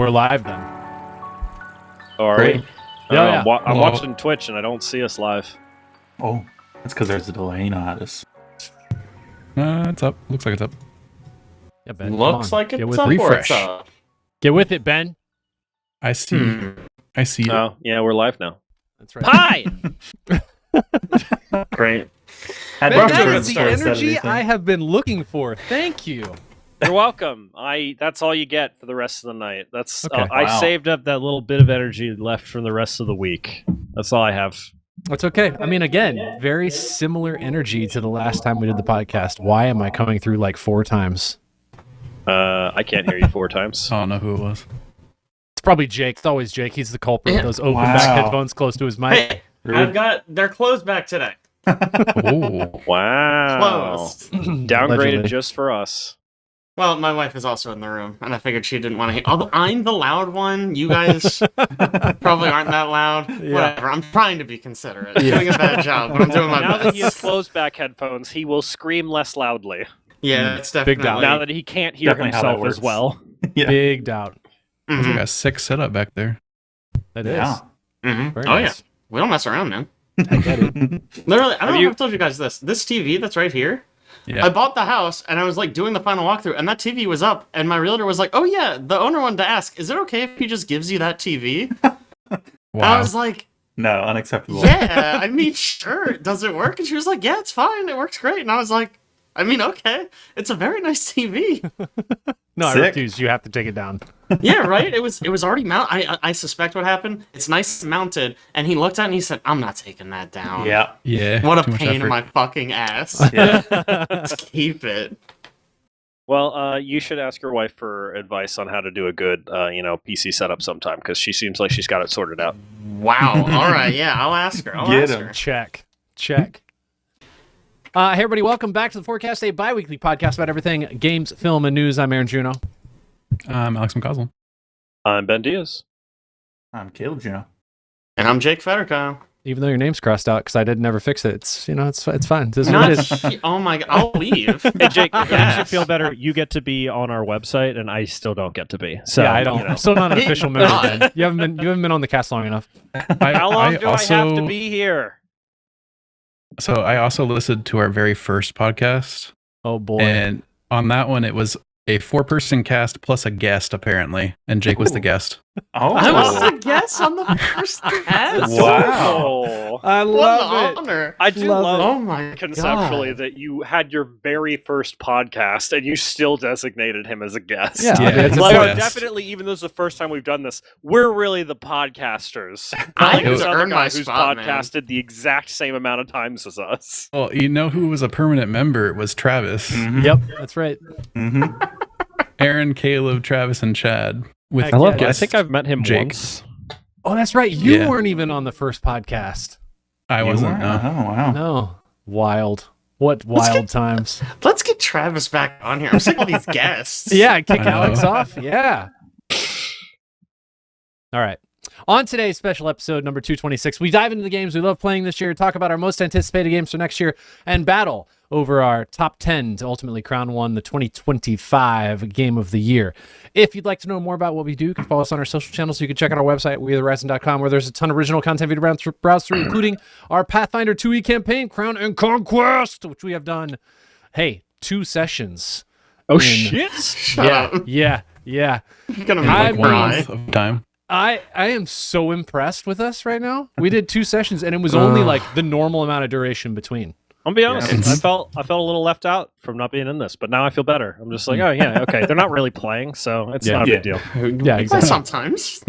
We're live then. Oh, are we? Yeah. I'm watching Twitch and I don't see us live. Oh, that's because there's a delay. You know how it is. It's up. Looks like it's up. Yeah, Ben. Looks like it's up. Refresh. Or it's up. Get with it, Ben. I see. I see it. Oh, yeah, we're live now. That's right. Hi! Great. Ben, We're off to a that good is the start. energy I have been looking for. Thank you. You're welcome. That's all you get for the rest of the night. That's Okay. I Wow. saved up that little bit of energy left from the rest of the week. That's all I have. That's okay. I mean, again, very similar energy to the last time we did the podcast. Why am I coming through like 4 times? I can't hear you 4 times. I don't know who it was. It's probably Jake. It's always Jake. He's the culprit with those open Wow. back headphones close to his mic. Hey, they're closed back today. Oh. Wow. Closed. Downgraded Allegedly. just for us. Well, my wife is also in the room, and I figured she didn't want to hear. Although I'm the loud one, you guys probably aren't that loud. Yeah. Whatever. I'm trying to be considerate. Doing a bad job, but I'm doing my Now best. that he has closed back headphones, he will scream less loudly. Yeah, it's Big definitely. doubt. Now that he can't hear Definitely how that himself as works. well. Yeah. Big doubt. There's Mhm. like a sick setup back there. That is. Yeah. Mhm. Very Oh nice. yeah, we don't mess around, man. I get it. Literally, I don't know you- if I've told you guys this. This TV that's right here. Yeah. I bought the house and I was like doing the final walkthrough, and that TV was up, and my realtor was like, "Oh yeah, the owner wanted to ask, is it okay if he just gives you that TV?" And I Wow. was like, No, unacceptable. "Yeah, I mean, sure. Does it work?" And she was like, "Yeah, it's fine. It works great." And I was like, "I mean, okay. It's a very nice TV." No, I Sick. refuse. You have to take it down. Yeah, right. It was already mounted. I suspect what happened. It's nice mounted, and he looked at it and he said, "I'm not taking that down." Yeah. Yeah. What a too much pain in effort. my fucking ass. Yeah. Just keep it. Well, you should ask your wife for advice on how to do a good, PC setup sometime, because she seems like she's got it sorted out. Wow. All right. Yeah, I'll ask her. I'll Get ask him. her. Check. Hey, everybody, welcome back to the Forecast, a bi-weekly podcast about everything games, film, and news. I'm Aaron Juno. I'm Alex McCausland. I'm Ben Diaz. I'm Caleb Juno. And I'm Jake Fetterkyle. Even though your name's crossed out because I did never fix it, it's it's fine. This is what it is. Oh my god, I'll leave. Hey, Jake, if it makes you Yes. feel better, you get to be on our website, and I still don't get to be. So, Yeah, I don't. you know. I'm still not an official member. God. Ben. You haven't been on the cast long enough. How long do I have to be here? So I also listened to our very first podcast, Oh boy. and on that one it was a 4-person cast plus a guest apparently, and Jake was the guest. Oh, I was the guest on the first cast. Wow. I What love an honor. I do Love love Oh my conceptually god. that you had your very first podcast and you still designated him as a guest. Yeah, Yeah, I mean, it's it's a Like, the bonus. best. definitely, even though it's the first time we've done this, we're really the podcasters. I Like had this to other earn guy my who's spot, man. podcasted the exact same amount of times as us. Well, you know who was a permanent member? It was Travis. Mhm. Yep, that's right. Mhm. Aaron, Caleb, Travis, and Chad. With Heck yeah. guest met him Jake. once. Oh, that's right. You Yeah. weren't even on the first podcast. I You wasn't. were? No. Oh, wow. No. Wild. What Let's wild get- times. Let's get Travis back on here. I'm sick of these guests. Yeah, kick I know. Alex off. Yeah. All right. On today's special episode, number 226, we dive into the games we love playing this year, talk about our most anticipated games for next year, and battle over our top 10 to ultimately crown one the 2025 Game of the Year. If you'd like to know more about what we do, you can follow us on our social channels. You can check out our website, wearetherising.com, where there's a ton of original content for you to browse through, including our Pathfinder 2e campaign, Crown and Conquest, which we have done, 2 sessions. Oh, In- shit. Shut Yeah, up. yeah. You're gonna In make like me 1 cry. month of time. I am so impressed with us right now. We did 2 sessions, and it was only like the normal amount of duration between. I'll be honest. Yeah. I felt a little left out from not being in this, but now I feel better. I'm just like, oh yeah, okay. They're not really playing, so it's Yeah. not a Yeah. big deal. Yeah, Play exactly. sometimes.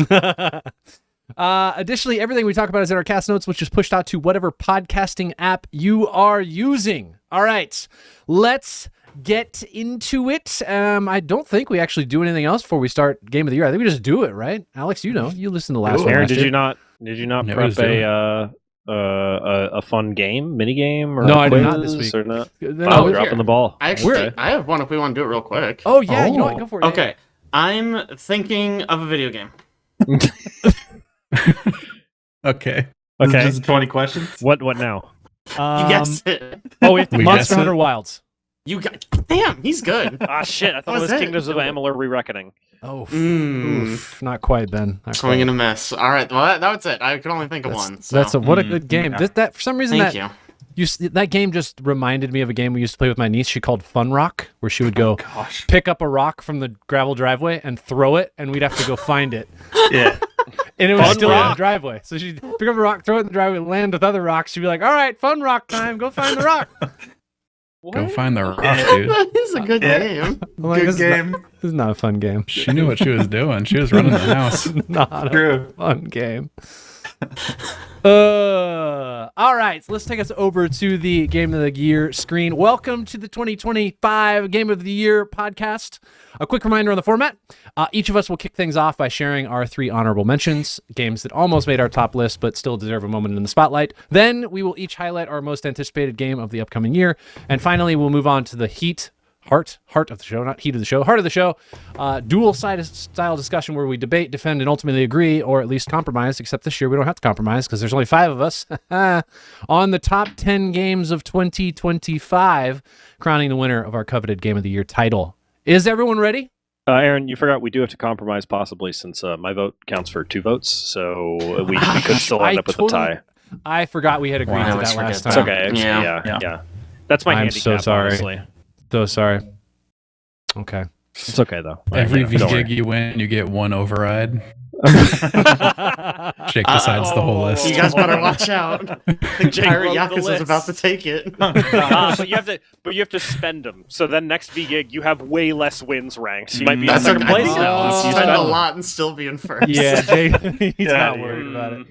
Additionally, everything we talk about is in our cast notes, which is pushed out to whatever podcasting app you are using. All right, let's get into it. I don't think we actually do anything else before we start Game of the Year. I think we just do it, right? Alex, you listened to last one. Aaron, last did year. you not Yeah, we prep just do a fun game, mini game, or No, a I did not quiz, this week. or not? No, Oh, here. dropping the ball. Actually, I have one if we want to do it real quick. Oh yeah, you know what? Go for it. Okay. I'm thinking of a video game. Okay. This is Okay. just 20 questions? What now? You guessed it. Oh, wait, We Monster guessed it? Hunter Wilds. You got damn, he's good. Ah, shit! I thought What it was was it? Kingdoms of Amalur Re-Reckoning. Oh, Mm. oof, not quite, Ben. Not Swing quite. and a miss. All right, well that was it. I could only think of one. So. That's what a good game. yeah. That for some reason Thank that you. that game just reminded me of a game we used to play with my niece. She called Fun Rock, where she would go Gosh. pick up a rock from the gravel driveway and throw it, and we'd have to go find it. Yeah. And it was Fun still in the rock. driveway. So she'd pick up a rock, throw it in the driveway, land with other rocks. She'd be like, "All right, fun rock time. Go find the rock." Go find the rock, dude. That is a good Yeah. game. I'm like, Good this is not- game. This is not a fun game. She knew what she was doing. She was running the house. Not a True. fun game. All right, so let's take us over to the Game of the Year screen. Welcome to the 2025 Game of the Year podcast. A quick reminder on the format. Each of us will kick things off by sharing our 3 honorable mentions, games that almost made our top list but still deserve a moment in the spotlight. Then we will each highlight our most anticipated game of the upcoming year. And finally, we'll move on to the heart of the show, not heat of the show, heart of the show, dual-sided style discussion where we debate, defend, and ultimately agree, or at least compromise, except this year we don't have to compromise because there's only 5 of us, on the top 10 games of 2025, crowning the winner of our coveted Game of the Year title. Is everyone ready? Aaron, you forgot we do have to compromise possibly since my vote counts for 2 votes, so we could still end up with a tie. I forgot we had agreed Wow. to I always that last forget time. that. It's okay. Yeah. Yeah. That's my I'm handicap, so sorry. honestly. So sorry. Okay. It's okay, though. Every Yeah, don't worry. V-Gig you win, you get 1 override. Jake decides the whole list. You guys better watch out. The Jake pirate wrote the Yakuza's list. about to take it. But you have to spend them. So then next V gig you have way less wins ranked. You might be in That's second okay. place Oh. now. I'll You spend spend a them. lot and still be in first. Yeah, Jake, he's Get not outta here. worried about it.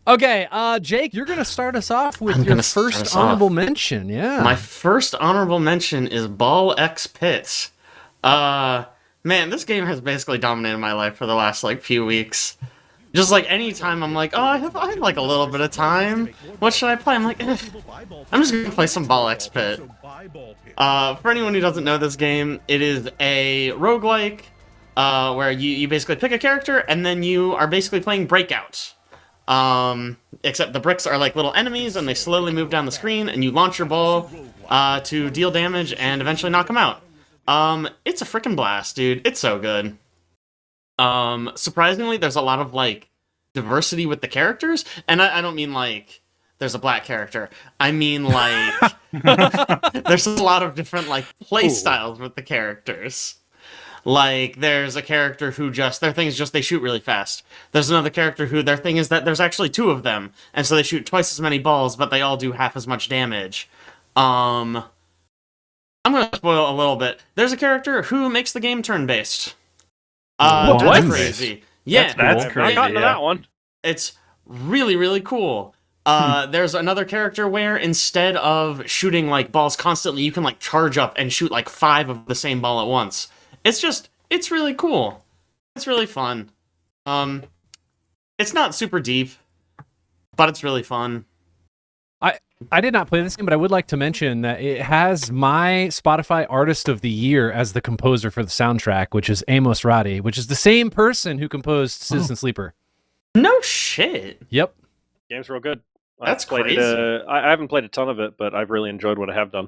Okay, Jake, you're going to start us off with I'm your gonna start first us honorable off. mention. Yeah. My first honorable mention is Ball X Pits. Man, this game has basically dominated my life for the last few weeks. Just anytime I'm like, oh, I have like a little bit of time. What should I play? I'm like, I'm just gonna play some Ball X Pit. For anyone who doesn't know this game, it is a roguelike where you basically pick a character and then you are basically playing Breakout. Except the bricks are like little enemies and they slowly move down the screen and you launch your ball to deal damage and eventually knock them out. It's a freaking blast, dude. It's so good. Surprisingly, there's a lot of diversity with the characters, and I don't mean there's a black character. I mean there's a lot of different play styles with the characters. There's a character who their thing is just they shoot really fast. There's another character who their thing is that there's actually 2 of them, and so they shoot twice as many balls, but they all do half as much damage. I'm gonna spoil a little bit. There's a character who makes the game turn-based. What? That's crazy. Yeah, That's I've crazy. not gotten to yeah. that one. it's really, really cool. There's another character where instead of shooting balls constantly, you can charge up and shoot 5 of the same ball at once. It's really cool. It's really fun. It's not super deep, but it's really fun. I did not play this game, but I would like to mention that it has my Spotify Artist of the Year as the composer for the soundtrack, which is Amos Roddy, which is the same person who composed Citizen Sleeper. No shit. Yep. Game's real good. That's I've played crazy. I haven't played a ton of it, but I've really enjoyed what I have done.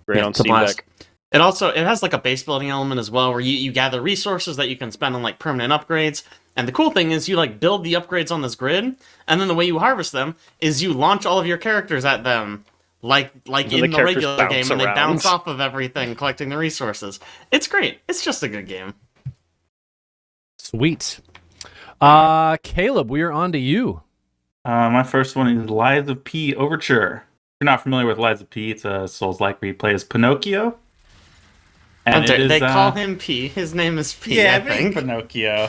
Great Yeah, on it's a Steam blast. Deck. It has a base building element as well, where you gather resources that you can spend on permanent upgrades. And the cool thing is you build the upgrades on this grid, and then the way you harvest them is you launch all of your characters at them, like the in the characters regular bounce game, and they around. bounce off of everything, collecting the resources. It's great. It's just a good game. Sweet. Caleb, we are on to you. My first one is Lies of P Overture. If you're not familiar with Lies of P, it's a Souls-like where you play as Pinocchio. And it is, They call him P. His name is P, yeah, I big think. Pinocchio.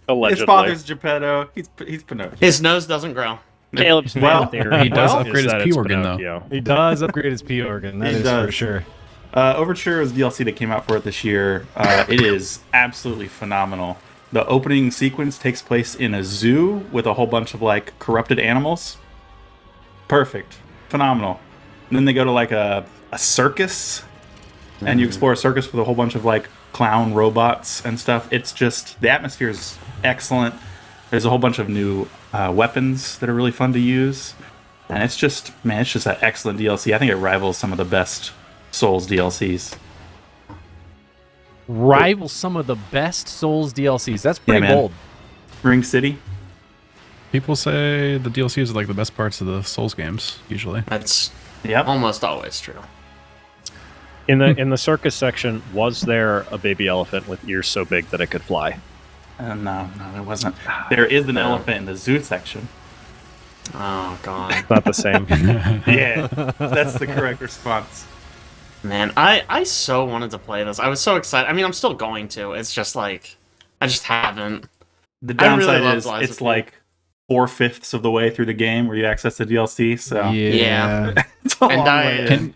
Allegedly. His father's Geppetto. He's Pinocchio. His nose doesn't grow. Caleb's Well, fan theory. he does is upgrade his that P it's organ, though. Pinocchio. He does upgrade his P organ. That He is does. for sure. Overture is DLC that came out for it this year. It is absolutely phenomenal. The opening sequence takes place in a zoo with a whole bunch of corrupted animals. Perfect. Phenomenal. And then they go to a circus, and you explore a circus with a whole bunch of clown robots and stuff. It's just, the atmosphere is excellent. There's a whole bunch of new weapons that are really fun to use. And it's just an excellent DLC. I think it rivals some of the best Souls DLCs. Rivals some of the best Souls DLCs. That's pretty man. bold. Ring City. People say the DLCs are like the best parts of the Souls games, usually. That's Yep. almost always true. In the circus section, was there a baby elephant with ears so big that it could fly? No, there wasn't. There is an elephant in the zoo section. Oh god. It's not the same. Yeah, that's the correct response. Man, I so wanted to play this. I was so excited. I mean, I'm still going to. It's just like I just haven't. The I really downside loved is Lies it's of P. like 4/5 of the way through the game where you access the DLC. So Yeah. it's a And long I- way. Can,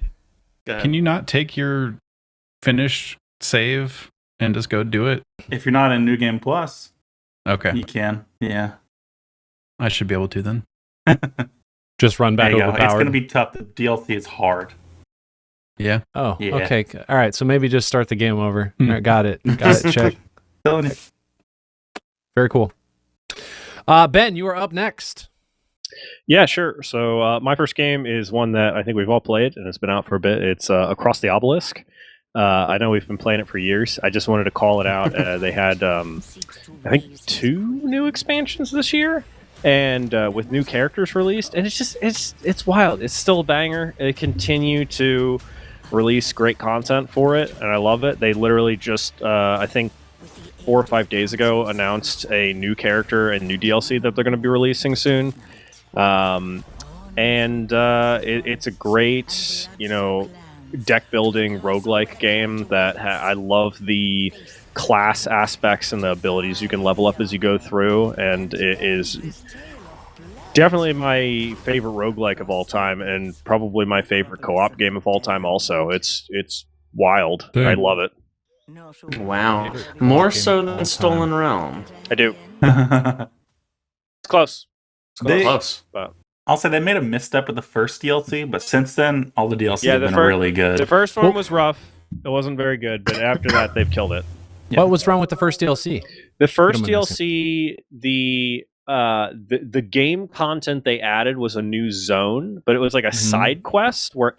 Go ahead. can you not take your finished save and just go do it? If you're not in New Game Plus, Okay. you can. Yeah. I should be able to then. Just run There back you go. overpowered. It's going to be tough. The DLC is hard. Yeah. Oh, Yeah. okay. All right. So maybe just start the game over. Hmm. All right, got it. Got it. Check. Telling you. Very cool. Ben, you are up next. Yeah, sure. So my first game is one that I think we've all played, and it's been out for a bit. It's Across the Obelisk. I know we've been playing it for years. I just wanted to call it out. They had, I think, 2 new expansions this year, and with new characters released. And it's wild. It's still a banger. They continue to release great content for it, and I love it. They literally just, I think, 4 or 5 days ago, announced a new character and new DLC that they're going to be releasing soon. It's a great, deck building roguelike game that I love the class aspects and the abilities you can level up as you go through, and it is definitely my favorite roguelike of all time, and probably my favorite co-op game of all time. Also, it's wild. Dude. I love it. Wow. More so than Stolen Realm. I do. It's close. Close. I'll say they made a misstep with the first DLC, but since then, all the DLC Yeah, have the been fir- really good. The first one was rough. It wasn't very good, but after that, they've killed it. Yeah. What was wrong with the first DLC? The first Get 'em in this. DLC, the game content they added was a new zone, but it was like a side quest where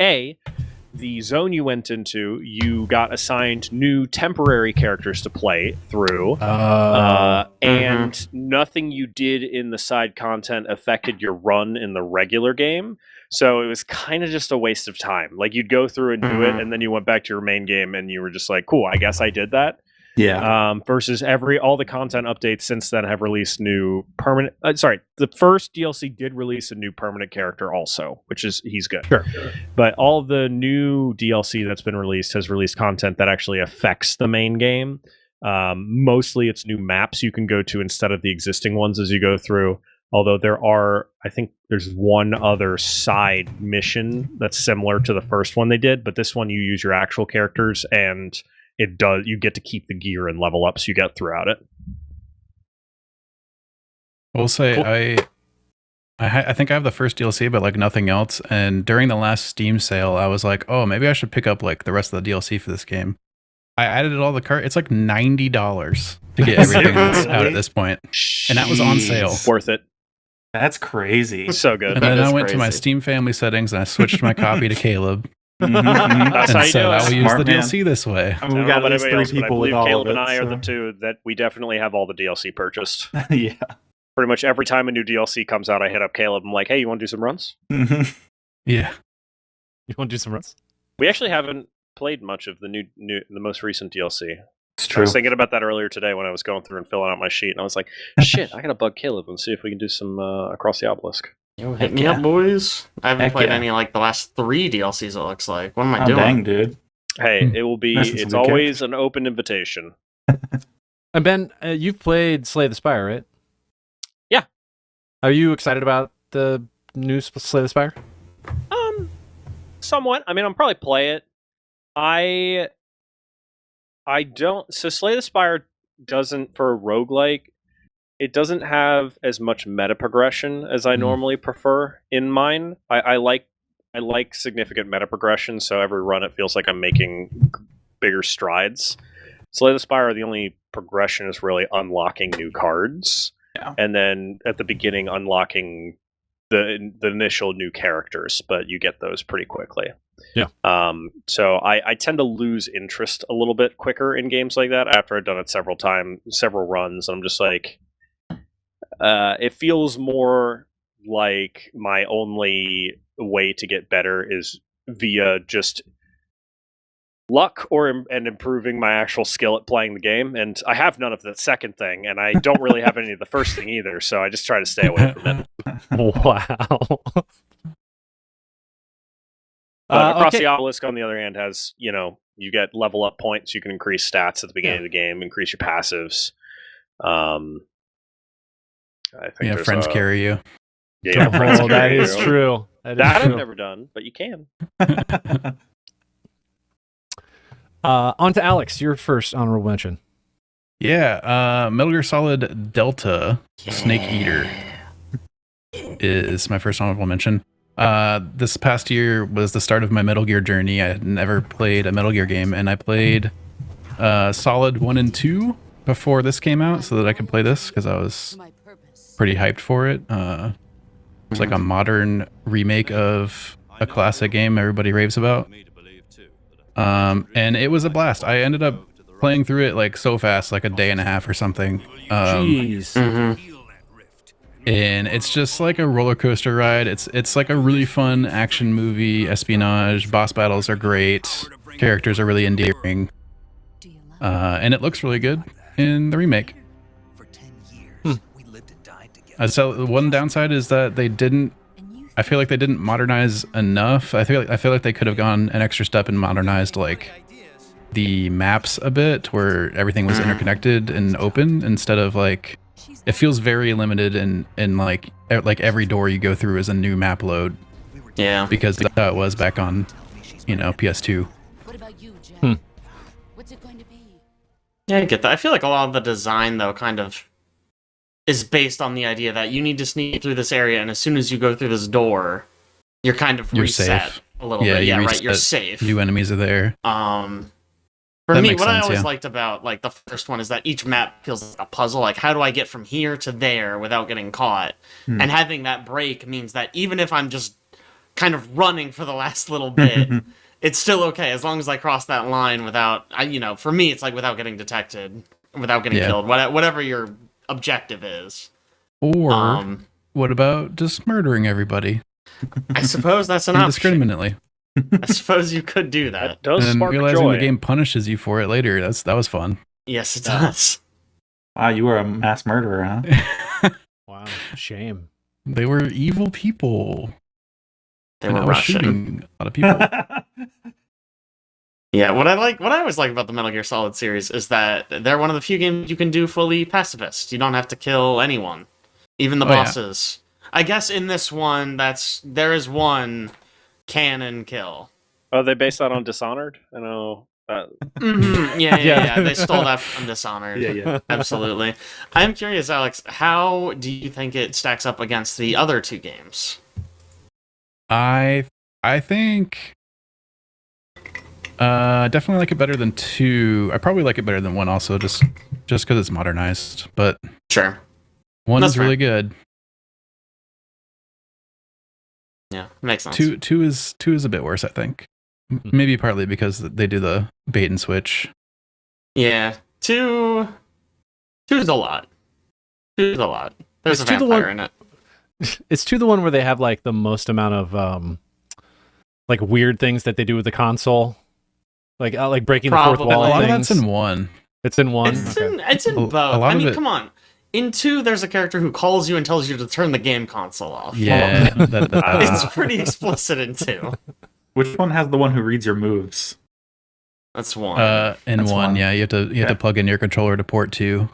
the zone you went into, you got assigned new temporary characters to play through, and nothing you did in the side content affected your run in the regular game. So it was kind of just a waste of time. Like you'd go through and do it, and then you went back to your main game, and you were just like, "Cool, I guess I did that." Yeah. Versus all the content updates since then have released new permanent. The first DLC did release a new permanent character also, which is he's good. Sure. But all the new DLC that's been released has released content that actually affects the main game. Mostly, it's new maps you can go to instead of the existing ones as you go through. Although I think there's one other side mission that's similar to the first one they did, but this one you use your actual characters and you get to keep the gear and level ups you get throughout it. I will say Cool. I think I have the first DLC, but like nothing else. And during the last Steam sale, I was like, oh, maybe I should pick up like the rest of the DLC for this game. I added all the cart. It's like $90 to get everything that's out at this point, and that was on sale. Worth it. That's crazy. So good. And then That I is went to my crazy. Steam family settings and I switched my copy to Caleb. That's how And you so do I it. will use Smart the man. DLC this way. I mean, I we don't know got about at least anybody 3 else, but I people with believe all Caleb of and it. I are so- the two that we definitely have all the DLC purchased. Yeah. Pretty much every time a new DLC comes out, I hit up Caleb. I'm like, hey, you want to do some runs? Yeah. You want to do some runs? We actually haven't played much of the most recent DLC. It's I true. was thinking about that earlier today when I was going through and filling out my sheet, and I was like, shit, I gotta bug Caleb and see if we can do some Across the Obelisk. Yo, Heck hit me yeah. up, boys. I haven't Heck played yeah. any like the last 3 DLCs. It looks like. What am I Oh, doing? dang, dude. Hey, it will be. Missing some It's good always an open invitation. And Ben, you've played Slay the Spire, right? Yeah. Are you excited about the new Slay the Spire? Somewhat. I mean, I'll probably play it. I don't. So Slay the Spire doesn't, for a roguelike, it doesn't have as much meta progression as I normally prefer in mine. I like significant meta progression, so every run it feels like I'm making bigger strides. Slay the Spire, the only progression is really unlocking new cards. Yeah. And then at the beginning, unlocking the initial new characters, but you get those pretty quickly. Yeah. So I tend to lose interest a little bit quicker in games like that after I've done it several runs. I'm just like, it feels more like my only way to get better is via just luck and improving my actual skill at playing the game, and I have none of the second thing, and I don't really have any of the first thing either, so I just try to stay away from it. Wow. But Across okay. the Obelisk, on the other hand, has, you get level up points, you can increase stats at the beginning of the game, increase your passives. I think there's friends carry you. Yeah, friends Oh, carry that is you. true. That is I've true. never done, but you can. On to Alex, your first honorable mention. Yeah, Metal Gear Solid Delta Snake Eater is my first honorable mention. This past year was the start of my Metal Gear journey. I had never played a Metal Gear game, and I played Solid 1 and 2 before this came out so that I could play this because I was pretty hyped for it. It's like a modern remake of a classic game everybody raves about. And it was a blast. I ended up playing through it like so fast, like a day and a half or something. Jeez. And it's just like a roller coaster ride. It's like a really fun action movie, espionage. Boss battles are great. Characters are really endearing. And it looks really good in the remake. So the one downside is that I feel like they didn't modernize enough. I feel like they could have gone an extra step and modernized like the maps a bit, where everything was interconnected and open instead of like. It feels very limited and like every door you go through is a new map load. Yeah. Because that's how it was back on, PS2. What about you, Jack? What's it going to be? Yeah, I get that. I feel like a lot of the design, though, kind of is based on the idea that you need to sneak through this area, and as soon as you go through this door, you're kind of reset safe. a little bit. Yeah, right. You're reset. safe. New enemies are there. For That me, makes what I sense, always yeah. liked about like the first one is that each map feels like a puzzle. Like, how do I get from here to there without getting caught? And having that break means that even if I'm just kind of running for the last little bit, it's still okay as long as I cross that line without, for me, it's like without getting detected, without getting killed, whatever your objective is. Or what about just murdering everybody I suppose that's an option. indiscriminately? I suppose you could do that. That does And then spark realizing joy. the game punishes you for it later. That was fun. Yes, it does. Wow, you were a mass murderer, huh? Wow. Shame. They were evil people. They And were I was Russian. shooting a lot of people. Yeah, what I always like about the Metal Gear Solid series is that they're one of the few games you can do fully pacifist. You don't have to kill anyone, even the Oh, yeah. bosses. I guess in this one, there is one canon kill. Oh, they based that on Dishonored? I know. Yeah. They stole that from Dishonored. Yeah. Absolutely. I'm curious, Alex, how do you think it stacks up against the other two games? I think definitely like it better than 2. I probably like it better than 1 also, just because it's modernized. But Sure. 1 That's is really good. Yeah, makes sense. 2 is a bit worse, I think. Maybe partly because they do the bait and switch. Yeah, 2 is a lot. 2 is a lot. There's Is a 2 the vampire one- in it. It's 2 the one where they have like the most amount of like weird things that they do with the console, like breaking the fourth Probably. wall. A lot of things. that's in 1. It's in 1. It's in A both. lot I of mean, it- come on. In 2, there's a character who calls you and tells you to turn the game console off. Yeah, It's pretty explicit in 2. Which one has the one who reads your moves? That's 1. in That's 1, one. yeah, you have to plug in your controller to port 2,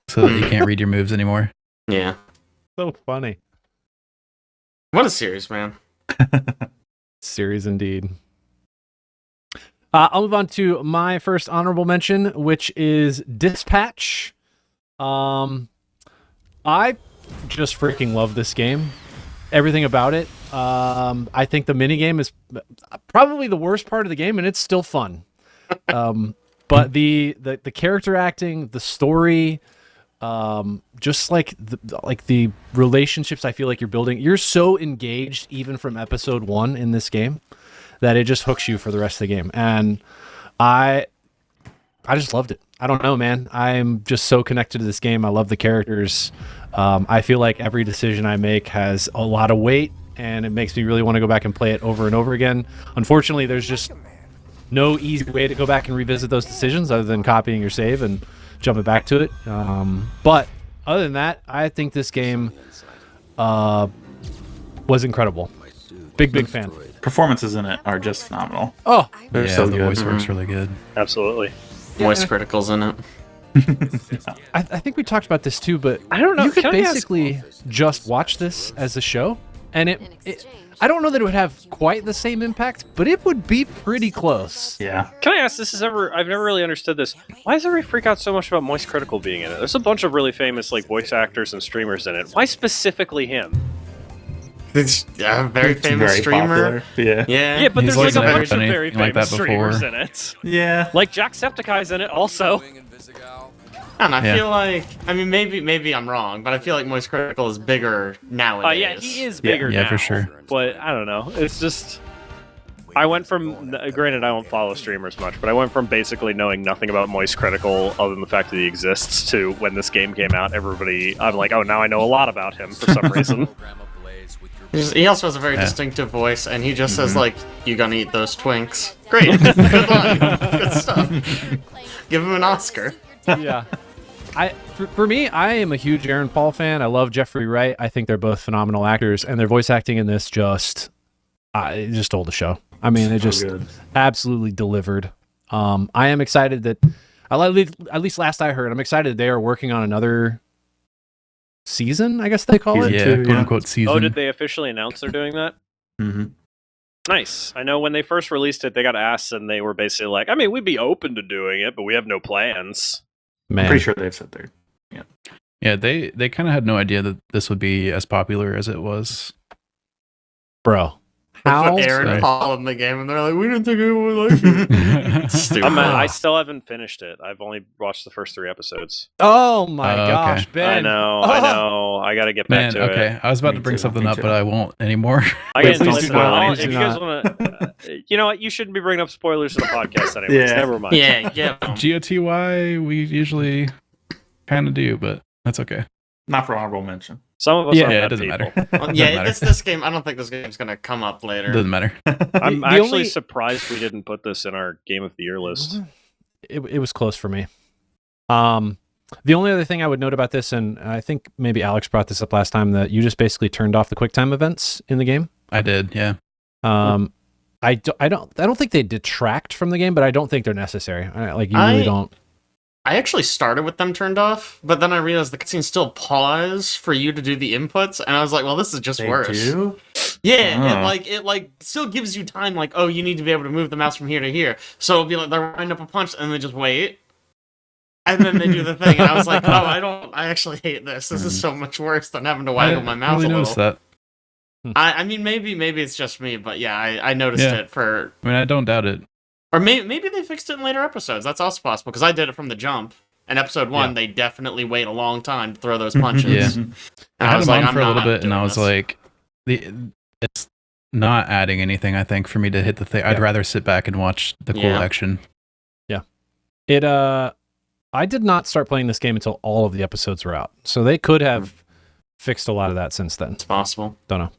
so that you can't read your moves anymore. Yeah. So funny. What a series, man. Series indeed. I'll move on to my first honorable mention, which is Dispatch. I just freaking love this game. Everything about it. I think the minigame is probably the worst part of the game, and it's still fun. But the character acting, the story, just like the relationships I feel like you're building. You're so engaged even from episode 1 in this game that it just hooks you for the rest of the game. And I just loved it. I don't know, man. I'm just so connected to this game. I love the characters. I feel like every decision I make has a lot of weight, and it makes me really want to go back and play it over and over again. Unfortunately, there's just no easy way to go back and revisit those decisions other than copying your save and jumping back to it. But other than that, I think this game was incredible. Big fan. Performances in it are just phenomenal. Oh, They're Yeah, so the good. voice works really good. Absolutely. Voice criticals in it. I think we talked about this too, but I don't know. you could Can I ask- basically just watch this as a show, and it I don't know that it would have quite the same impact, but it would be pretty close. Yeah. Can I ask, I've never really understood this. Why does everybody freak out so much about Moist Critical being in it? There's a bunch of really famous like voice actors and streamers in it. Why specifically him? It's a very famous Very streamer. popular. Yeah. Yeah. Yeah, but He's there's like a never bunch of done very anything like famous that streamers before. in it. Yeah. Like Jacksepticeye's in it also. And I Yeah. feel like, I mean, maybe I'm wrong, but I feel like Moist Critical is bigger nowadays. Yeah, he is bigger Yeah, now. for sure. But I don't know. It's just... I went from... Granted, I don't follow streamers much, but I went from basically knowing nothing about Moist Critical other than the fact that he exists to when this game came out, I'm like, oh, now I know a lot about him for some reason. He also has a very Yeah. distinctive voice, and he just says, like, you gonna eat those Twinks. Great. Good line. Good stuff. Give him an Oscar. Yeah. For me, I am a huge Aaron Paul fan. I love Jeffrey Wright. I think they're both phenomenal actors, and their voice acting in this it just stole the show. I mean, it just good. absolutely delivered. I am excited that, at least last I heard, I'm excited they are working on another season, I guess they call it. Yeah, too, quote unquote season. Oh, did they officially announce they're doing that? Mm-hmm. Nice. I know when they first released it, they got asked, and they were basically like, I mean, we'd be open to doing it, but we have no plans. Man, Pretty sure they've said there. Yeah, they kind of had no idea that this would be as popular as it was. bro. They How? put Aaron Sorry. Paul in the game, and they're like, we didn't think anyone would like it. Stupid. I still haven't finished it. I've only watched the first 3 episodes. Oh my Oh, okay. gosh, Ben. I know. I gotta get back Man, to okay. it. I was about Me to bring too, something me up, too. but I won't anymore. I Wait, can please listen. do not. I'll- Please if do you guys not. want to, you know what? You shouldn't be bringing up spoilers in the podcast anyways. Yeah. Never mind. Yeah, yeah. GOTY, we usually kind of do, but that's okay. Not for honorable mention. Some of us Yeah, are Yeah, bad it doesn't people. matter. Well, Doesn't yeah, matter. this game. I don't think this game's gonna come up later. Doesn't matter. I'm The actually only- surprised we didn't put this in our Game of the Year list. It was close for me. The only other thing I would note about this, and I think maybe Alex brought this up last time, that you just basically turned off the QuickTime events in the game. I did, yeah. I don't think they detract from the game, but I don't think they're necessary. You really don't. I actually started with them turned off, but then I realized the cutscene still pause for you to do the inputs, and I was like, well, this is just They worse. do? Yeah, Oh. it still gives you time, like, oh, you need to be able to move the mouse from here to here. So it'll be like they'll wind up a punch and they just wait. And then they do the thing, and I was like, oh, I actually hate this. This is so much worse than having to I waggle didn't my mouse really a notice little. that. I mean, maybe it's just me, but yeah, I noticed Yeah. it for... I mean, I don't doubt it. Or maybe they fixed it in later episodes. That's also possible, because I did it from the jump. In episode 1, they definitely wait a long time to throw those punches. Yeah. And I had was them like, on I'm for a little not bit, and doing I was this. like, it's not adding anything, I think, for me to hit the thing. I'd Yeah. rather sit back and watch the cool Yeah. action. I did not start playing this game until all of the episodes were out, so they could have fixed a lot of that since then. It's possible. Don't know.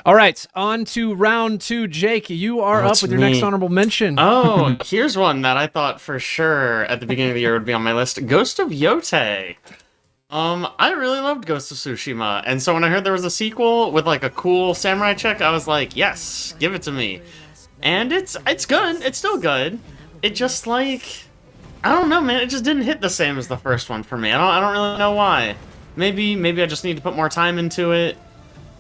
All right, on to round 2. Jake, you are Oh, up it's with your me. next honorable mention. Oh, here's one that I thought for sure at the beginning of the year would be on my list. Ghost of Yotei. I really loved Ghost of Tsushima, and so when I heard there was a sequel with like a cool samurai chick, I was like, yes, give it to me. And it's good. It's still good. It just like, I don't know, man. It just didn't hit the same as the first one for me. I don't really know why. Maybe I just need to put more time into it.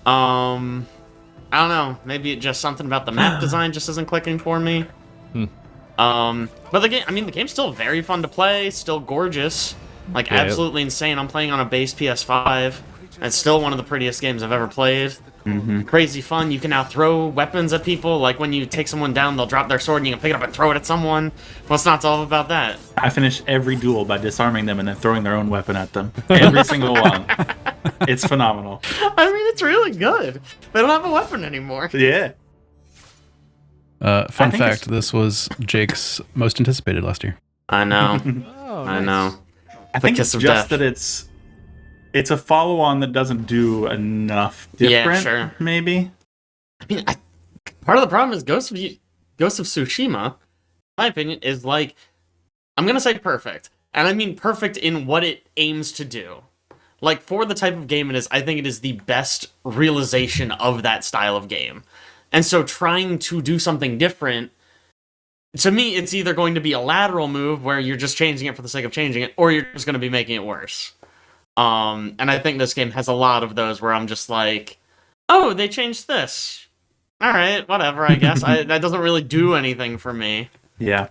I don't know. Maybe it just something about the map design just isn't clicking for me. But the game's still very fun to play, still gorgeous, like Yeah. absolutely insane. I'm playing on a base PS5, and it's still one of the prettiest games I've ever played. Crazy fun. You can now throw weapons at people. Like when you take someone down, they'll drop their sword and you can pick it up and throw it at someone. What's not all about that? I finish every duel by disarming them and then throwing their own weapon at them. Every single one. It's phenomenal. I mean, it's really good. They don't have a weapon anymore. Yeah. Fun think fact: it's- this was Jake's most anticipated last year. I know. Oh, I nice. know. I think kiss it's of just death. that it's a follow-on that doesn't do enough different, Yeah, sure. maybe. I mean, part of the problem is Ghost of Tsushima, in my opinion, is like, I'm gonna say perfect, and I mean perfect in what it aims to do. Like, for the type of game it is, I think it is the best realization of that style of game. And so trying to do something different, to me, it's either going to be a lateral move where you're just changing it for the sake of changing it, or you're just going to be making it worse. And I think this game has a lot of those where I'm just like, oh, they changed this. All right, whatever, I guess. That doesn't really do anything for me. Yeah.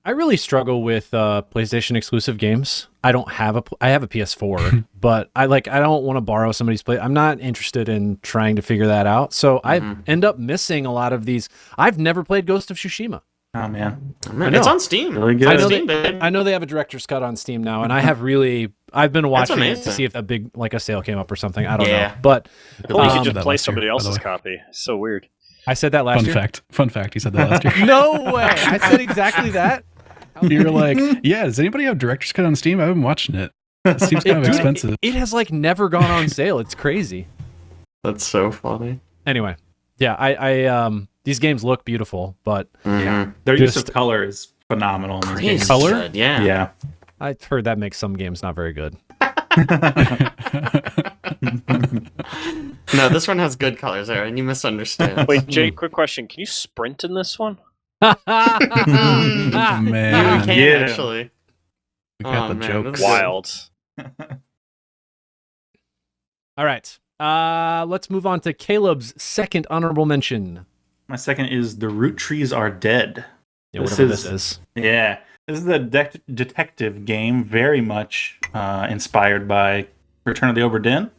I really struggle with PlayStation exclusive games. I have a PS4, but I don't want to borrow somebody's play. I'm not interested in trying to figure that out. So I end up missing a lot of these. I've never played Ghost of Tsushima. Oh, man. Man, know. it's on Steam. Really good. I It's know, on Steam, babe. I know they have a director's cut on Steam now, and I've been watching it to amazing. see if a sale came up or something. I don't Yeah. know, but Well, you Um, could just that play last year, somebody by the else's way. copy. So weird. I said that last year. Fun fact. He said that last year. No way! I said exactly that. You're like, yeah. Does anybody have director's cut on Steam? I've been watching it. It seems kind of Dude, expensive. It has never gone on sale. It's crazy. That's so funny. Anyway, yeah, I these games look beautiful, but Mhm. Their use Just- of color is phenomenal in these Crazy games. Color? good, yeah. Yeah. I've heard that makes some games not very good. No, this one has good colors, Aaron. You misunderstand. Wait, Jake, quick question. Can you sprint in this one? Yeah, Man, we can Yeah. actually. we got Oh, the man, jokes. this is- Wild. All right, let's move on to Caleb's second honorable mention. My second is The Root Trees Are Dead. Yeah, This whatever is- this is. Yeah. This is a detective game, very much inspired by Return of the Obra Dinn,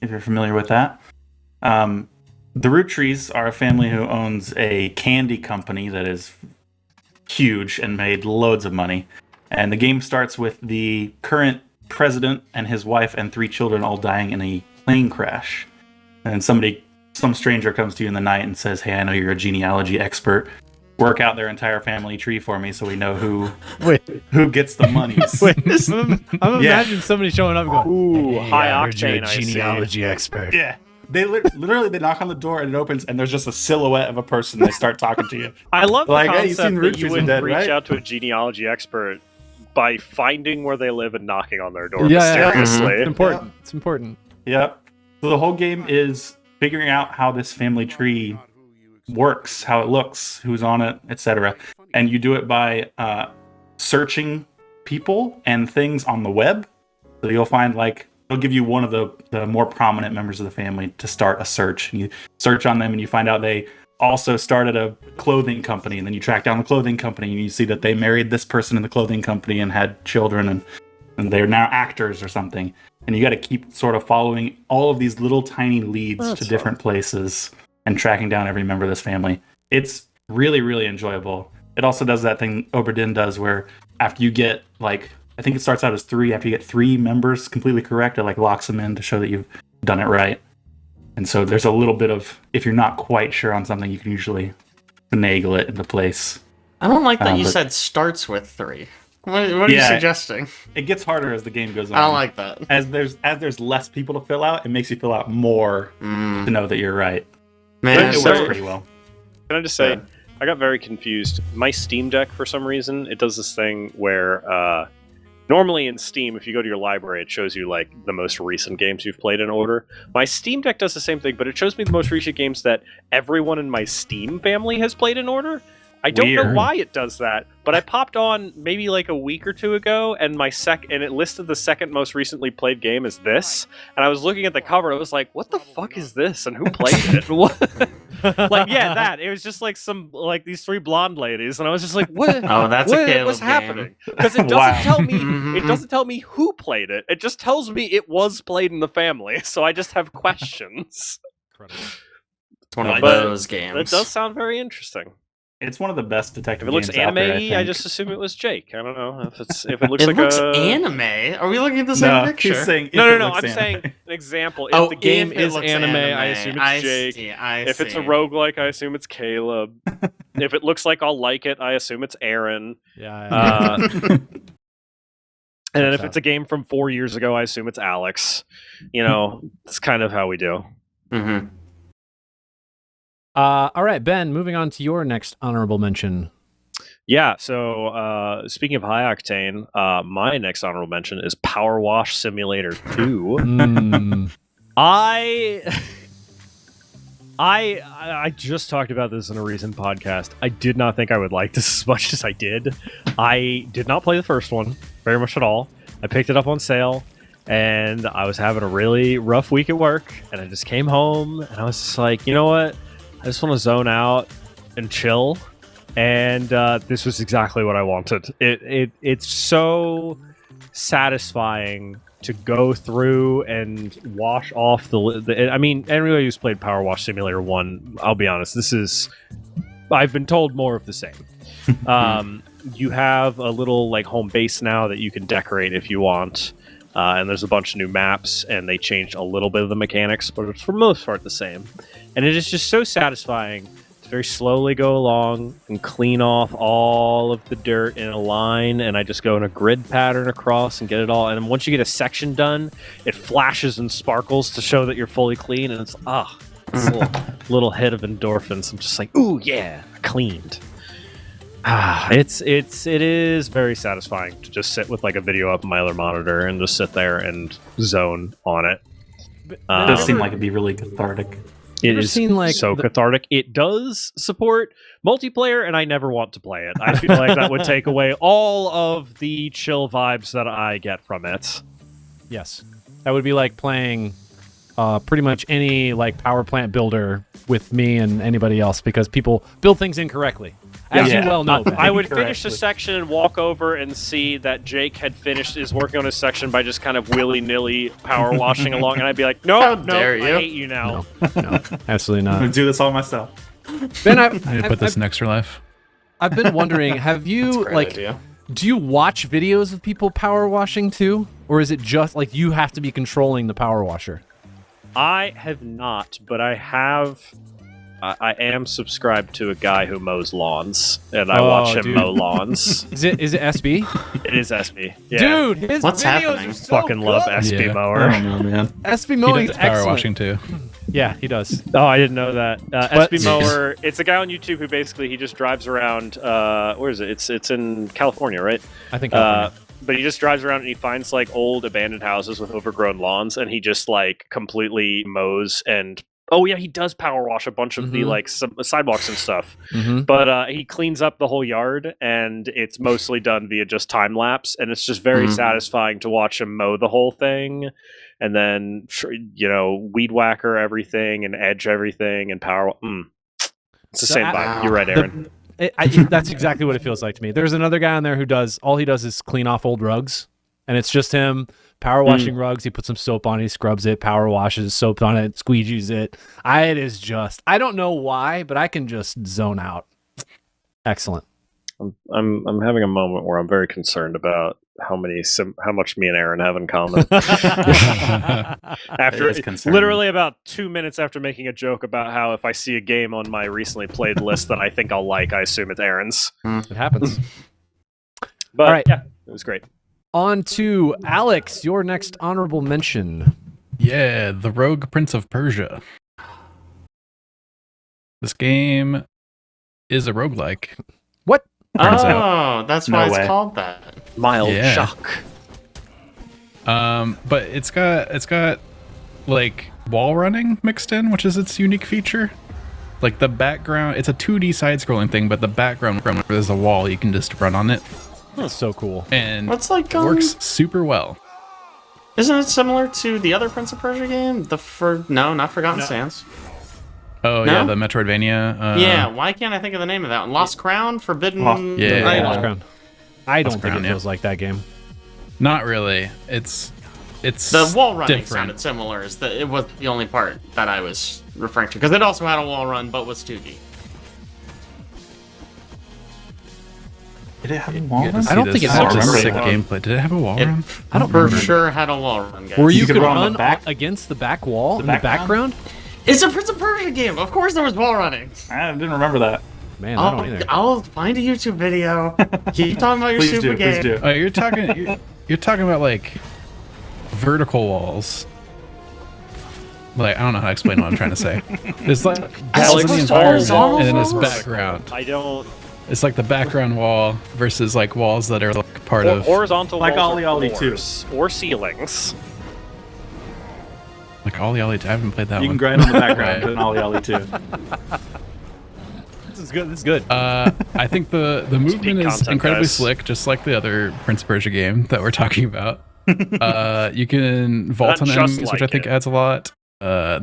if you're familiar with that. The Root Trees are a family who owns a candy company that is huge and made loads of money. And the game starts with the current president and his wife and 3 children all dying in a plane crash. And some stranger comes to you in the night and says, "Hey, I know you're a genealogy expert. Work out their entire family tree for me so we know who gets the monies." I'm Yeah. imagining somebody showing up and going, Ooh, high I heard you're octane, a I see. genealogy expert. Yeah. They literally they knock on the door and it opens and there's just a silhouette of a person. They start talking to you. I love the Like, hey, you concept seen that Root you Trees Are would Dead, reach right? out to a genealogy expert by finding where they live and knocking on their door Yeah. mysteriously. It's important. It's important. Yep. So the whole game is figuring out how this family tree works, how it looks, who's on it, etc. And you do it by searching people and things on the web. So you'll find they'll give you one of the more prominent members of the family to start a search. And you search on them and you find out they also started a clothing company, and then you track down the clothing company and you see that they married this person in the clothing company and had children, and they're now actors or something. And you got to keep sort of following all of these little tiny leads to different places and tracking down every member of this family. It's really, really enjoyable. It also does that thing Obra Dinn does where after you get I think it starts out as 3. After you get 3 members completely correct, it locks them in to show that you've done it right. And so there's a little bit of, if you're not quite sure on something, you can usually finagle it into place. I don't like that you but- said starts with 3. What are you Yeah. suggesting? It gets harder as the game goes on. I don't like that. As there's less people to fill out, it makes you fill out more to know that you're right. Man, It so- works pretty well. Can I just say, Yeah. I got very confused. My Steam Deck, for some reason, it does this thing where normally in Steam, if you go to your library, it shows you the most recent games you've played in order. My Steam Deck does the same thing, but it shows me the most recent games that everyone in my Steam family has played in order. I don't know Weird. why it does that, but I popped on maybe a week or 2 ago, and and it listed the second most recently played game as this. And I was looking at the cover, and I was like, "What the fuck is this? And who played it?" What? That. It was just some these 3 blonde ladies, and I was just like, "What? Oh, that's a Caleb what's game. happening?" Because it doesn't Wow. tell me. Mhm. It doesn't tell me who played it. It just tells me it was played in the family. So I just have questions. incredible. It's one of But those games. That does sound very interesting. It's one of the best detective If it looks games out there, anime-y, I think. just assume it was Jake. I don't know if it looks It like looks a anime. Are we looking at the same No, picture? he's saying if No. it looks I'm anime. saying an example. If Oh, the game if it is looks anime, I assume it's I Jake. see, If it's a roguelike, I assume it's Caleb. If it looks like I'll like it, I assume it's Aaron. Yeah. And then Checks if it's out. a game from 4 years ago, I assume it's Alex. You know, it's kind of how we do. Mm-hmm. All right, Ben. Moving on to your next honorable mention. Yeah, so speaking of high octane, my next honorable mention is Power Wash Simulator 2. Mm. I just talked about this in a recent podcast. I did not think I would like this as much as I did. I did not play the first one very much at all. I picked it up on sale, and I was having a really rough week at work, and I just came home, and I was just like, you know what? I just want to zone out and chill. And this was exactly what I wanted. It's so satisfying to go through and wash off the I mean, anybody who's played Power Wash Simulator 1, I'll be honest, I've been told more of the same. You have a little like home base now that you can decorate if you want. And there's a bunch of new maps, and they changed a little bit of the mechanics, but it's for the most part the same. And it is just so satisfying to very slowly go along and clean off all of the dirt in a line, and I just go in a grid pattern across and get it all. And once you get a section done, it flashes and sparkles to show that you're fully clean, and it's a little hit of endorphins. I'm just like, ooh yeah, I cleaned. It is very satisfying to just sit with like a video up on my other monitor and just sit there and zone on it. It does seem like it'd be really cathartic. It Ever is seen, like, so the- cathartic. It does support multiplayer, and I never want to play it. I feel like that would take away all of the chill vibes that I get from it. Yes, that would be like playing pretty much any like power plant builder with me and anybody else, because people build things incorrectly, as Yeah. you well know. Ben. I would finish the Correctly. section and walk over and see that Jake had finished is working on his section by just kind of willy-nilly power washing along, and I'd be like, How no, dare you. I hate you now. No, absolutely I'm gonna not. do this all myself. Ben, I need to put this in Extra Life. I've been wondering, have you Great like, idea. do you watch videos of people power washing too, or is it just like you have to be controlling the power washer? I have not, but I have. I am subscribed to a guy who mows lawns, and I Oh, watch him dude. mow lawns. Is it SB? It is SB. Yeah. Dude, his What's videos happening? are so Fucking love good. SB Yeah. I mower. don't know, man. SB He mowing does is power excellent. washing too. Yeah, he does. Oh, I didn't know that. But- SB mower. It's a guy on YouTube who basically he just drives around. Where is it? It's in California, right? I think. But he just drives around and he finds like old abandoned houses with overgrown lawns, and he just like completely mows and. Oh yeah, he does power wash a bunch of the Mhm. like sidewalks and stuff. Mhm. But he cleans up the whole yard, and it's mostly done via just time lapse, and it's just very Mhm. satisfying to watch him mow the whole thing, and then weed whacker everything and edge everything and power. It's the So same I- vibe. You're right, Aaron. That's exactly what it feels like to me. There's another guy on there who does all he does is clean off old rugs, and it's just him power washing rugs. He puts some soap on it, he scrubs it, power washes, soap on it, squeegees it. It is just, I don't know why, but I can just zone out. Excellent. I'm having a moment where I'm very concerned about how much me and Aaron have in common. After It is concerning. literally about 2 minutes after making a joke about how if I see a game on my recently played list that I think I'll like, I assume it's Aaron's. It happens. But All right. yeah, it was great. On to Alex, your next honorable mention. Yeah, The Rogue Prince of Persia. This game is a roguelike. What? Turns Oh, that's No why it's way. called that. Mild Yeah. shock. But it's got like wall running mixed in, which is its unique feature. Like the background, it's a 2D side-scrolling thing, but the background there's a wall, you can just run on it, That's so cool. and What's like works super well. Isn't it similar to the other Prince of Persia game? No, not Forgotten Sands. Oh No? yeah, the Metroidvania. Yeah, why can't I think of the name of that one? Lost Crown, Forbidden Yeah. Idol. Lost Crown. I don't Lost think Crown, it yeah. feels like that game. Not really. It's The wall running different. sounded similar. It was the only part that I was referring to, because it also had a wall run, but was 2D. Did it have a wall You get to run? see I don't this think it such had a a sick wall gameplay. Did it have a wall It run? I don't for remember. sure had a wall run, guys. Where you, You could could run on run the back- against the back wall the in the background? background? It's a Prince of Persia game. Of course there was wall running. I didn't remember that. Man, I don't either. I'll find a YouTube video. Keep talking about your Please super do, game. please do. Oh, you're talking about like vertical walls. Like I don't know how to explain what I'm trying to say. There's like walls in the environment and then there's background. I don't. It's like the background wall versus like walls that are like part of Horizontal Like walls Ollie are Ollie floors or ceilings. like Ollie Ollie. I haven't played that You can one. grind on the background Right. in Ollie Ollie too. This is good. This is good. I think the movement peak is content, incredibly guys. slick, just like the other Prince of Persia game that we're talking about. You can vault Not on just enemies, which I like think it. adds a lot. I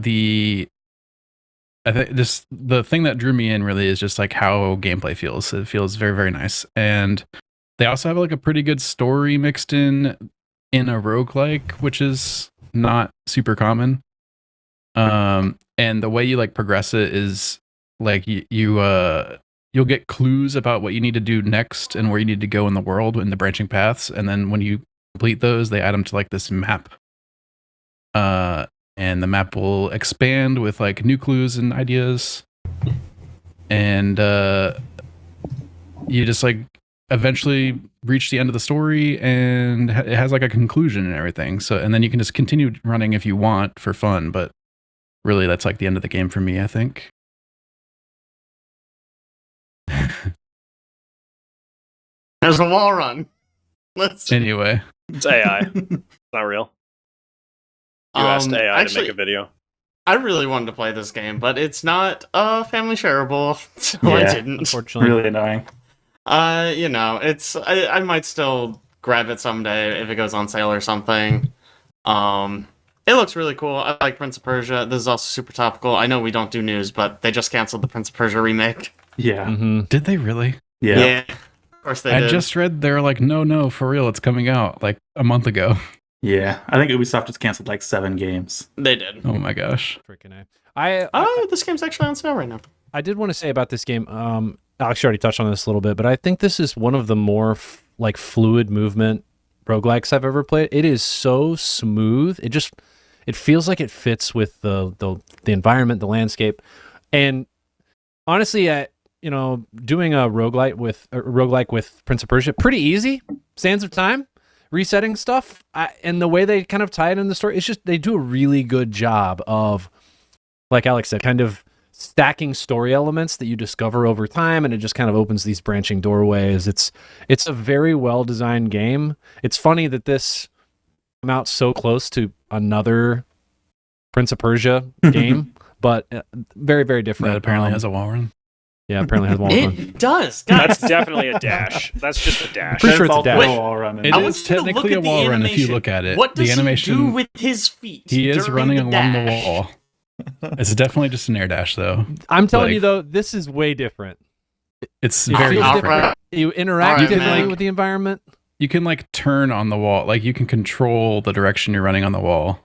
think just the thing that drew me in really is just like how gameplay feels. It feels very, very nice. And they also have like a pretty good story mixed in a roguelike, which is not super common. And the way you like progress it is like you'll get clues about what you need to do next and where you need to go in the world in the branching paths. And then when you complete those, they add them to like this map. And the map will expand with like new clues and ideas. And you just like eventually reach the end of the story and it has like a conclusion and everything. So, and then you can just continue running if you want for fun. But really, that's like the end of the game for me, I think. There's a wall run. Let's. Anyway, It's AI. It's not real. You asked AI to actually, make a video. I really wanted to play this game, but it's not family shareable, so I Yeah. didn't. Unfortunately. Really annoying. I might still grab it someday if it goes on sale or something. It looks really cool. I like Prince of Persia. This is also super topical. I know we don't do news, but they just canceled the Prince of Persia remake. Yeah. Mm-hmm. did they really? Yeah. Of course they I did. just read they're like, no, for real, it's coming out like a month ago. Yeah. I think Ubisoft just canceled like 7 games. They did. Oh my gosh. Freaking A. I Oh, this game's actually on sale right now. I did want to say about this game. Alex, you already touched on this a little bit, but I think this is one of the more like fluid movement roguelikes I've ever played. It is so smooth. It feels like it fits with the environment, the landscape, and honestly, doing a roguelike with Prince of Persia, pretty easy. Sands of Time, resetting stuff, and the way they kind of tie it in the story, it's just they do a really good job of, like Alex said, kind of stacking story elements that you discover over time, and it just kind of opens these branching doorways. It's a very well designed game. It's funny that this came out so close to another Prince of Persia game, but very, very different. That apparently has a wall run. Yeah, apparently has one. It does. Guys. That's definitely a dash. That's just a dash. Pretty sure it's a all dash. wall running. It I is want you to look technically at a the wall run if you animation. look at it. What does the animation, he do with his feet? he is during running the along the dash? wall. It's definitely just an air dash, though. I'm telling Like- you though, this is way different. It's It very feels different. different. Alright. You interact Alright, differently man. with the environment. You can like turn on the wall. Like you can control the direction you're running on the wall.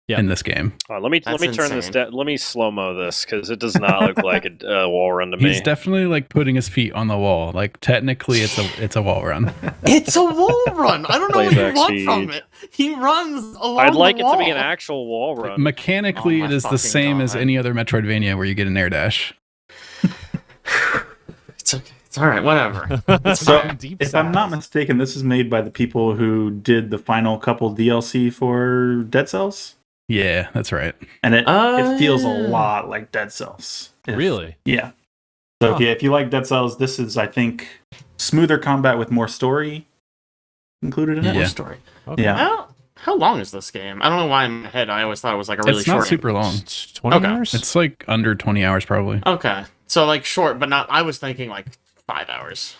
Yeah. In this game, Let me That's turn this. insane. Let me slow mo this because it does not look like a wall run to me. he's definitely like putting his feet on the wall. Like technically, it's a wall run. It's a wall run. I don't know what you Playback want speed. from it. He runs along I'd like the it to be wall. an actual wall run. Mechanically, Oh it my is the fucking same as God. any other Metroidvania where you get an air dash. It's okay. It's all right. Whatever. So, Deep if I'm not sighs. mistaken, this is made by the people who did the final couple DLC for Dead Cells, Yeah, that's right. and it feels a yeah. lot like Dead Cells. Really? Yeah. So Huh. if you like Dead Cells, this is, I think, smoother combat with more story included in it. Yeah. Story. Okay. Yeah. How long is this game? I don't know why in my head I always thought it was like a really It's short. not super long. It's 20 Okay. hours? It's like under 20 hours probably. Okay, so like short, but not. I was thinking like 5 hours.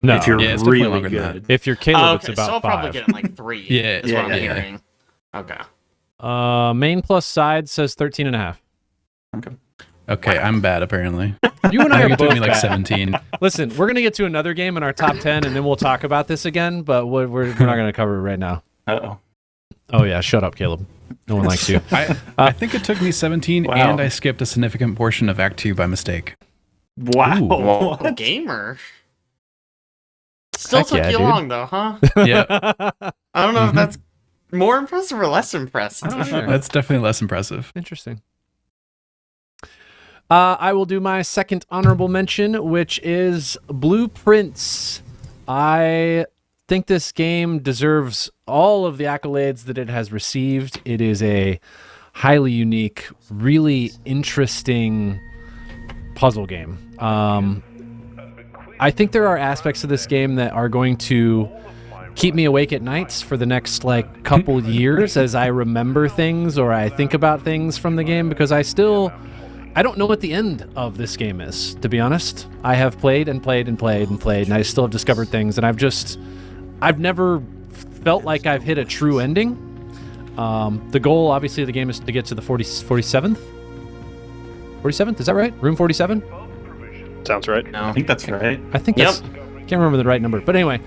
no. If you're Yeah, it's definitely really longer than good. If you're Caleb, Oh, it's okay, about so I'll 5. probably get it in like 3. Yeah, is yeah, what I'm yeah. hearing. Okay. Main plus side says 13 and a half. Okay, I'm bad apparently. You and I I are think it took both me like bad. 17. Listen, we're going to get to another game in our top 10, and then we'll talk about this again, but we're not going to cover it right now. Uh-oh. Oh, yeah. Shut up, Caleb. No one likes you. I think it took me 17, Wow. and I skipped a significant portion of Act 2 by mistake. Wow. Ooh. Whoa, What? gamer. Still Heck took yeah, you dude. long though, huh? Yeah, I don't know if that's more impressive or less impressive. I don't know. that's definitely less impressive. Interesting. I will do my second honorable mention, which is Blueprints. I think this game deserves all of the accolades that it has received. It is a highly unique, really interesting puzzle game. I think there are aspects of this game that are going to keep me awake at nights for the next like couple years as I remember things or I think about things from the game, because I don't know what the end of this game is, to be honest. I have played and played and played and played, and I still have discovered things, and I've never felt like I've hit a true ending. The goal, obviously, of the game is to get to the 47th? 47th, is that right? Room 47? Sounds right. No. I think that's right. I think that's... Can't remember the right number. But anyway,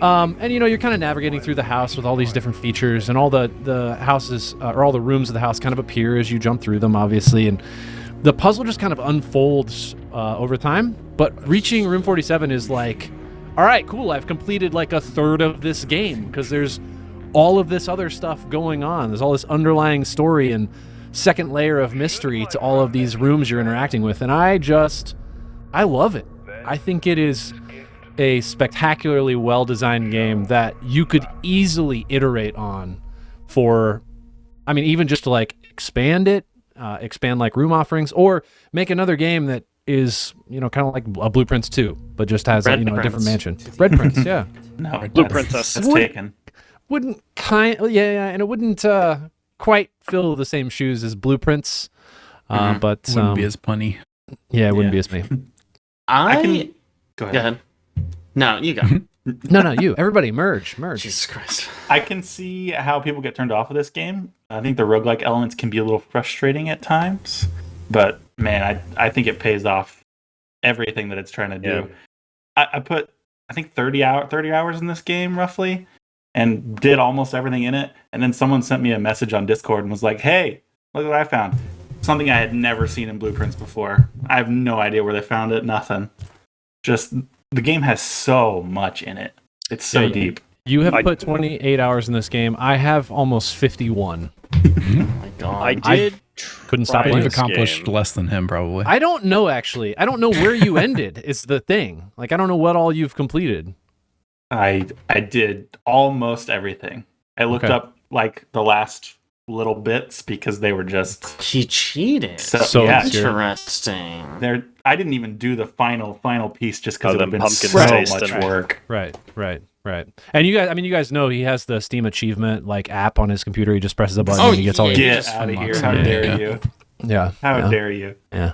and you're kind of navigating through the house with all these different features, and all the houses, or all the rooms of the house kind of appear as you jump through them, obviously, and the puzzle just kind of unfolds over time. But reaching room 47 is like, all right, cool, I've completed like a third of this game, because there's all of this other stuff going on. There's all this underlying story and second layer of mystery to all of these rooms you're interacting with, and I love it. I think it is a spectacularly well-designed game that you could easily iterate on for, I mean, even just to like expand it, expand like room offerings, or make another game that is, kind of like a Blueprints 2, but just has a different Prince. mansion. Red Prince, yeah. No, Blue that's- Princess. That's Would- taken. Wouldn't and it wouldn't quite fill the same shoes as Blueprints, but Wouldn't be as punny. yeah, it wouldn't Yeah. be as me. I can. Go Go ahead. ahead. No, you go. No, you. Everybody, merge. Jesus Christ. I can see how people get turned off of this game. I think the roguelike elements can be a little frustrating at times, but man, I think it pays off everything that it's trying to do. I put, I think 30 hours in this game roughly, and did almost everything in it. And then someone sent me a message on Discord and was like, "Hey, look what I found." Something I had never seen in Blueprints before. I have no idea where they found it. Nothing. Just the game has so much in it. It's so Yeah, deep. You have I- put 28 hours in this game. I have almost 51. Oh my God. I did. Couldn't stop try playing You've this accomplished game. less than him, probably. I don't know, actually. I don't know where you ended, is the thing. Like, I don't know what all you've completed. I did almost everything. I looked Okay. up like the last little bits because they were just He cheated. So yeah. obscure. Interesting. There, I didn't even do the final piece just because Oh, it would have them been pumpkin so taste much and- work. Right. And you guys know he has the Steam achievement like app on his computer. He just presses a button Oh, and he gets all yeah. the Get just out of here! unlocks How it. dare Yeah. you? yeah. How yeah, dare you? yeah.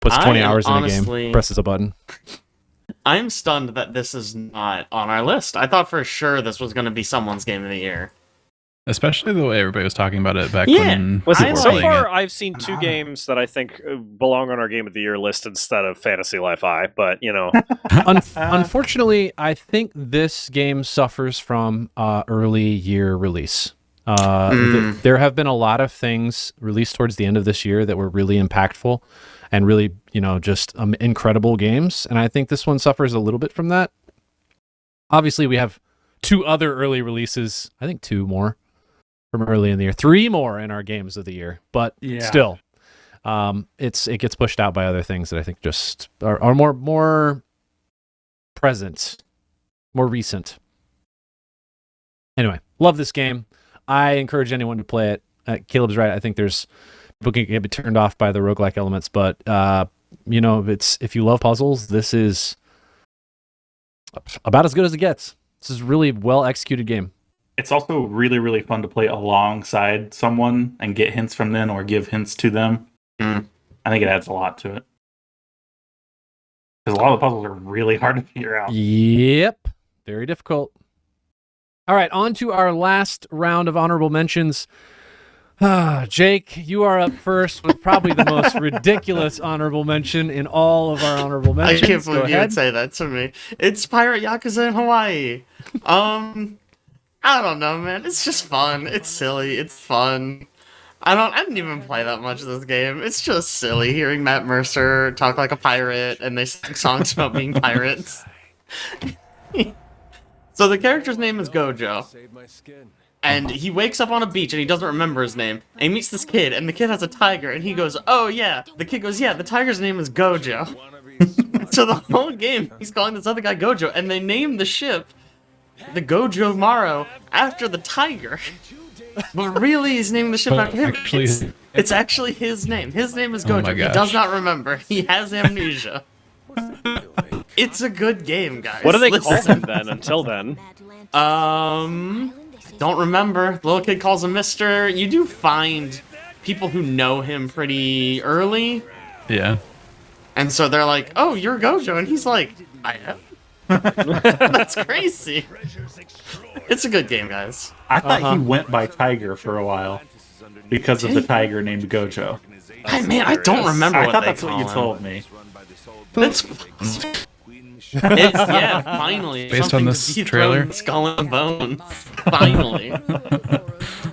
Puts I 20 am hours in the honestly- game, presses a button. I'm stunned that this is not on our list. I thought for sure this was going to be someone's game of the year. Especially the way everybody was talking about it back Yeah. when Listen, I we were so like- playing far it. I've seen two games that I think belong on our Game of the Year list instead of Fantasy Life I, but Unfortunately, I think this game suffers from early year release. There have been a lot of things released towards the end of this year that were really impactful and really, just incredible games. And I think this one suffers a little bit from that. Obviously, we have 2 other early releases. I think 2 more from early in the year. 3 more in our games of the year. But Yeah. still, it gets pushed out by other things that I think just are more present, more recent. Anyway, love this game. I encourage anyone to play it. Caleb's right. I think there's people can get turned off by the roguelike elements, but if you love puzzles, this is about as good as it gets. This is a really well executed game. It's also really, really fun to play alongside someone and get hints from them or give hints to them. Mm. I think it adds a lot to it. Because a lot of the puzzles are really hard to figure out. Yep. Very difficult. All right, on to our last round of honorable mentions. Jake, you are up first with probably the most ridiculous honorable mention in all of our honorable I mentions. can't Go believe you ahead. would say that to me. It's Pirate Yakuza in Hawaii. I don't know, man. It's just fun. It's silly. It's fun. I didn't even play that much of this game. It's just silly hearing Matt Mercer talk like a pirate and they sing songs about being pirates. So the character's name is Gojo. And he wakes up on a beach and he doesn't remember his name. And he meets this kid and the kid has a tiger and he goes, "Oh yeah." The kid goes, "Yeah, the tiger's name is Gojo." So the whole game he's calling this other guy Gojo, and they named the ship the Gojo Maro after the tiger. But really, he's naming the ship But after him. actually- It's actually his name. His name is Oh Gojo. my He gosh. does not remember. He has amnesia. It's a good game, guys. What do they call Listen. him then? Until then, Don't remember. The little kid calls him Mister. You do find people who know him pretty early, Yeah. and so they're like, "Oh, you're Gojo," and he's like, "I am." That's crazy. It's a good game, guys. I thought he went by Tiger for a while because of the tiger named Gojo. I don't remember I what thought they that's what you call him. told me. It's yeah, finally. Based on something this to dethrone trailer? Skull and Bones. Finally.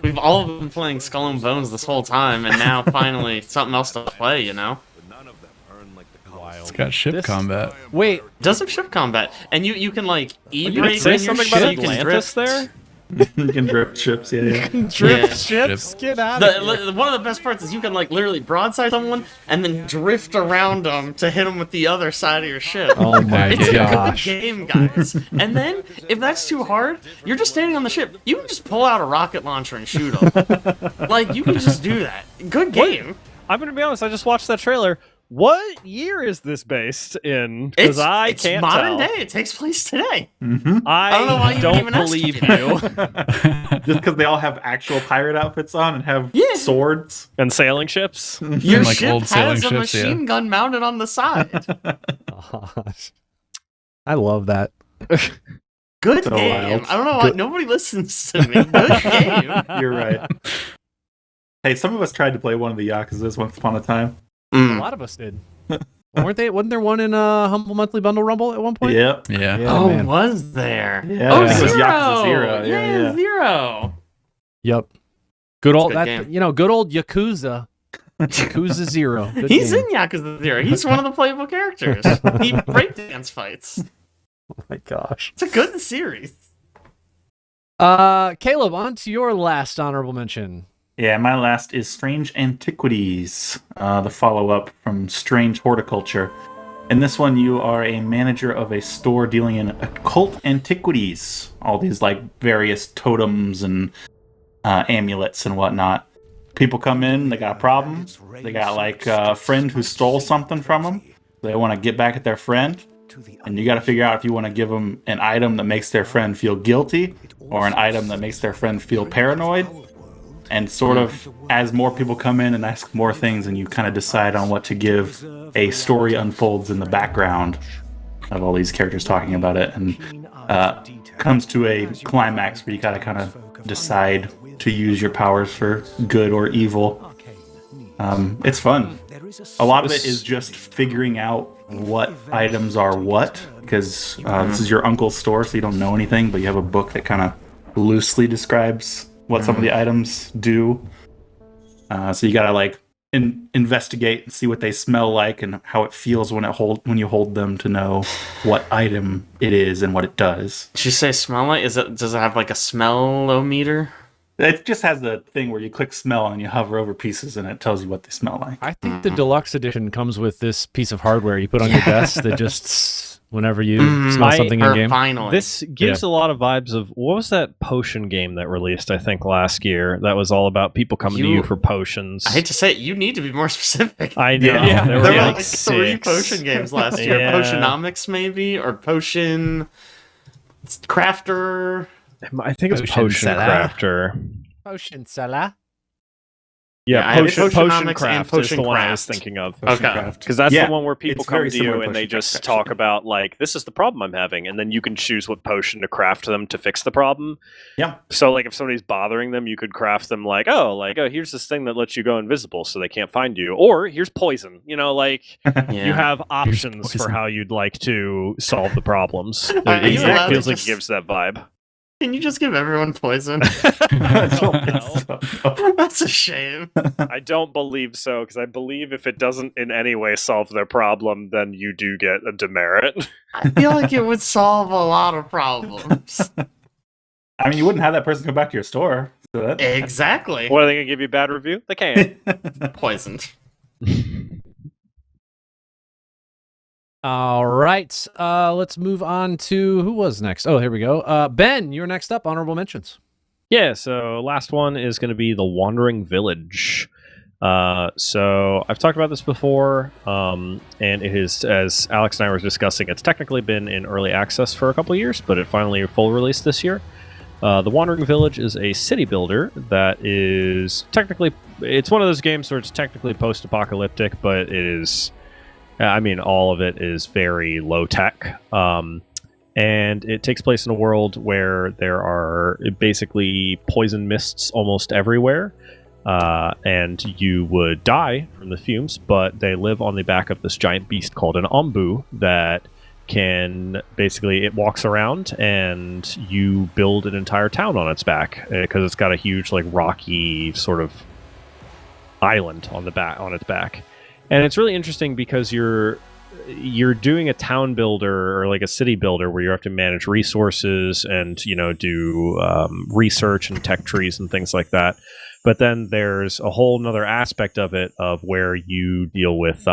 We've all been playing Skull and Bones this whole time, and now finally something else to play, you know? It's got ship This- combat. Wait, It does have ship combat, and you can like you e-brake didn't say in your something ship, about you can Atlantis drift. there. You can drift ships, yeah. drift Yeah. ships, get out of here. One of the best parts is you can like literally broadside someone and then drift around them to hit them with the other side of your ship. Oh my It's a gosh. good game, guys. And then, if that's too hard, you're just standing on the ship. You can just pull out a rocket launcher and shoot them. Like, you can just do that. Good game. I'm gonna be honest. I just watched that trailer. What year is this based in? Because I it's can't modern tell. day. It takes place today. I don't know why you don't even asked believe me you. Just because they all have actual pirate outfits on and have Yeah. swords. And sailing ships. Your Like ship old sailing has a ships, yeah. machine gun mounted on the side. Gosh. I love that. Good So game. wild. I don't know why nobody listens to me. Good game. You're right. Hey, some of us tried to play one of the Yakuzas once upon a time. A lot of us did. Wasn't there one in Humble Monthly Bundle Rumble at one point? Yep. Yeah. Yeah, Oh, man. was there? Yeah, Oh, I think it was Zero. Yakuza Zero. Yeah, Zero. Yep. Good old That's a that good game. you know, good old Yakuza. Yakuza Zero. Good He's game. in Yakuza 0. He's one of the playable characters. He breakdance fights. Oh my gosh. It's a good series. Caleb, on to your last honorable mention. Yeah, my last is Strange Antiquities, the follow-up from Strange Horticulture. In this one, you are a manager of a store dealing in occult antiquities. All these, like, various totems and amulets and whatnot. People come in, they got a problem. They got, like, a friend who stole something from them. They want to get back at their friend. And you got to figure out if you want to give them an item that makes their friend feel guilty or an item that makes their friend feel paranoid. And sort of, as more people come in and ask more things and you kind of decide on what to give, a story unfolds in the background of all these characters talking about it, and comes to a climax where you gotta kind of decide to use your powers for good or evil. It's fun. A lot of it is just figuring out what items are what, because this is your uncle's store, so you don't know anything, but you have a book that kind of loosely describes what some of the items do. So you gotta like investigate and see what they smell like and how it feels when you hold them to know what item it is and what it does. Did you say smell like? Does it have like a smell-o-meter? It just has the thing where you click smell and you hover over pieces and it tells you what they smell like. I think the deluxe edition comes with this piece of hardware you put on your desk that just whenever you smell something in Or game. finally. This gives a lot of vibes of what was that potion game that released? I think last year that was all about people coming to you for potions. I hate to say it, you need to be more specific. I know. Yeah. There There were were like like 3 six. potion games last year. Yeah. Potionomics, maybe, or Potion Crafter. I think it was Potion Potion Seller. Crafter. Potion seller. Yeah, I have Potion Potionomics and Craft is Potion the one I was Craft. thinking of. Okay. Because that's Yeah, the one where people it's come very to similar you to and they Potion just Craft, talk actually. about, like, this is the problem I'm having. And then you can choose what potion to craft them to fix the problem. Yeah. So, like, if somebody's bothering them, you could craft them like, oh, here's this thing that lets you go invisible so they can't find you. Or here's poison. You know, like, Yeah. you have options for poison. how you'd like to solve the problems. Are you allowed It to feels like it just- gives that vibe. Can you just give everyone poison? I don't think so. That's a shame. I don't believe so, because I believe if it doesn't in any way solve their problem, then you do get a demerit. I feel like it would solve a lot of problems. I mean, you wouldn't have that person come back to your store. So that, Exactly. What, are they going to give you a bad review? They can't. Poisoned. All right. Let's move on to who was next. Oh, here we go. Ben, you're next up. Honorable mentions. Yeah, so last one is going to be The Wandering Village. So I've talked about this before, and it is, as Alex and I were discussing, it's technically been in early access for a couple of years, but it finally full released this year. The Wandering Village is a city builder that is technically, it's one of those games where it's technically post-apocalyptic, but it is, I mean, all of it is very low-tech. And it takes place in a world where there are basically poison mists almost everywhere. And you would die from the fumes, but they live on the back of this giant beast called an ombu that can basically, it walks around and you build an entire town on its back because it's got a huge like rocky sort of island on its back. And it's really interesting because you're doing a town builder or like a city builder where you have to manage resources and, you know, do research and tech trees and things like that. But then there's a whole nother aspect of it of where you deal with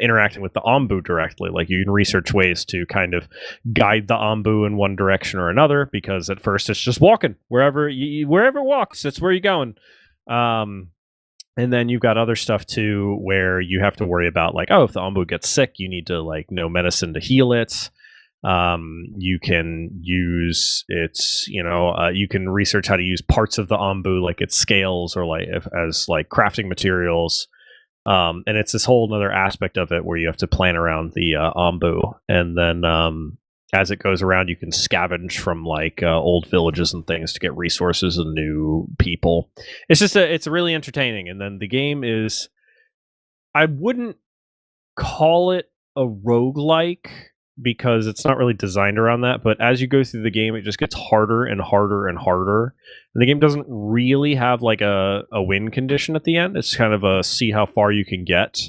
interacting with the ombu directly. Like you can research ways to kind of guide the ombu in one direction or another, because at first it's just walking wherever it walks, that's where you're going. And then you've got other stuff too where you have to worry about like, oh, if the ombu gets sick, you need to like know medicine to heal it. You can use its, you can research how to use parts of the ombu, like its scales or like as like crafting materials. And it's this whole other aspect of it where you have to plan around the ombu, and then as it goes around, you can scavenge from like old villages and things to get resources and new people. It's really entertaining. And then the game is, I wouldn't call it a roguelike because it's not really designed around that, but as you go through the game, it just gets harder and harder and harder. And the game doesn't really have like a win condition at the end. It's kind of a see how far you can get,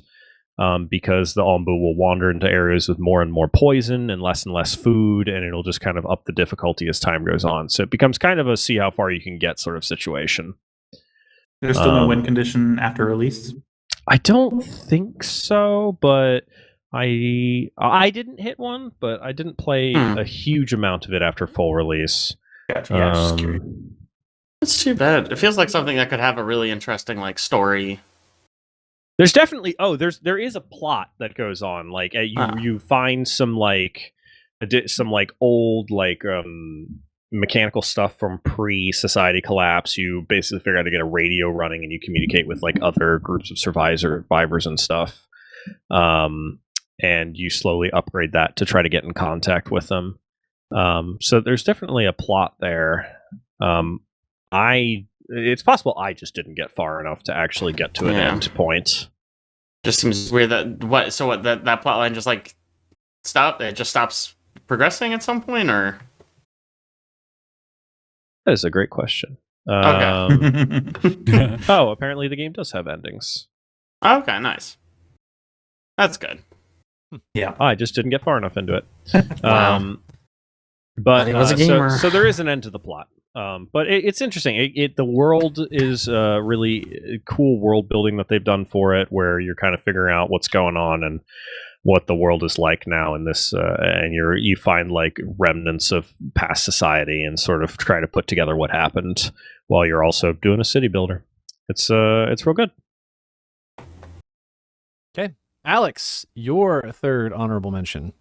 because the ombu will wander into areas with more and more poison and less food, and it'll just kind of up the difficulty as time goes on. So it becomes kind of a see how far you can get sort of situation. There's still no win condition after release? I don't think so, but I didn't hit one, but I didn't play a huge amount of it after full release. Gotcha. Yeah, just curious. It's too bad. It feels like something that could have a really interesting like story. There's definitely there is a plot that goes on. Like you find some old mechanical stuff from pre-society collapse. You basically figure out how to get a radio running, and you communicate with like other groups of survivors and stuff. And you slowly upgrade that to try to get in contact with them. So there's definitely a plot there. It's possible I just didn't get far enough to actually get to an end point. Just seems weird that that plot line just like it just stops progressing at some point, or that is a great question. Okay. Oh, apparently the game does have endings. Okay, nice. That's good. Yeah, I just didn't get far enough into it. Wow. But he was a gamer. So there is an end to the plot. But it's interesting. The world is really cool world building that they've done for it, where you're kind of figuring out what's going on and what the world is like now in this, and you find like remnants of past society and sort of try to put together what happened while you're also doing a city builder. It's real good. Okay, Alex, your third honorable mention.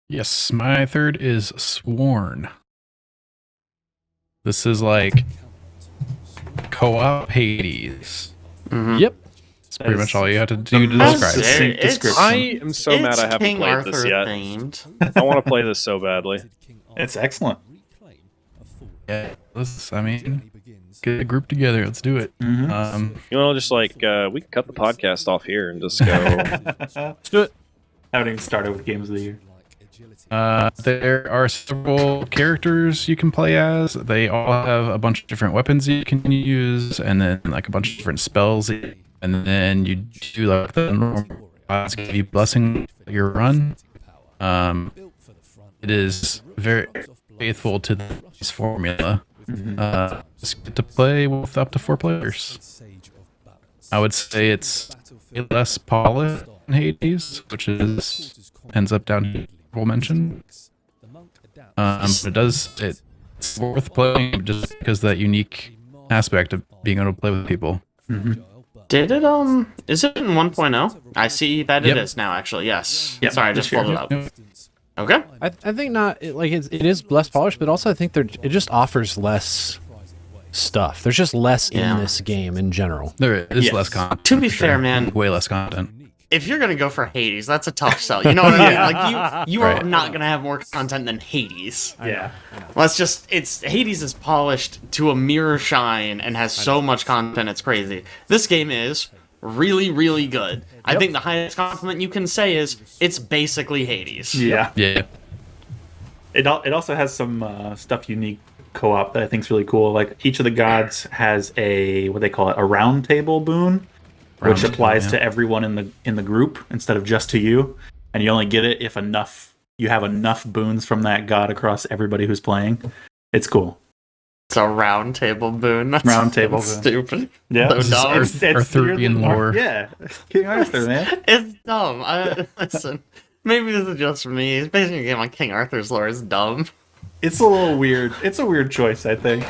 Yes, my third is Sworn. This is like co-op Hades. Mm-hmm. Yep. That's pretty much all you have to do to most describe it. succinct description. I am so mad I haven't King played Arthur this yet. themed. I want to play this so badly. It's excellent. Yeah, I mean, get a group together. Let's do it. Mm-hmm. You know, just like we can cut the podcast off here and just go. Let's do it. Haven't even started with Games of the Year. There are several characters you can play as. They all have a bunch of different weapons you can use, and then like a bunch of different spells. And then you do like the normal gods give you blessing your run. It is very faithful to this formula. It's good to play with up to 4 players. I would say it's less polished than Hades, which ends up down to honorable mention. But it's worth playing just because of that unique aspect of being able to play with people. Did it is it in 1.0? I see that Yep. it is now actually. Yes. Yep, Sorry, I just this pulled year. it up. Okay. I think not. It is less polished, but also I think it just offers less stuff. There's just less Yeah. in this game in general. There is Yes. less content. To be for fair, man, way less content. if you're gonna go for Hades, that's a tough sell. You know what I mean? Like you are Right. not gonna have more content than Hades. Yeah. Hades is polished to a mirror shine and has so much content, it's crazy. This game is really, really good. I think the highest compliment you can say is it's basically Hades. Yeah. Yeah. It also has some stuff unique co-op that I think is really cool. Like each of the gods has a what they call it, a round table boon, which applies to everyone in the group instead of just to you. And you only get it if you have enough boons from that god across everybody who's playing. It's cool. It's a round table boon. That's Round table boon. stupid. Yeah. So dumb. Arthurian lore. Yeah. King Arthur, man. It's dumb. Listen, maybe this is just for me. It's basically a game on King Arthur's lore. It's dumb. It's a little weird. It's a weird choice, I think.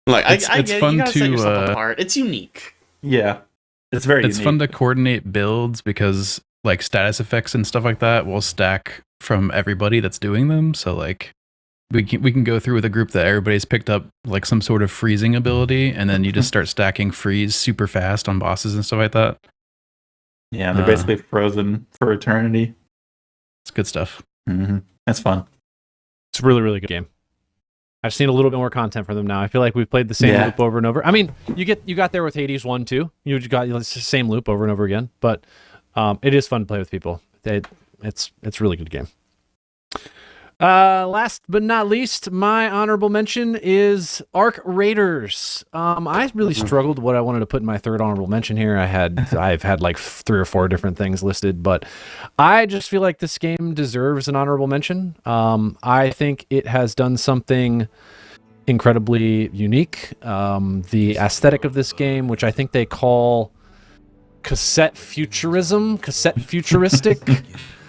Like It's I get it. fun You gotta set to, yourself apart. It's unique. Yeah. It's very It's unique. fun to coordinate builds because like status effects and stuff like that will stack from everybody that's doing them. So like we can go through with a group that everybody's picked up like some sort of freezing ability, and then you just start stacking freeze super fast on bosses and stuff like that. Yeah, they're basically frozen for eternity. It's good stuff. That's fun. It's a really, really good game. I just need a little bit more content from them now. I feel like we've played the same Yeah. loop over and over. I mean, you got there with Hades 1 too. You got it's the same loop over and over again, but it is fun to play with people. It's a really good game. Last but not least, my honorable mention is Arc Raiders. I really struggled what I wanted to put in my third honorable mention here. I've had like 3 or 4 different things listed, but I just feel like this game deserves an honorable mention. I think it has done something incredibly unique. The aesthetic of this game, which I think they call cassette futuristic.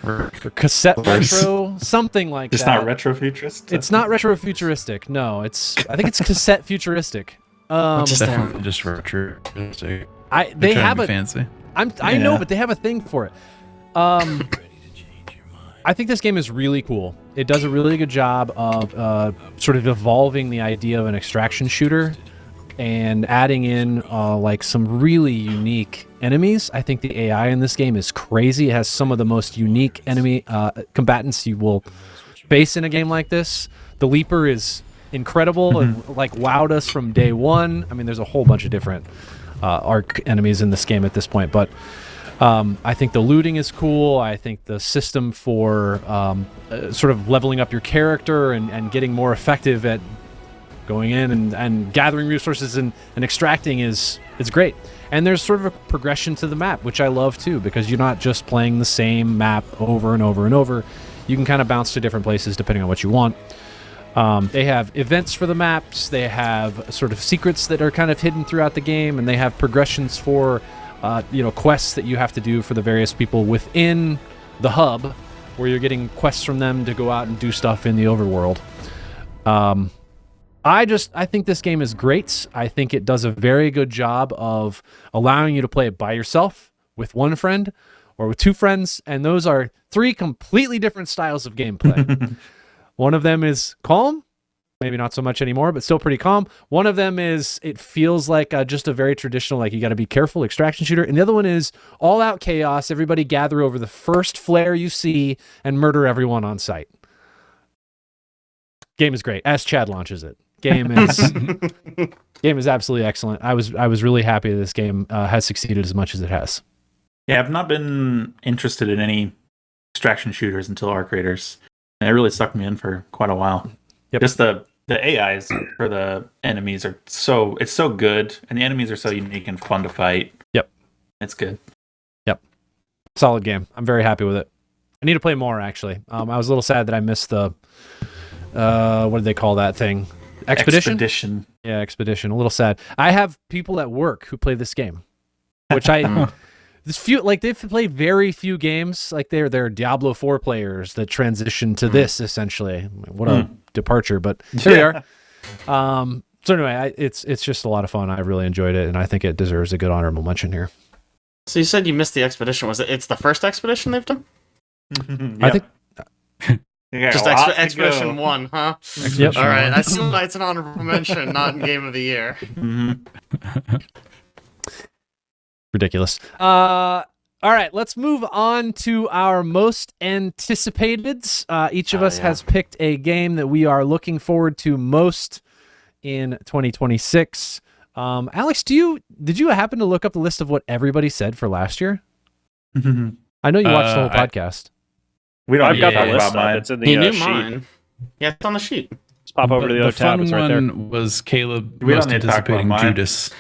Or cassette retro, something like It's that. not retro-futurist? It's not retro futuristic. No, I think it's cassette futuristic. Definitely just retro. They They're trying have to a. be fancy. I know, but they have a thing for it. I think this game is really cool. It does a really good job of sort of evolving the idea of an extraction shooter and adding in like some really unique enemies. I think the AI in this game is crazy. It has some of the most unique enemy combatants you will face in a game like this. The Leaper is incredible and like wowed us from day one. I mean, there's a whole bunch of different arc enemies in this game at this point, but I think the looting is cool. I think the system for sort of leveling up your character and getting more effective at going in and gathering resources and extracting is great. And there's sort of a progression to the map, which I love too, because you're not just playing the same map over and over and over. You can kind of bounce to different places depending on what you want. They have events for the maps. They have sort of secrets that are kind of hidden throughout the game, and they have progressions for quests that you have to do for the various people within the hub, where you're getting quests from them to go out and do stuff in the overworld. I think this game is great. I think it does a very good job of allowing you to play it by yourself, with one friend, or with 2 friends, and those are 3 completely different styles of gameplay. One of them is calm, maybe not so much anymore, but still pretty calm. One of them is, it feels like just a very traditional, like you got to be careful extraction shooter. And the other one is all out chaos. Everybody gather over the first flare you see and murder everyone on sight. Game is great, as Chad launches it. Game is absolutely excellent. I was really happy this game has succeeded as much as it has. Yeah, I've not been interested in any extraction shooters until Arc Raiders. And it really sucked me in for quite a while. Yep. Just the AIs for the enemies it's so good, and the enemies are so unique and fun to fight. Yep. It's good. Solid game. I'm very happy with it. I need to play more, actually. I was a little sad that I missed the, what did they call that thing? Expedition? Yeah, Expedition. A little sad. I have people at work who play this game, which they've played very few games. Like they're Diablo 4 players that transition to this, essentially. What a departure, but here they are. So anyway, it's just a lot of fun. I really enjoyed it, and I think it deserves a good honorable mention here. So you said you missed the Expedition. It's the first Expedition they've done? I think Just Expedition 1, huh? Yep. All right, I see why it's an honorable mention, not in Game of the Year. ridiculous. All right, let's move on to our most anticipated. Each of us has picked a game that we are looking forward to most in 2026. Alex, did you happen to look up the list of what everybody said for last year? I know you watched the whole podcast. I've got the about list. mine. It's in He the knew sheet. mine. Yeah, it's on the sheet. Just pop over to the other tab. fun It's right there. one was Caleb We most don't need to talk about anticipating mine. Judas.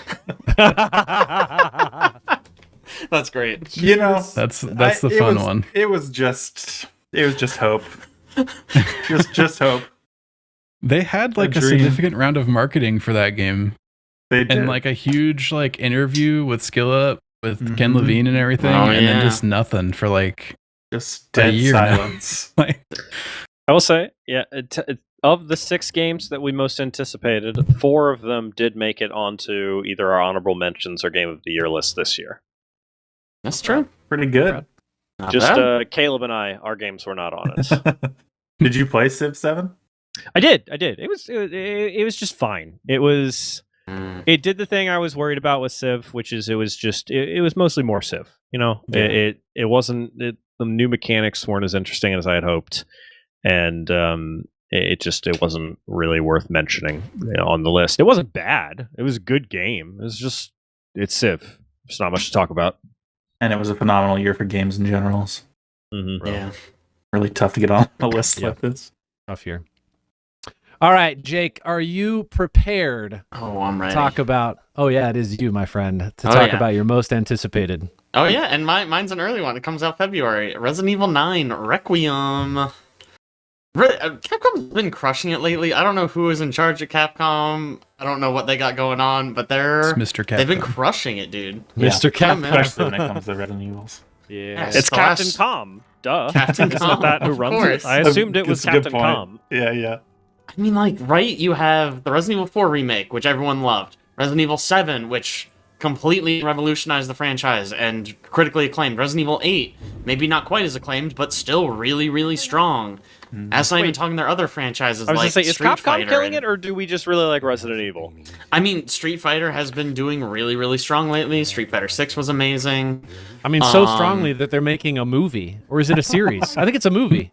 That's great. You know, That's the fun one. It was just hope. just hope. They had like a dream. significant round of marketing for that game, They did. and like a huge like interview with SkillUp with Ken Mhm. Levine and everything, Oh, and then yeah. just nothing for like just a dead year now. silence. like I will say, of the 6 games that we most anticipated, 4 of them did make it onto either our honorable mentions or Game of the Year list this year. That's true. Pretty good. Not Just bad. Caleb and I, our games were not on it. Did you play Civ 7? I did. It was just fine. It did the thing I was worried about with Civ, which is it was mostly more Civ. You know, Yeah. it wasn't the new mechanics weren't as interesting as I had hoped, and it wasn't really worth mentioning on the list. It wasn't bad. It was a good game. It's Civ. There's not much to talk about. And it was a phenomenal year for games in general. Yeah. Really tough to get on a list Yeah. like this. Tough year. All right, Jake, are you prepared Oh, I'm to ready. talk about? Oh yeah, it is you, my friend, to Oh, talk yeah. about your most anticipated. Oh yeah, and mine's an early one. It comes out February. Resident Evil 9 Requiem. Capcom's been crushing it lately. I don't know who is in charge at Capcom. I don't know what they got going on, but it's Mr. Capcom. they've been crushing it, dude. Mr. Yeah, man. Especially when it comes to Resident Evils. Yeah, Yes, it's the Captain last- Com. Duh, Captain Isn't Com, that who of runs course. it? I assumed it was That's a good Captain point. Com. Yeah. I mean, like, right? You have the Resident Evil 4 remake, which everyone loved. Resident Evil 7, which completely revolutionized the franchise and critically acclaimed. Resident Evil 8, maybe not quite as acclaimed, but still really, really strong. That's not even Wait. talking their other franchises I was like gonna say, is Street Capcom Fighter. killing and- it, or do we just really like Resident Evil? I mean, Street Fighter has been doing really, really strong lately. Street Fighter 6 was amazing. I mean, so strongly that they're making a movie, or is it a series? I think it's a movie.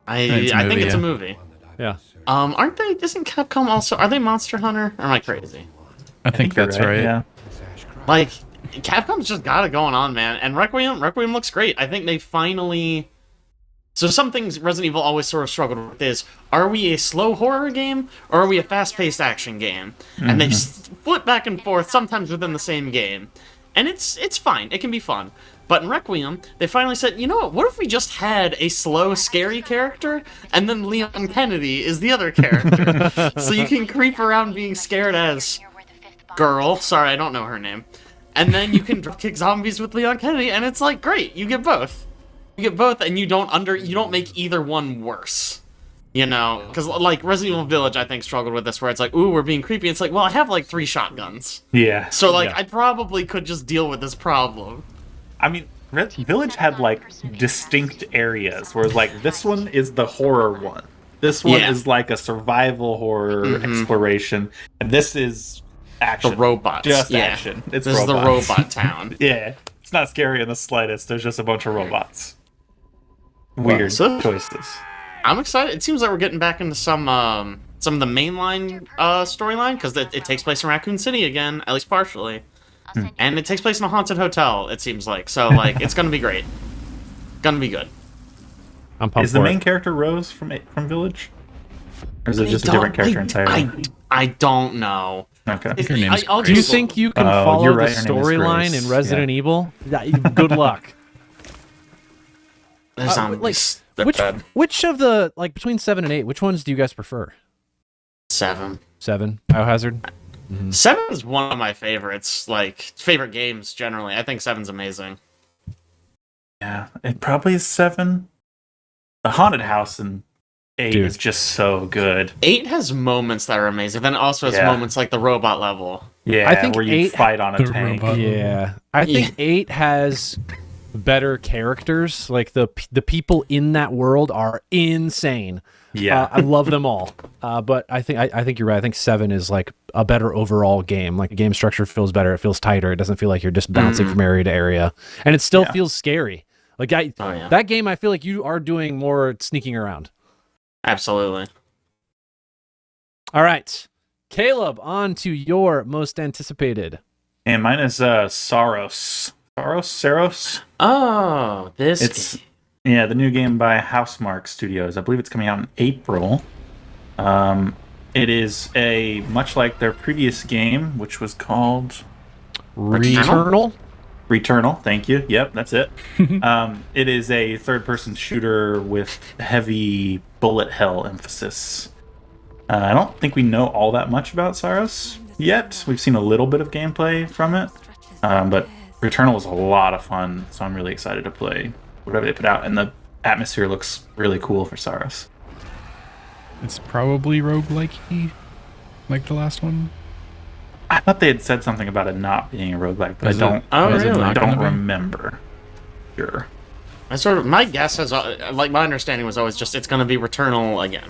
I think think it's a yeah. movie. Yeah. Aren't they? Isn't Capcom also? Are they Monster Hunter? Or am I crazy? I think you're that's right. Yeah. Like, Capcom's just got it going on, man. And Requiem looks great. I think they finally. So some things Resident Evil always sort of struggled with is: are we a slow horror game or are we a fast-paced action game? And they flip back and forth sometimes within the same game, and it's fine. It can be fun. But in Requiem, they finally said, you know what if we just had a slow, scary character, and then Leon Kennedy is the other character? So you can creep around being scared as girl. Sorry, I don't know her name. And then you can kick zombies with Leon Kennedy, and it's like, great, you get both. You get both, and you don't make either one worse. You know, because like Resident Evil Village, I think struggled with this, where it's like, ooh, we're being creepy. It's like, well, I have like 3 shotguns, Yeah. so like Yeah. I probably could just deal with this problem. I mean, Village had like distinct areas where like this one is the horror one. This one Yeah. is like a survival horror exploration, and this is action. The robots, Just yeah. action. It's This is the robots. robot town. Yeah, it's not scary in the slightest. There's just a bunch of robots. Weird so- choices. I'm excited. It seems like we're getting back into some of the mainline storyline because it takes place in Raccoon City again, at least partially, and it takes place in a haunted hotel. It seems like so. Like it's gonna be great. Gonna be good. I'm pumped Is the for main it. character Rose from Village? Or is it just a different character entirely? I don't know. Okay. her name's I'll Do you Google. think you can Oh, follow you're the right, her name is storyline Grace. in Resident Evil? Good luck. The zombies? They're bad. Which of the, like, between 7 and 8, which ones do you guys prefer? 7. 7, Biohazard? 7 is one of my favorites, like, favorite games generally. I think 7's amazing. Yeah, it probably is 7. The haunted house in 8 Dude. is just so good. 8 has moments that are amazing. Then it also has Yeah. moments like the robot level. Yeah, I think where you 8 fight on a the tank. robot. Yeah. I think 8 has better characters. Like, the people in that world are insane. Yeah. I love them all. But I think you're right. I think 7 is like a better overall game. Like, the game structure feels better. It feels tighter. It doesn't feel like you're just bouncing from area to area. And it still feels scary. Like, that game, I feel like you are doing more sneaking around. Absolutely. All right. Caleb, on to your most anticipated. And mine is Saros. Saros? Oh, this It's the new game by Housemarque Studios. I believe it's coming out in April. It is a much like their previous game, which was called Returnal? Returnal. Thank you. Yep, that's it. It is a third-person shooter with heavy bullet hell emphasis. I don't think we know all that much about Saros yet. We've seen a little bit of gameplay from it, but Returnal was a lot of fun, so I'm really excited to play whatever they put out, and the atmosphere looks really cool for Saros. It's probably roguelike-y, like the last one. I thought they had said something about it not being a roguelike, but Is I it- Oh, is it really? I not don't gonna be? remember. Sure. I sort of my guess is like my understanding was always just it's going to be Returnal again.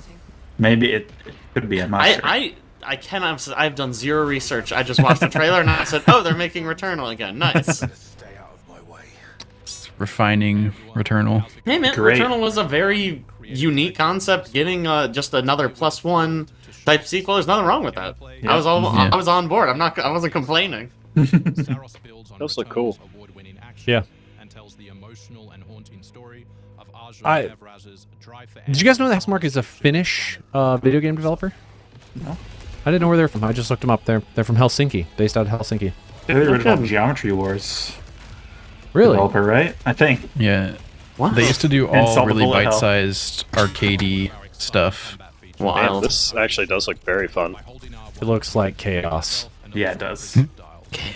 Maybe it could be. I'm not sure. I cannot. I've done zero research. I just watched the trailer and I said, "Oh, they're making Returnal again. Nice." It's refining Returnal. Hey man, Great. Returnal was a very unique concept. Getting just another +1 type sequel. There's nothing wrong with that. Yeah. I was all Yeah. I was on board. I wasn't complaining. Those look cool. Yeah. Did you guys know that Housemarque is a Finnish video game developer? No. I didn't know where they're from. I just looked them up. They're from Helsinki, based out of Helsinki. They're the original Geometry Wars Really? developer, right? I think. Yeah, Wow. they used to do And all sell the really bullet hell. bite-sized arcadey stuff. Man, Wild. this actually does look very fun. It looks like chaos. Yeah, it does.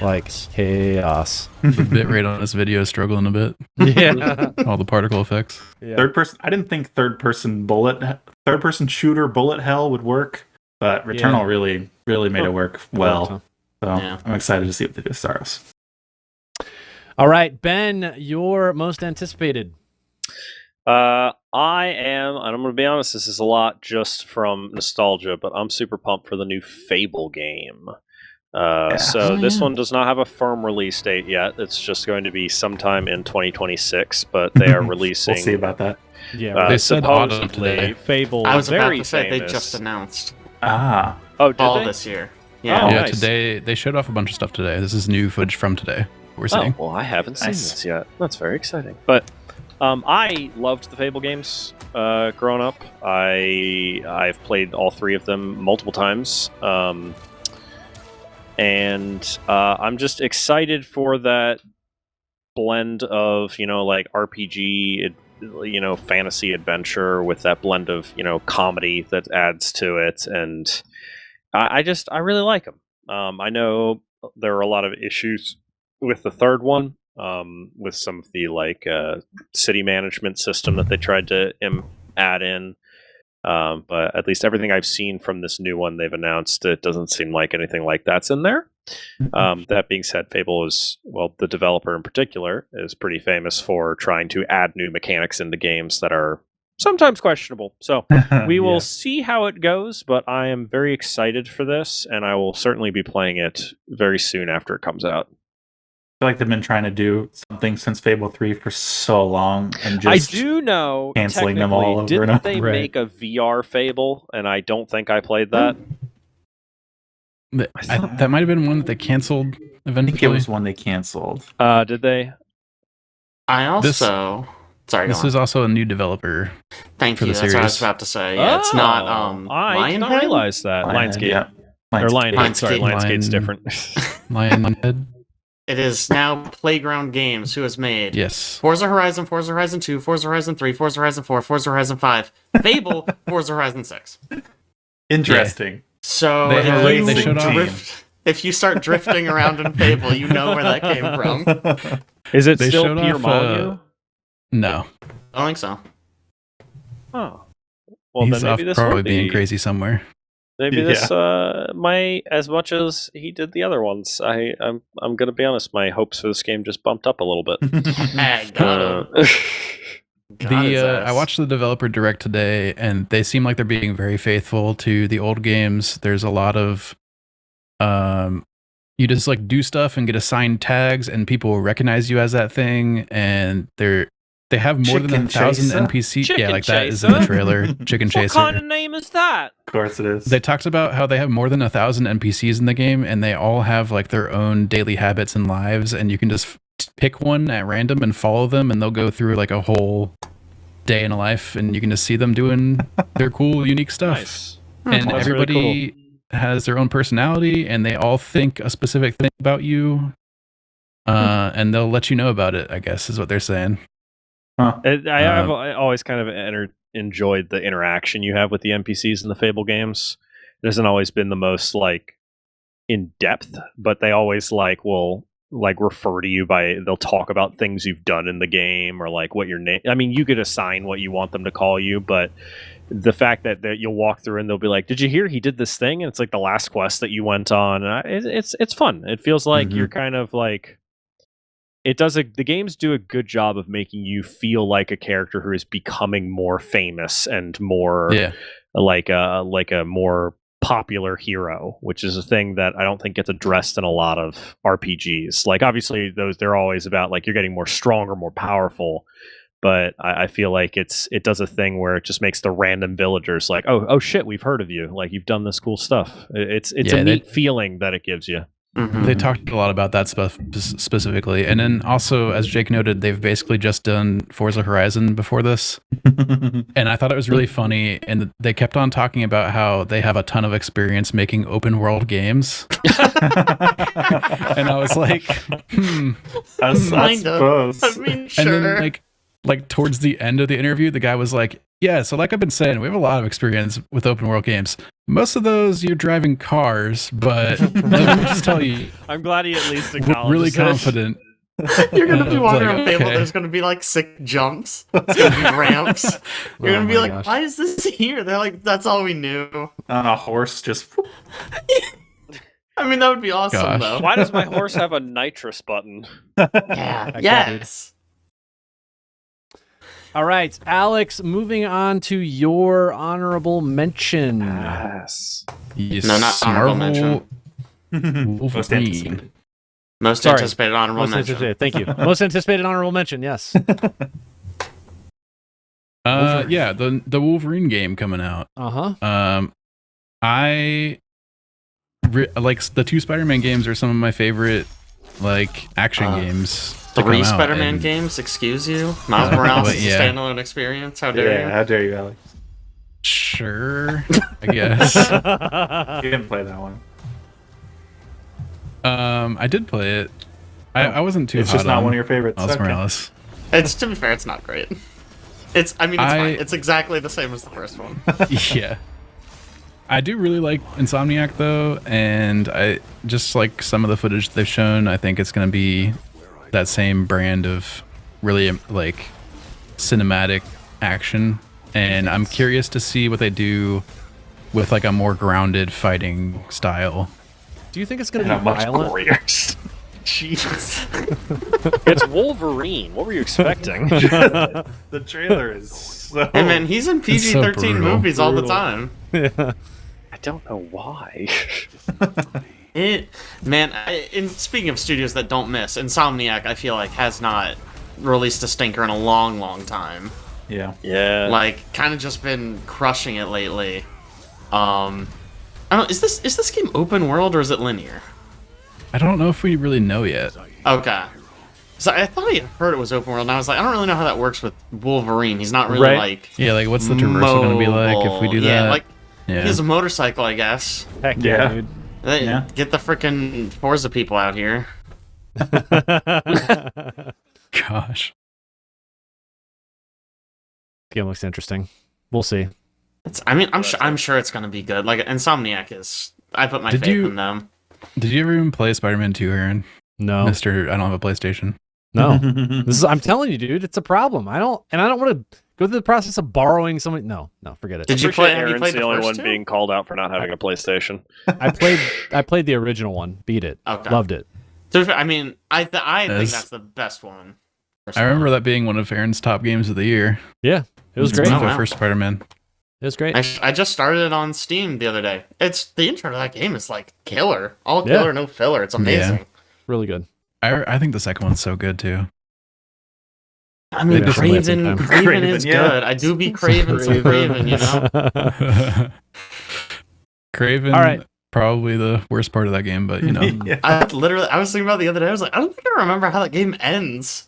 Like chaos. The bitrate on this video is struggling a bit. Yeah. All the particle effects. Third person. I didn't think third person shooter bullet hell would work, but Returnal really made it work well. So Yeah. I'm excited to see what they do with Saros. All right, Ben, your most anticipated. I am, and I'm going to be honest, this is a lot just from nostalgia, but I'm super pumped for the new Fable game. So this one does not have a firm release date yet. It's just going to be sometime in 2026, but they are releasing. We'll see about that. Yeah. They said autumn supposedly today. Fable. I was about very to say famous. they just announced Ah, Oh, did fall they? this year. Yeah. Oh, Yeah, nice. today they showed off a bunch of stuff today. This is new footage from today. We're Oh, seeing. well, I haven't seen Nice. this yet. That's very exciting. But I loved the Fable games growing up. I've played all 3 of them multiple times. And I'm just excited for that blend of, like RPG, fantasy adventure with that blend of, comedy that adds to it. And I really like them. I know there are a lot of issues with the third one, with some of the city management system that they tried to add in. But at least everything I've seen from this new one they've announced, it doesn't seem like anything like that's in there. That being said, Fable is, the developer in particular is pretty famous for trying to add new mechanics into games that are sometimes questionable. So we will see how it goes, but I am very excited for this, and I will certainly be playing it very soon after it comes out. I feel like they've been trying to do something since Fable 3 for so long, and just I do know, canceling them all over didn't and over. they Right. make a VR Fable? And I don't think I played that. That might have been one that they canceled I eventually. think it was one they canceled. Did they? I also Sorry, This go on. is also a new developer. Thank for you. the That's what I was series. about to say. Yeah, it's not I did not Lionhead? realize that. Lionsgate. Yeah. Or Lionhead. Sorry, Lionsgate. Lionsgate's Lion- different. Lionhead. It is now Playground Games, who has made Yes. Forza Horizon, Forza Horizon 2, Forza Horizon 3, Forza Horizon 4, Forza Horizon 5, Fable, Forza Horizon 6. Interesting. So They have- if, they you showed off- if you start drifting around in Fable, you know where that came from. Is it They still showed Peter off, Molyneux? No. I don't think so. Oh. Well, He's then off maybe this probably will be, being crazy somewhere. Maybe this might, as much as he did the other ones. I'm gonna be honest. My hopes for this game just bumped up a little bit. Hey, got him. Got his ass. I watched the developer direct today, and they seem like they're being very faithful to the old games. There's a lot of, you just like do stuff and get assigned tags, and people will recognize you as that thing. And they have more than Chicken 1,000 Chaser? NPCs. Chicken Yeah, like that is in the Chaser? trailer. Chicken What Chaser. kind of name is that? Of course it is. They talked about how they have more than 1,000 NPCs in the game, and they all have like their own daily habits and lives, and you can just pick one at random and follow them, and they'll go through like a whole day in a life, and you can just see them doing their cool, unique stuff. Nice. And That's really everybody has their own personality, and they all think a specific thing about you, and they'll let you know about it, I guess, is what they're saying. I always kind of enjoyed the interaction you have with the NPCs in the Fable games. It hasn't always been the most like in depth, but they always will refer to you by, they'll talk about things you've done in the game, or like what your name. I mean, you could assign what you want them to call you, but the fact that you'll walk through and they'll be like, "Did you hear he did this thing?" And it's like the last quest that you went on, and it's fun. It feels like you're kind of like. The games do a good job of making you feel like a character who is becoming more famous and more like a more popular hero, which is a thing that I don't think gets addressed in a lot of RPGs. Like obviously they're always about like you're getting more stronger, more powerful, but I feel like it does a thing where it just makes the random villagers like, oh shit, we've heard of you, like you've done this cool stuff. It's a neat feeling that it gives you. They talked a lot about that stuff specifically. And then also, as Jake noted, they've basically just done Forza Horizon before this. And I thought it was really funny. And they kept on talking about how they have a ton of experience making open world games. And I was like, I suppose. I mean, sure. And then like towards the end of the interview, the guy was like, yeah, so like I've been saying, we have a lot of experience with open world games. Most of those you're driving cars, but let me just tell you, I'm glad he at least we're acknowledged really it. confident. You're gonna be walking like, around Fable. okay. There's gonna be like sick jumps. It's gonna be ramps. You're gonna be my like, gosh. why is this here? They're like, that's all we knew. On a horse, just I mean, that would be awesome Gosh. though. Why does my horse have a nitrous button? Yeah. Yes. All right, Alex, moving on to your honorable mention. Yes. Yes, No, not honorable mention. most Wolverine. anticipated. Most Sorry. anticipated honorable Most mention. anticipated. Thank you. Most anticipated honorable mention. Yes. Yeah, the Wolverine game coming out. I like the two Spider-Man games are some of my favorite like action games. to 3 come out, Spider-Man and- games, excuse you. Miles Morales but is yeah. a standalone experience. How dare Yeah, you? how dare you, Alex? Sure, I guess. You didn't play that one. I did play it. I wasn't too. It's hot just not on one of your favorites. Miles Okay. Morales. It's, to be fair, it's not great. It's fine. It's exactly the same as the first one. Yeah. I do really like Insomniac though, and I just like some of the footage they've shown. I think it's going to be that same brand of really like cinematic action, and I'm curious to see what they do with like a more grounded fighting style. Do you think it's going to Not be much violent? warriors. Jesus. It's Wolverine. What were you expecting? The trailer is so. Hey man, he's in so PG-13 brutal. movies all the Brutal. time. I don't know why. And speaking of studios that don't miss, Insomniac, I feel like, has not released a stinker in a long, long time. Yeah. Yeah. Like, kind of just been crushing it lately. I don't know, is this game open world or is it linear? I don't know if we really know yet. Okay. So I thought I heard it was open world, and I was like, I don't really know how that works with Wolverine. He's not really Right. like Yeah, like what's the traversal going to be like if we do yeah, that? like Yeah. he has a motorcycle, I guess. Heck Yeah. dude. Yeah. Get the freaking Forza people out here. Gosh. Game looks interesting. We'll see. I'm sure it's gonna be good. Like Insomniac is. I put my Did faith you- in them. Did you ever even play Spider-Man 2, Aaron? No, Mr. I don't have a PlayStation. no. I'm telling you, dude, it's a problem. I don't want to go through the process of borrowing somebody. No, forget it. Did you Appreciate play? Have you Aaron's played the the only first one two? being called out for not having a PlayStation. I played the original one, beat it, Okay. loved it. To be fair, I mean, I think Yes. that's the best one. I remember that being one of Aaron's top games of the year. Yeah, it was It's great. one Oh, of the wow. first Spider-Man. It was great. I just started it on Steam the other day. It's the intro to that game is like killer, all Yeah. killer, no filler. It's amazing. Really good. I think the second one's so good too. I mean, Yeah, Craven sometime. Craven is Craven, yeah. good. I do be Craven some Craven, you know. Craven, All right. probably the worst part of that game, but you know, Yeah. I was thinking about it the other day. I was like, I don't think I remember how that game ends.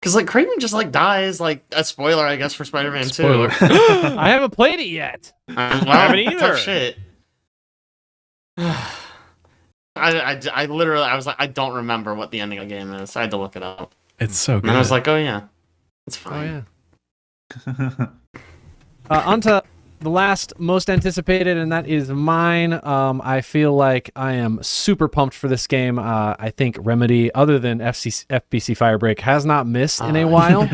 Because like Craven just like dies, like a spoiler, I guess, for Spider-Man 2. spoiler. I haven't played it yet. Well, haven't either. tough shit. I literally, I was like, I don't remember what the ending of the game is. I had to look it up. It's so good. And I was like, oh yeah, it's Oh fine. yeah. On to the last most anticipated, and that is mine. I feel like I am super pumped for this game. I think Remedy, other than FBC Firebreak, has not missed in a while.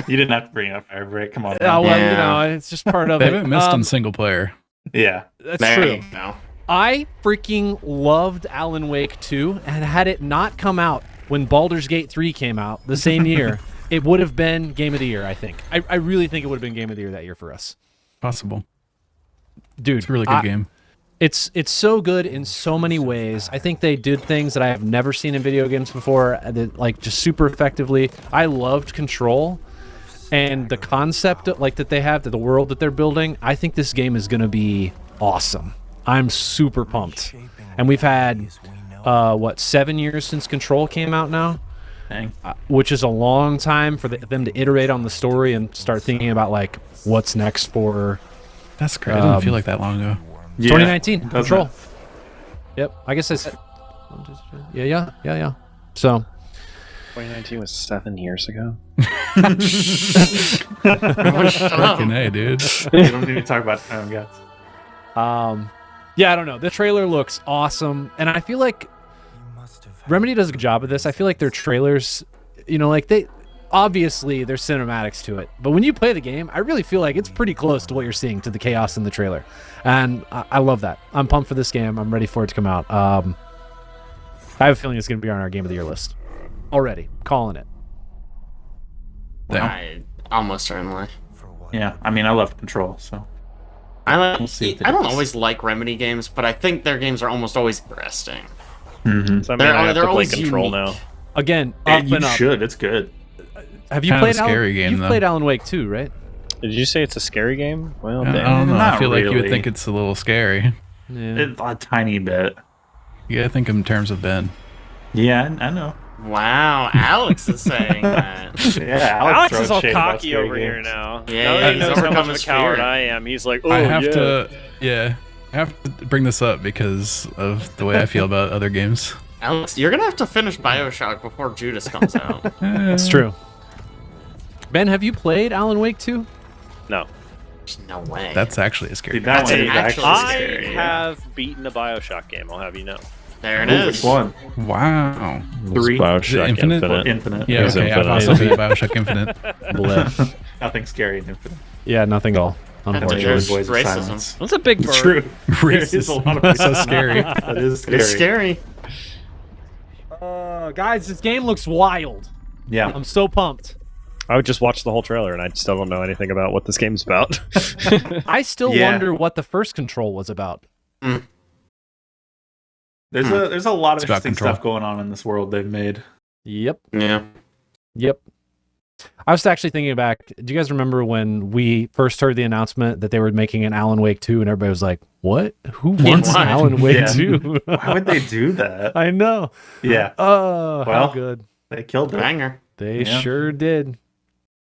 You didn't have to bring up Firebreak. Come on. Oh, man. well, Yeah. you know, it's just part of they it. haven't missed in single player. Yeah. That's There true. you go. I freaking loved Alan Wake 2, and had it not come out when Baldur's Gate 3 came out the same year, it would have been Game of the Year, I think. I really think it would have been Game of the Year that year for us. Possible. Dude, It's a really good game. It's so good in so many ways. I think they did things that I have never seen in video games before, that, like, just super effectively. I loved Control, and the concept like that they have, the world that they're building. I think this game is going to be awesome. I'm super pumped. And we've had 7 years since Control came out now, Dang. which is a long time for them to iterate on the story and start thinking about like what's next for That's great. It didn't feel like that long ago. Yeah. 2019 Doesn't Control. it? Yep, I guess I said. Yeah. So 2019 was 7 years ago. Shut up. Fucking A, dude. You don't need to talk about guys. Yeah, I don't know. The trailer looks awesome, and I feel like Remedy does a good job of this. I feel like their trailers, like there's cinematics to it, but when you play the game, I really feel like it's pretty close to what you're seeing to the chaos in the trailer, and I love that. I'm pumped for this game. I'm ready for it to come out. I have a feeling it's going to be on our Game of the Year list already. Calling it. I almost certainly. Yeah. I mean, I love Control, so. I We'll see if it I don't is. always like Remedy games, but I think their games are almost always interesting. Mm-hmm. So I mean, They're- I have they're to play always Control unique. now. Again, up You and up. should. It's good. Have you Kind of played a scary Alan? game, You've though. played Alan Wake 2, right? Did you say it's a scary game? Well, I damn. don't know. I Not feel like you would really. think it's a little scary. Yeah. A tiny bit. You gotta think in terms of Ben. Yeah, I know. Wow, Alex is saying that. Yeah, Alex throws is all shade about cocky scary over here games. now. Yeah, Now yeah, that he he's knows how overcome much of his a coward fear. I am. He's like, oh, I have yeah. I have to bring this up because of the way I feel about other games. Alex, you're gonna have to finish Bioshock before Judas comes out. That's true. Ben, have you played Alan Wake 2? No. There's no way. That's actually a scary Dude, that That's one an is actual actually I scary. have beaten a Bioshock game, I'll have you know. there it Ooh, is. which one? Wow. Three. Bioshock Infinite? Infinite. Yeah, It's okay. I've Infinite. also beat Bioshock Infinite. Bleh. Nothing scary in Infinite. Yeah, nothing at all. Unfortunately, There's Unfortunately. Voice of racism. Silence. That's a big bird. It's true. Racist. There is a lot of So scary. That is scary. It's scary. Guys, this game looks wild. Yeah. I'm so pumped. I would just watch the whole trailer, and I still don't know anything about what this game's about. I still Yeah. wonder what the first Control was about. There's a lot of It's about interesting Control. stuff going on in this world they've made. Yep. Yeah. Yep. I was actually thinking back. Do you guys remember when we first heard the announcement that they were making an Alan Wake 2 and everybody was like, what? Who wants what? Alan Wake Yeah. 2? Why would they do that? I know. Yeah. Oh, how Well, good. They killed it. Banger. They Yeah. sure did.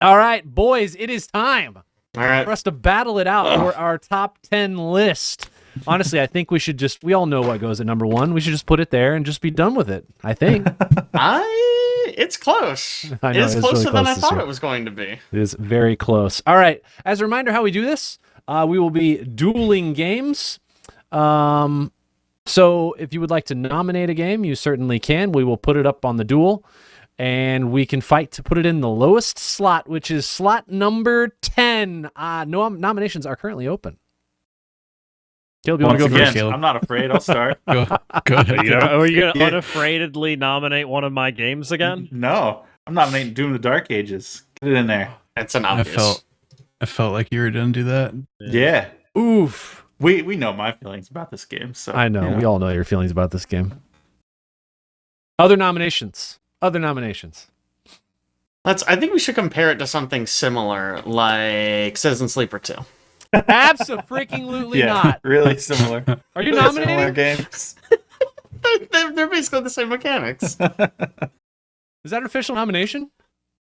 All right, boys, it is time All right. for us to battle it out for our top 10 list. Honestly, I think we all know what goes at number 1. We should just put it there and just be done with it, I think. It's close. I know, It's it's closer really than close I this thought year. it was going to be. It is very close. All right, as a reminder how we do this, we will be dueling games. So if you would like to nominate a game, you certainly can. We will put it up on the duel, and we can fight to put it in the lowest slot, which is slot number 10. No nominations are currently open. Caleb, you want Once to go again, first? Caleb? I'm not afraid. I'll start. Go ahead. Are you going to Yeah. unafraidedly nominate one of my games again? No, I'm nominating Doom: The Dark Ages. Get it in there. It's an I obvious. felt like you were going to do that. Yeah. Oof. We know my feelings about this game. So I know. We all know your feelings about this game. Other nominations. I think we should compare it to something similar, like Citizen Sleeper 2. Abso-freaking-lutely yeah, not. really similar. Are you Similar nominating? games. They're basically the same mechanics. Is that an official nomination?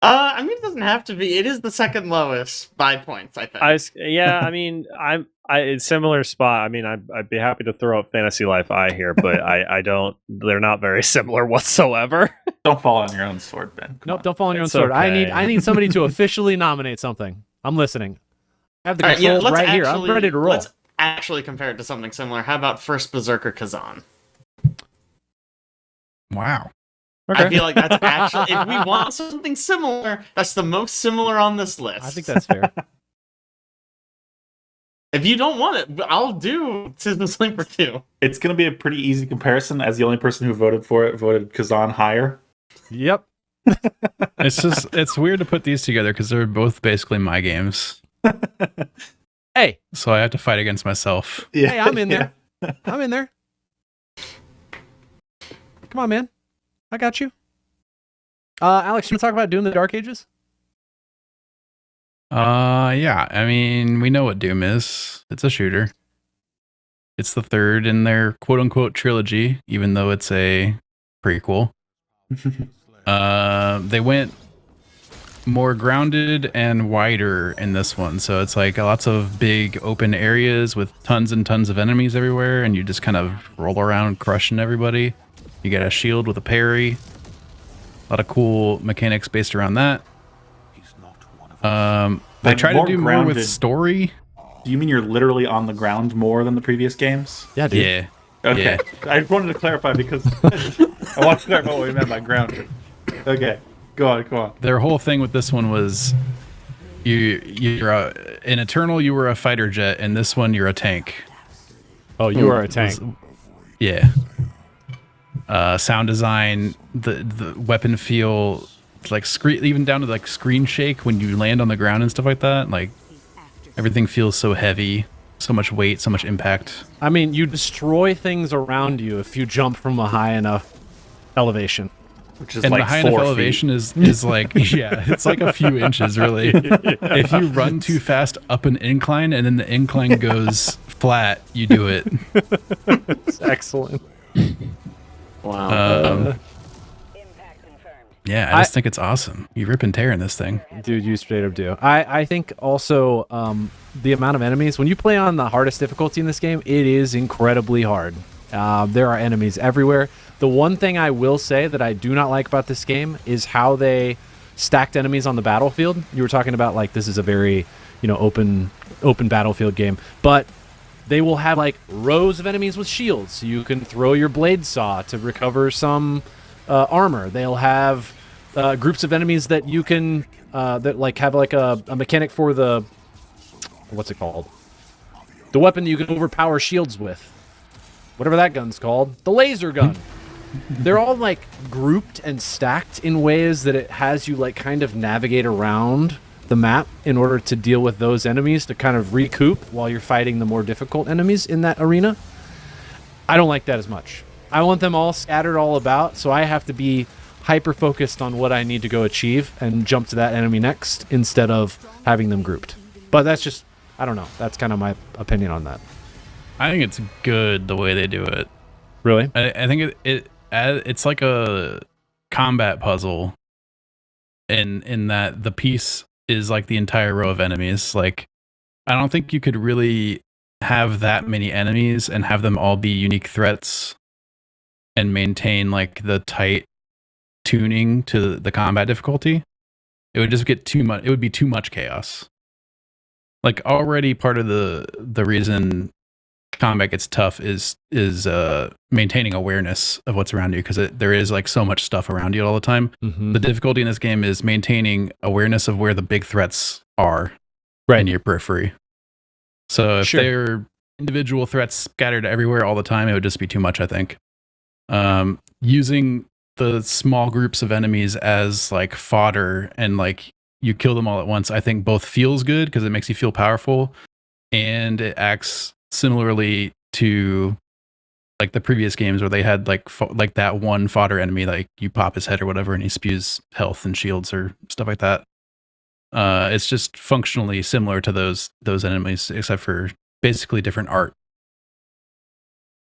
I mean, it doesn't have to be. It is the second lowest by points, I think. I mean, it's similar spot. I mean, I'd be happy to throw up Fantasy Life I here, but I don't. They're not very similar whatsoever. Don't fall on your own sword, Ben. Come Nope, on. don't fall on your own It's sword. okay. I need somebody to officially nominate something. I'm listening. I have the All right, yeah, controls let's right here. I'm actually- ready to roll. Let's actually compare it to something similar. How about First Berserker Kazan? Wow. I feel like that's actually, if we want something similar, that's the most similar on this list. I think that's fair. If you don't want it, I'll do Citizen Sleeper 2. It's going to be a pretty easy comparison, as the only person who voted for it voted Kazan higher. Yep. It's weird to put these together because they're both basically my games. Hey, So I have to fight against myself. Yeah, hey, I'm in yeah. there. I'm in there. Come on, man. I got you. Alex, you want to talk about Doom: The Dark Ages? Yeah. I mean, we know what Doom is. It's a shooter. It's the third in their quote unquote trilogy, even though it's a prequel. They went more grounded and wider in this one. So it's like lots of big open areas with tons and tons of enemies everywhere, and you just kind of roll around crushing everybody. You get a shield with a parry. A lot of cool mechanics based around that. They Like, try to more do more with grounded. story. Do you mean you're literally on the ground more than the previous games? Yeah, dude. Yeah. Okay. I wanted to clarify because I want to clarify what we meant by grounded. Okay. Go on. Their whole thing with this one was in Eternal you were a fighter jet, and this one you're a tank. Oh, you are a tank. Yeah. Sound design, the weapon feel, like screen, even down to like screen shake when you land on the ground and stuff like that. Like everything feels so heavy, so much weight, so much impact. I mean, you destroy things around you if you jump from a high enough elevation. Which is And like the high 4 enough feet. elevation is like, yeah, it's like a few inches really. If you run too fast up an incline and then the incline goes flat, you do it. It's excellent. Wow. Yeah, I just think it's awesome. You rip and tear in this thing. Dude, you straight up do. I think also the amount of enemies, when you play on the hardest difficulty in this game, it is incredibly hard. There are enemies everywhere. The one thing I will say that I do not like about this game is how they stacked enemies on the battlefield. You were talking about like this is a very, open battlefield game, but they will have like rows of enemies with shields. You can throw your blade saw to recover some armor. They'll have groups of enemies that you can that like have like a mechanic for the what's it called? The weapon that you can overpower shields with. Whatever that gun's called. The laser gun. They're all like grouped and stacked in ways that it has you like kind of navigate around the map in order to deal with those enemies to kind of recoup while you're fighting the more difficult enemies in that arena. I don't like that as much. I want them all scattered all about, so I have to be hyper focused on what I need to go achieve and jump to that enemy next instead of having them grouped. But that's just, I don't know. That's kind of my opinion on that. I think it's good the way they do it. Really? I think it's like a combat puzzle in that the piece is like the entire row of enemies. Like, I don't think you could really have that many enemies and have them all be unique threats and maintain like the tight tuning to the combat difficulty. It would just get too much. It would be too much chaos. Like, already part of the reason combat gets tough is maintaining awareness of what's around you, because there is like so much stuff around you all the time. Mm-hmm. The difficulty in this game is maintaining awareness of where the big threats are in your periphery. So if they're individual threats scattered everywhere all the time, it would just be too much, I think. Using the small groups of enemies as like fodder and like you kill them all at once, I think both feels good because it makes you feel powerful, and it acts similarly to like the previous games where they had like that one fodder enemy, like you pop his head or whatever and he spews health and shields or stuff like that. It's just functionally similar to those enemies, except for basically different art.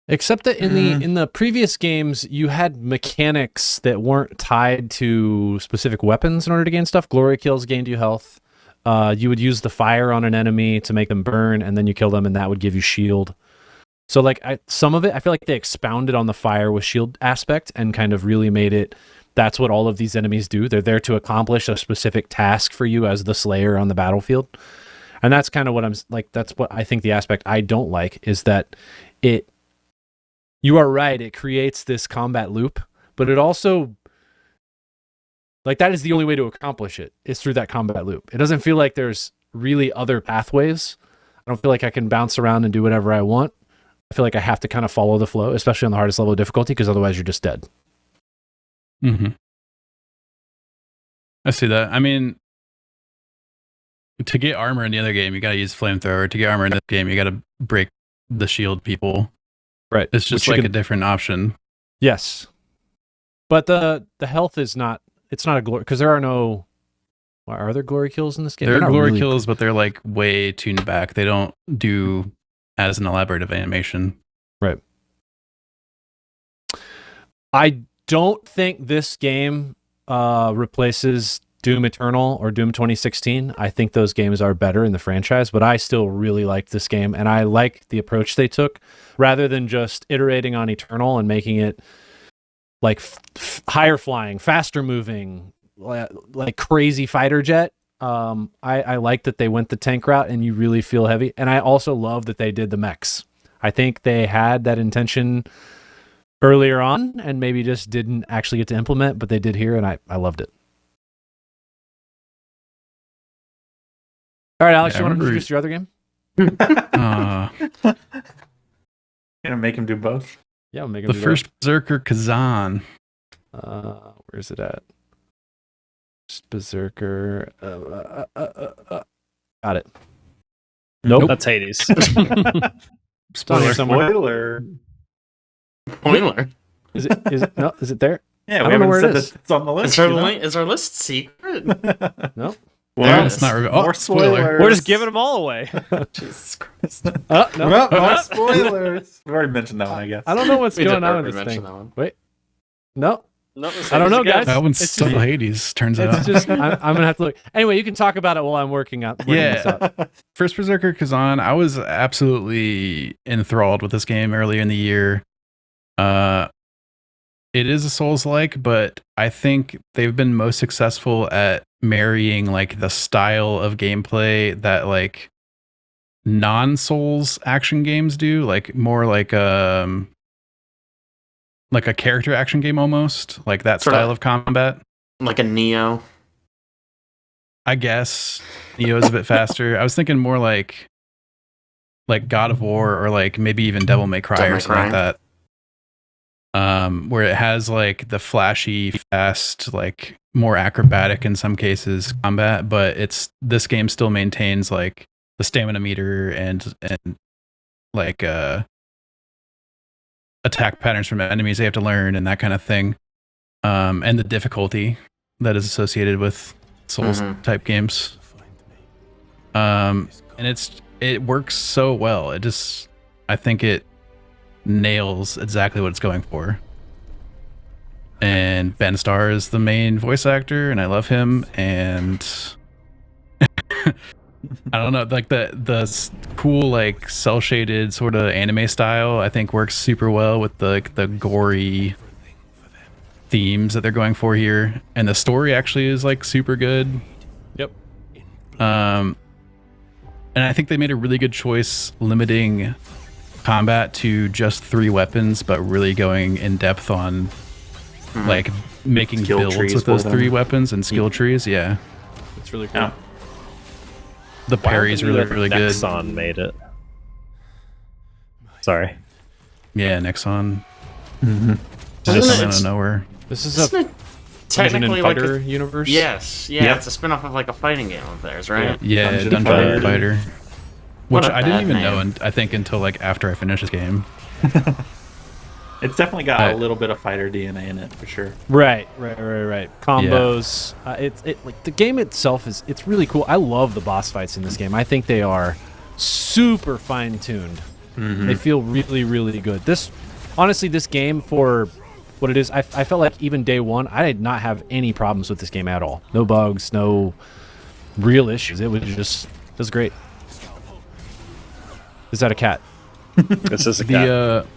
Except that in the previous games, you had mechanics that weren't tied to specific weapons in order to gain stuff. Glory kills gained you health. You would use the fire on an enemy to make them burn, and then you kill them, and that would give you shield. So like some of it, I feel like they expounded on the fire with shield aspect and kind of really made it, that's what all of these enemies do. They're there to accomplish a specific task for you as the Slayer on the battlefield. And that's kind of what I'm like, that's what I think the aspect I don't like is that you are right, it creates this combat loop, but it also, like, that is the only way to accomplish it, is through that combat loop. It doesn't feel like there's really other pathways. I don't feel like I can bounce around and do whatever I want. I feel like I have to kind of follow the flow, especially on the hardest level of difficulty, because otherwise you're just dead. Mm-hmm. I see that. I mean, to get armor in the other game, you got to use flamethrower. To get armor in this game, you got to break the shield people. Right. It's just like a different option. Yes. But the health is not, it's not a glory, because there are no, are there glory kills in this game? There They're are glory really kills, but they're like way tuned back. They don't do as an elaborate of animation. Right. I don't think this game replaces Doom Eternal or Doom 2016. I think those games are better in the franchise, but I still really liked this game, and I like the approach they took. Rather than just iterating on Eternal and making it like higher flying, faster moving, like crazy fighter jet. I like that they went the tank route and you really feel heavy. And I also love that they did the mechs. I think they had that intention earlier on and maybe just didn't actually get to implement, but they did here, and I loved it. All right, Alex, you want to introduce your other game? Gonna make him do both. Yeah, we'll make him the first Berserker Kazan. Where's it at? Berserker. Got it. Nope. That's Hades. Spoiler. Spoiler. Spoiler. Is it? No, is it there? Yeah, I we don't know haven't where said it is. that it's on the list. Is our list secret? No. There it It's is. not More spoilers. We're just giving them all away. Jesus Christ. No. Well, more spoilers. We've already mentioned that one, I guess. I don't know what's We going did on in already this mention thing. that one. Wait. No. No, I don't know, guys. That one's It's still just- Hades, turns out. It's just I'm gonna have to look. Anyway, you can talk about it while I'm working this out. First Berserker Kazan, I was absolutely enthralled with this game earlier in the year. It is a Souls-like, but I think they've been most successful at marrying like the style of gameplay that like non-Souls action games do, like more like a character action game almost, like that Sort of. style of combat. Like a Neo. I guess Neo's a bit faster. I was thinking more like God of War or like maybe even Devil May Cry Devil or May something like Cry. that. Where it has like the flashy, fast, like more acrobatic in some cases combat, but this game still maintains like the stamina meter and like attack patterns from enemies they have to learn and that kind of thing. And the difficulty that is associated with Souls type games. And it works so well. I think it nails exactly what it's going for. And Ben Starr is the main voice actor, and I love him. And I don't know, like the cool like cell shaded sort of anime style, I think works super well with the gory themes that they're going for here, and the story actually is like super good. Yep. And I think they made a really good choice limiting combat to just 3 weapons, but really going in depth on like making Skill builds trees with for those them. 3 weapons and skill trees. Yeah, It's really cool. Yeah. the parry's really really good. Nexon made it. Sorry. Yeah, Nexon. Isn't Just it- coming out of nowhere. This is Isn't a it technically like fighter a, universe. yes, yeah, Yep. it's a spin-off of like a fighting game of theirs, right? Yeah, Dungeon Dungeon Fighter. Fighter. What Which a I didn't bad even name. know, I think, until like after I finished this game. It's definitely got Right. a little bit of fighter DNA in it for sure. Right. Combos. It like the game itself it's really cool. I love the boss fights in this game. I think they are super fine tuned. They feel really, really good. This game for what it is, I felt like even day one, I did not have any problems with this game at all. No bugs, no real issues. It was great. Is that a cat? This is a cat.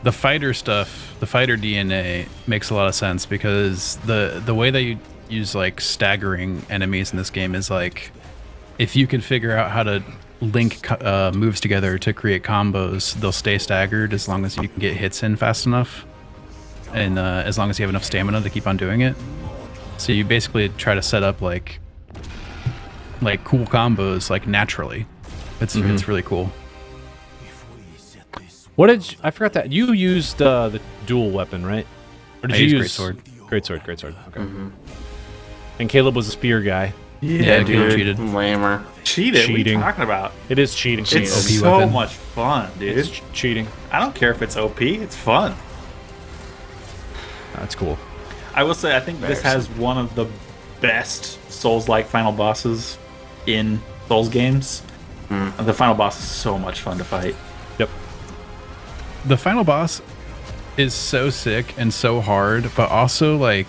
The fighter stuff, the fighter DNA makes a lot of sense because the way that you use like staggering enemies in this game is like if you can figure out how to link moves together to create combos, they'll stay staggered as long as you can get hits in fast enough, and as long as you have enough stamina to keep on doing it. So you basically try to set up like cool combos like naturally. It's really cool. What did I forgot that you used the dual weapon, right? Or did I you used use Greatsword. Great sword. Okay. And Caleb was a spear guy. Yeah, dude, dude. cheated. Lamer. Cheated? What are Cheating. you talking about? It is cheating. It's OP so weapon. much fun, dude. It's cheating. I don't care if it's OP. It's fun. That's cool. I will say, I think this has one of the best Souls-like final bosses in Souls games. The final boss is so much fun to fight. Yep. The final boss is so sick and so hard, but also like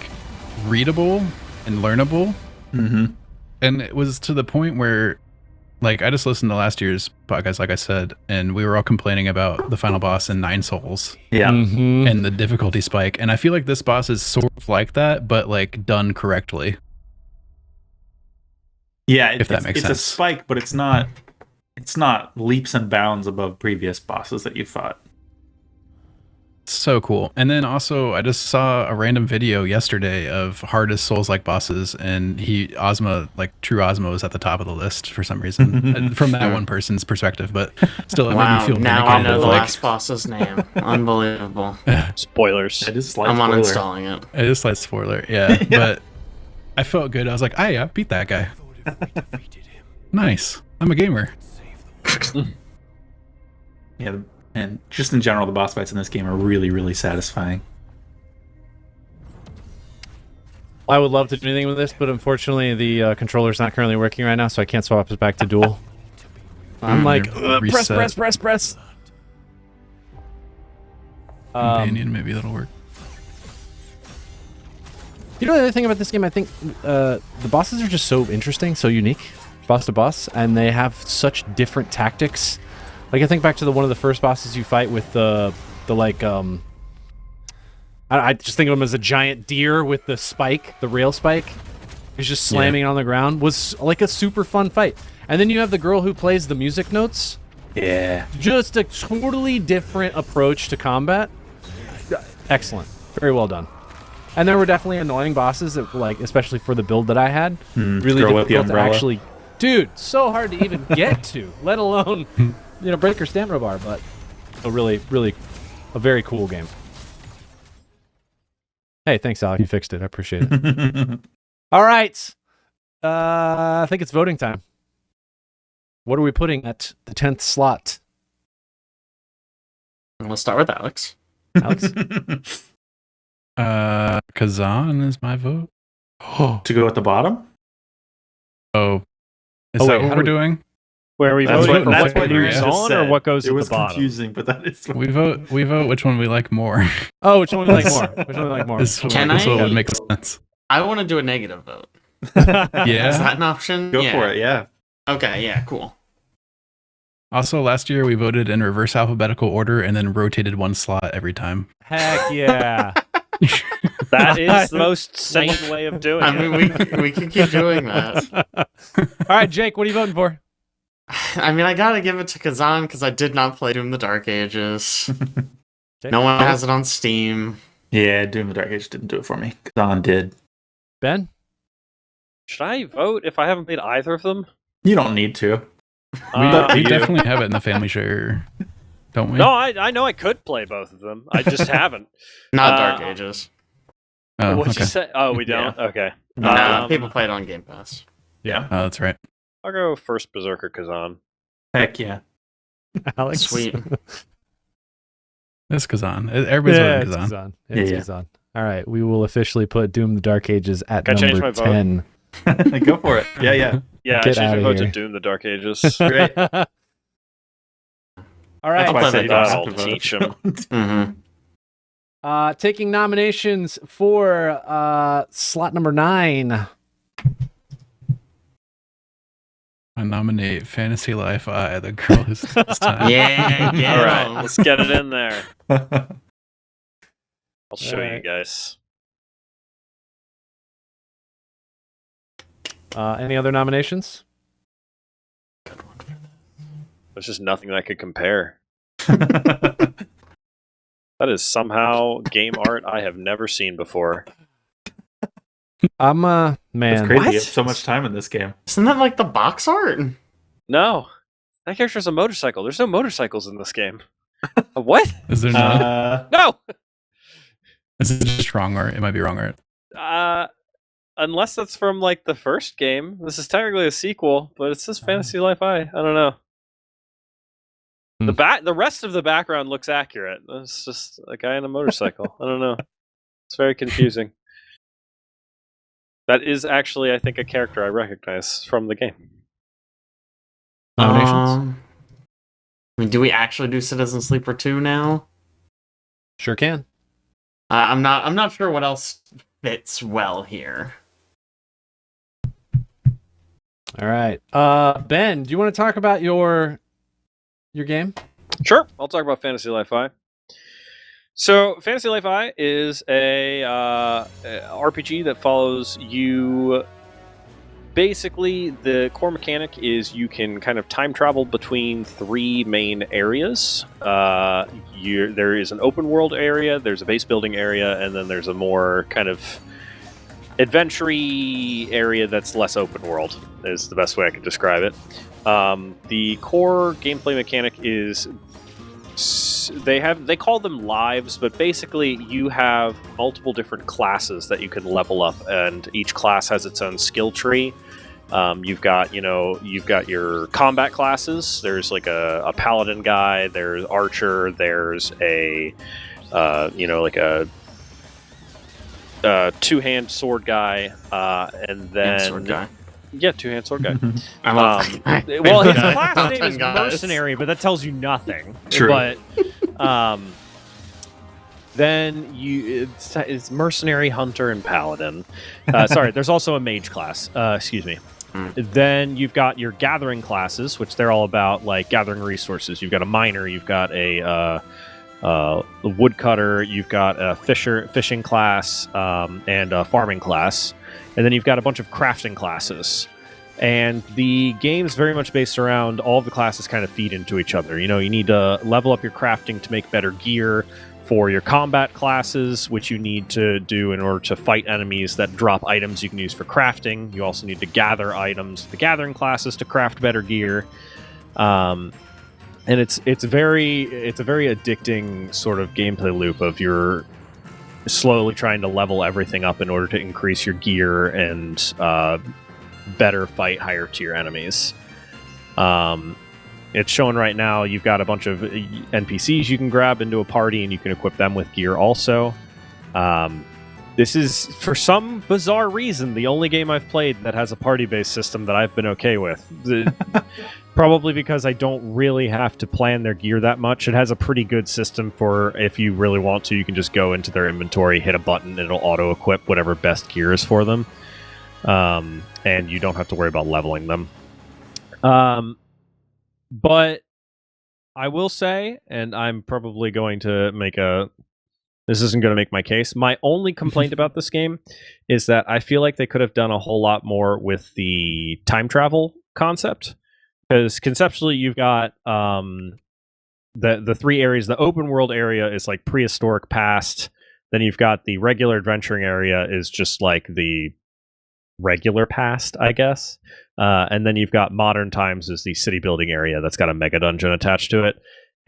readable and learnable. And it was to the point where, like, I just listened to last year's podcast, like I said, and we were all complaining about the final boss in 9 Souls Yeah. Mm-hmm. and the difficulty spike. And I feel like this boss is sort of like that, but like done correctly. Yeah, If that makes it's sense. a spike, but it's not leaps and bounds above previous bosses that you fought. So cool. And then also, I just saw a random video yesterday of hardest Souls-like bosses, and Ozma, like true Ozma, was at the top of the list for some reason, from that one person's perspective. But still, it made Wow, me feel now I vindicated know of, the like, last boss's name. Unbelievable. Spoilers. It is a slight I'm spoiler. uninstalling it. it is like spoiler, yeah. But I felt good. I was like, hey, I beat that guy. Nice. I'm a gamer. Yeah, and just in general, the boss fights in this game are really, really satisfying. I would love to do anything with this, but unfortunately, the controller's not currently working right now, so I can't swap it back to dual. I'm like, Reset. press. Companion, maybe that'll work. You know the other thing about this game, I think the bosses are just so interesting, so unique, boss to boss, and they have such different tactics. Like I think back to one of the first bosses you fight with the like I just think of him as a giant deer with the spike, the rail spike. He's just slamming it on the ground. Was like a super fun fight. And then you have the girl who plays the music notes. Yeah. Just a totally different approach to combat. Excellent. Very well done. And there were definitely annoying bosses that, like, especially for the build that I had, really girl with the difficult to umbrella. actually. Dude, so hard to even get to, let alone, break her stamina bar. But a really, really, a very cool game. Hey, thanks, Alec. You fixed it. I appreciate it. All right. I think it's voting time. What are we putting at the 10th slot? We'll start with Alex. Alex? Kazan is my vote. To go at the bottom? Oh, is Oh, that wait, what how we're do we- doing? Where we That's vote what, for that's what what you goes just on said. or what goes it at was the bottom? confusing, but that is We vote which one we like more. Oh, which one we like more? Which one we like more? This Can this I- would make sense. I want to do a negative vote. Is Yeah. that an option? Go yeah. for it, yeah. Okay, yeah, cool. Also, last year we voted in reverse alphabetical order and then rotated one slot every time. Heck yeah. That is the most sane way of doing I it. mean, we can keep doing that. All right, Jake, what are you voting for? I mean, I gotta give it to Kazan because I did not play Doom the Dark Ages. Jake? No one has it on Steam. Yeah, Doom the Dark Age didn't do it for me. Kazan did. Ben? Should I vote if I haven't played either of them? You don't need to. We you. definitely have it in the family share, don't we? No, I know I could play both of them. I just haven't. Not Dark Uh, Ages. Oh, What'd okay. you say? Oh, we don't? Okay. No, people play it on Game Pass. Yeah. Oh, that's right. I'll go first Berserker Kazan. Heck yeah. Alex? Sweet. It's Kazan. Everybody's Yeah, voting it's Kazan. Kazan. It's Yeah. Kazan. All right, we will officially put Doom the Dark Ages at Can I change number my vote? 10. Go for it. Yeah, yeah. Yeah, Get I changed outta my vote here. to Doom the Dark Ages. Great. All right. That's why I play said you that don't I'll have to vote. teach him. Mm-hmm. Taking nominations for slot number 9. I nominate Fantasy Life I, the girl who's this time. Yeah, yeah. All right, let's get it in there. I'll show you Alright. guys. Any other nominations? There's just nothing that could compare. That is somehow game art I have never seen before. Man. It's crazy. What? You have so much time in this game. Isn't that like the box art? No, that character's a motorcycle. There's no motorcycles in this game. What? Is there not? No. Is it just wrong art? It might be wrong art. Unless that's from like the first game. This is technically a sequel, but it says Fantasy Life I. I don't know. The rest of the background looks accurate. It's just a guy on a motorcycle. I don't know. It's very confusing. That is actually, I think, a character I recognize from the game. Nominations? I mean, do we actually do Citizen Sleeper 2 now? Sure can. I'm not sure what else fits well here. All right. Ben, do you want to talk about your game? Sure, I'll talk about Fantasy Life I. So, Fantasy Life I is a RPG that follows you. Basically, the core mechanic is you can kind of time travel between 3 main areas. There is an open world area, there's a base building area, and then there's a more kind of adventure-y area that's less open world, is the best way I could describe it. The core gameplay mechanic is they call them lives, but basically you have multiple different classes that you can level up, and each class has its own skill tree. You've got your combat classes. There's like a paladin guy, there's archer, there's a two-hand sword guy, and then Sword guy. Yeah, two-hand sword guy. I love Well, his Guy. class name is Guys. mercenary, but that tells you nothing. True. But then it's mercenary, hunter, and paladin. Sorry, there's also a mage class. Excuse me. Then you've got your gathering classes, which they're all about like gathering resources. You've got a miner, you've got a woodcutter, you've got a fishing class, and a farming class, and then you've got a bunch of crafting classes. And the game's very much based around all of the classes kind of feed into each other. You know, you need to level up your crafting to make better gear for your combat classes, which you need to do in order to fight enemies that drop items you can use for crafting. You also need to gather items, the gathering classes, to craft better gear. And it's a very addicting sort of gameplay loop of you're slowly trying to level everything up in order to increase your gear and better fight higher tier enemies. It's showing right now you've got a bunch of NPCs you can grab into a party, and you can equip them with gear also. This is, for some bizarre reason, the only game I've played that has a party-based system that I've been okay with. Probably because I don't really have to plan their gear that much. It has a pretty good system for if you really want to, you can just go into their inventory, hit a button, and it'll auto-equip whatever best gear is for them. And you don't have to worry about leveling them. But I will say, and I'm probably going to make this isn't going to make my case. My only complaint about this game is that I feel like they could have done a whole lot more with the time travel concept. Because conceptually, you've got the three areas. The open world area is like prehistoric past. Then you've got the regular adventuring area is just like the regular past, I guess. And then you've got modern times is the city building area that's got a mega dungeon attached to it.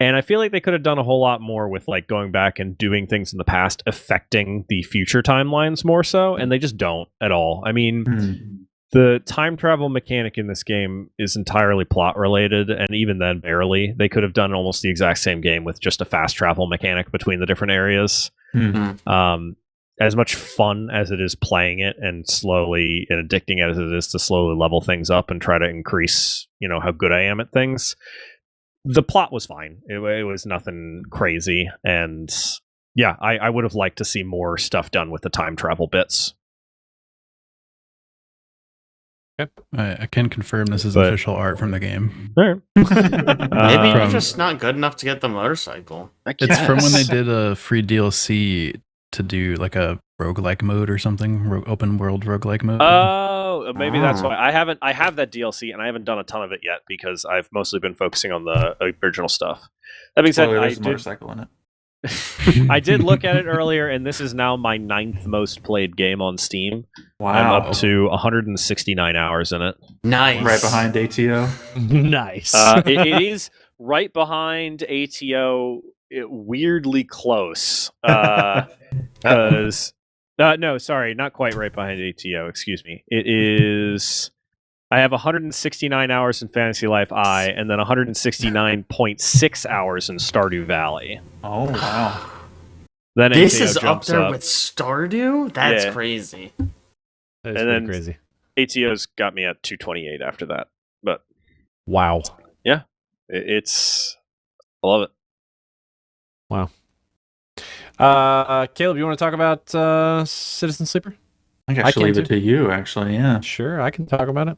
And I feel like they could have done a whole lot more with like going back and doing things in the past affecting the future timelines more so, and they just don't at all. I mean, the time travel mechanic in this game is entirely plot related, and even then barely. They could have done almost the exact same game with just a fast travel mechanic between the different areas. As much fun as it is playing it and slowly and addicting as it is to slowly level things up and try to increase, how good I am at things. The plot was fine. It was nothing crazy. And yeah, I would have liked to see more stuff done with the time travel bits. I can confirm this is official art from the game. All right. Maybe you're just not good enough to get the motorcycle. It's from when they did a free DLC to do like a roguelike mode or something, open world roguelike mode. Oh, maybe that's why I have that DLC and I haven't done a ton of it yet because I've mostly been focusing on the original stuff. That being said, there's a motorcycle in it. I did look at it earlier, and this is now my 9th most played game on Steam. Wow. I'm up to 169 hours in it. Nice. Right behind ATO. Nice. It is right behind ATO, weirdly close. No, sorry, not quite right behind ATO. Excuse me. It is. I have 169 hours in Fantasy Life I, and then 169.6 hours in Stardew Valley. Oh wow! Then This ATO is up jumps there with Stardew? That's Yeah. crazy. That is and pretty then- crazy. ATO's got me at 228 after that. But Wow. it's I love it. Caleb, you want to talk about Citizen Sleeper? I think I I should can leave it too. to you. Actually, yeah. Sure, I can talk about it.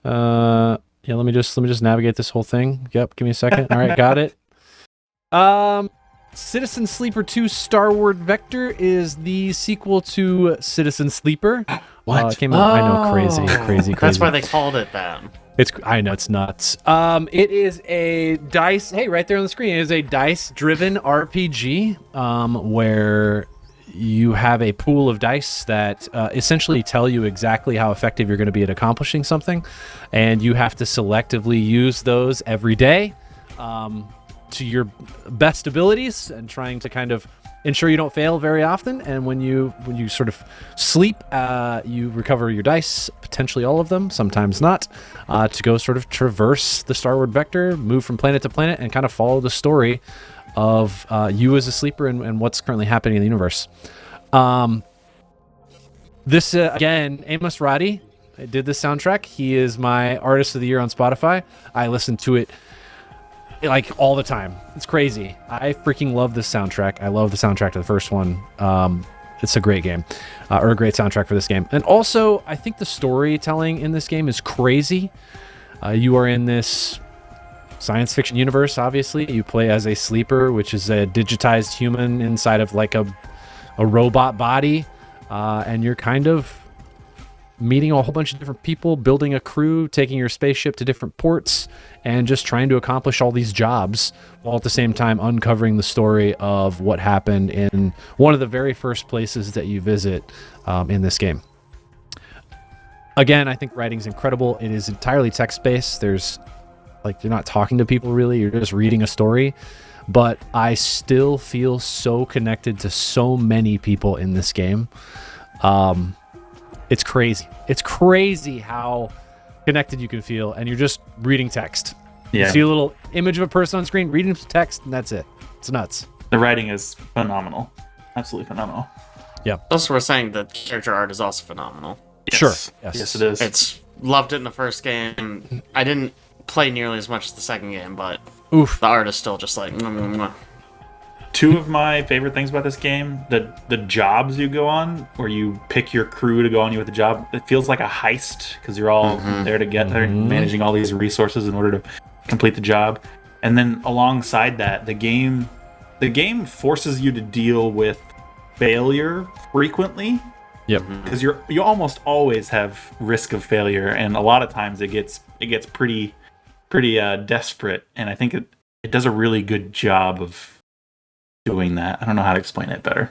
Yeah, let me just navigate this whole thing. Yep, give me a second. All right, got it. Citizen Sleeper 2 Starward Vector is the sequel to Citizen Sleeper. What? It came out, I know, crazy. That's why they called it that. I know, it's nuts. It is a dice. Hey, right there on the screen, it is a dice-driven RPG where you have a pool of dice that essentially tell you exactly how effective you're going to be at accomplishing something, and you have to selectively use those every day to your best abilities and trying to kind of ensure you don't fail very often. And when you sort of sleep, you recover your dice, potentially all of them, sometimes not, to go sort of traverse the Starward Vector, move from planet to planet, and kind of follow the story of you as a sleeper and what's currently happening in the universe. This again, Amos Roddy did this soundtrack. He is my artist of the year on Spotify. I listen to it like all the time. It's crazy. I freaking love this soundtrack. I love the soundtrack to the first one. It's a great game, or a great soundtrack for this game. And also, I think the storytelling in this game is crazy. You are in this science fiction universe, obviously. You play as a sleeper, which is a digitized human inside of like a robot body. And you're kind of meeting a whole bunch of different people, building a crew, taking your spaceship to different ports, and just trying to accomplish all these jobs while at the same time uncovering the story of what happened in one of the very first places that you visit in this game. Again, I think writing's incredible. It is entirely text-based. There's like, you're not talking to people really, you're just reading a story. But I still feel so connected to so many people in this game. It's crazy. It's crazy how connected you can feel, and you're just reading text. Yeah. You see a little image of a person on screen, reading text, and that's it. It's nuts. The writing is phenomenal. Absolutely phenomenal. Also, we're saying that character art is also phenomenal. Sure. Yes. Yes. Yes, it is. It's loved it in the first game. I didn't play nearly as much as the second game, but Oof. the art is still just like. Two of my favorite things about this game, the jobs you go on, where you pick your crew to go on you with the job, it feels like a heist because you're all there together, managing all these resources in order to complete the job. And then alongside that, the game forces you to deal with failure frequently. Yep. Because you almost always have risk of failure, and a lot of times it gets pretty desperate. And I think it does a really good job of doing that. I don't know how to explain it better.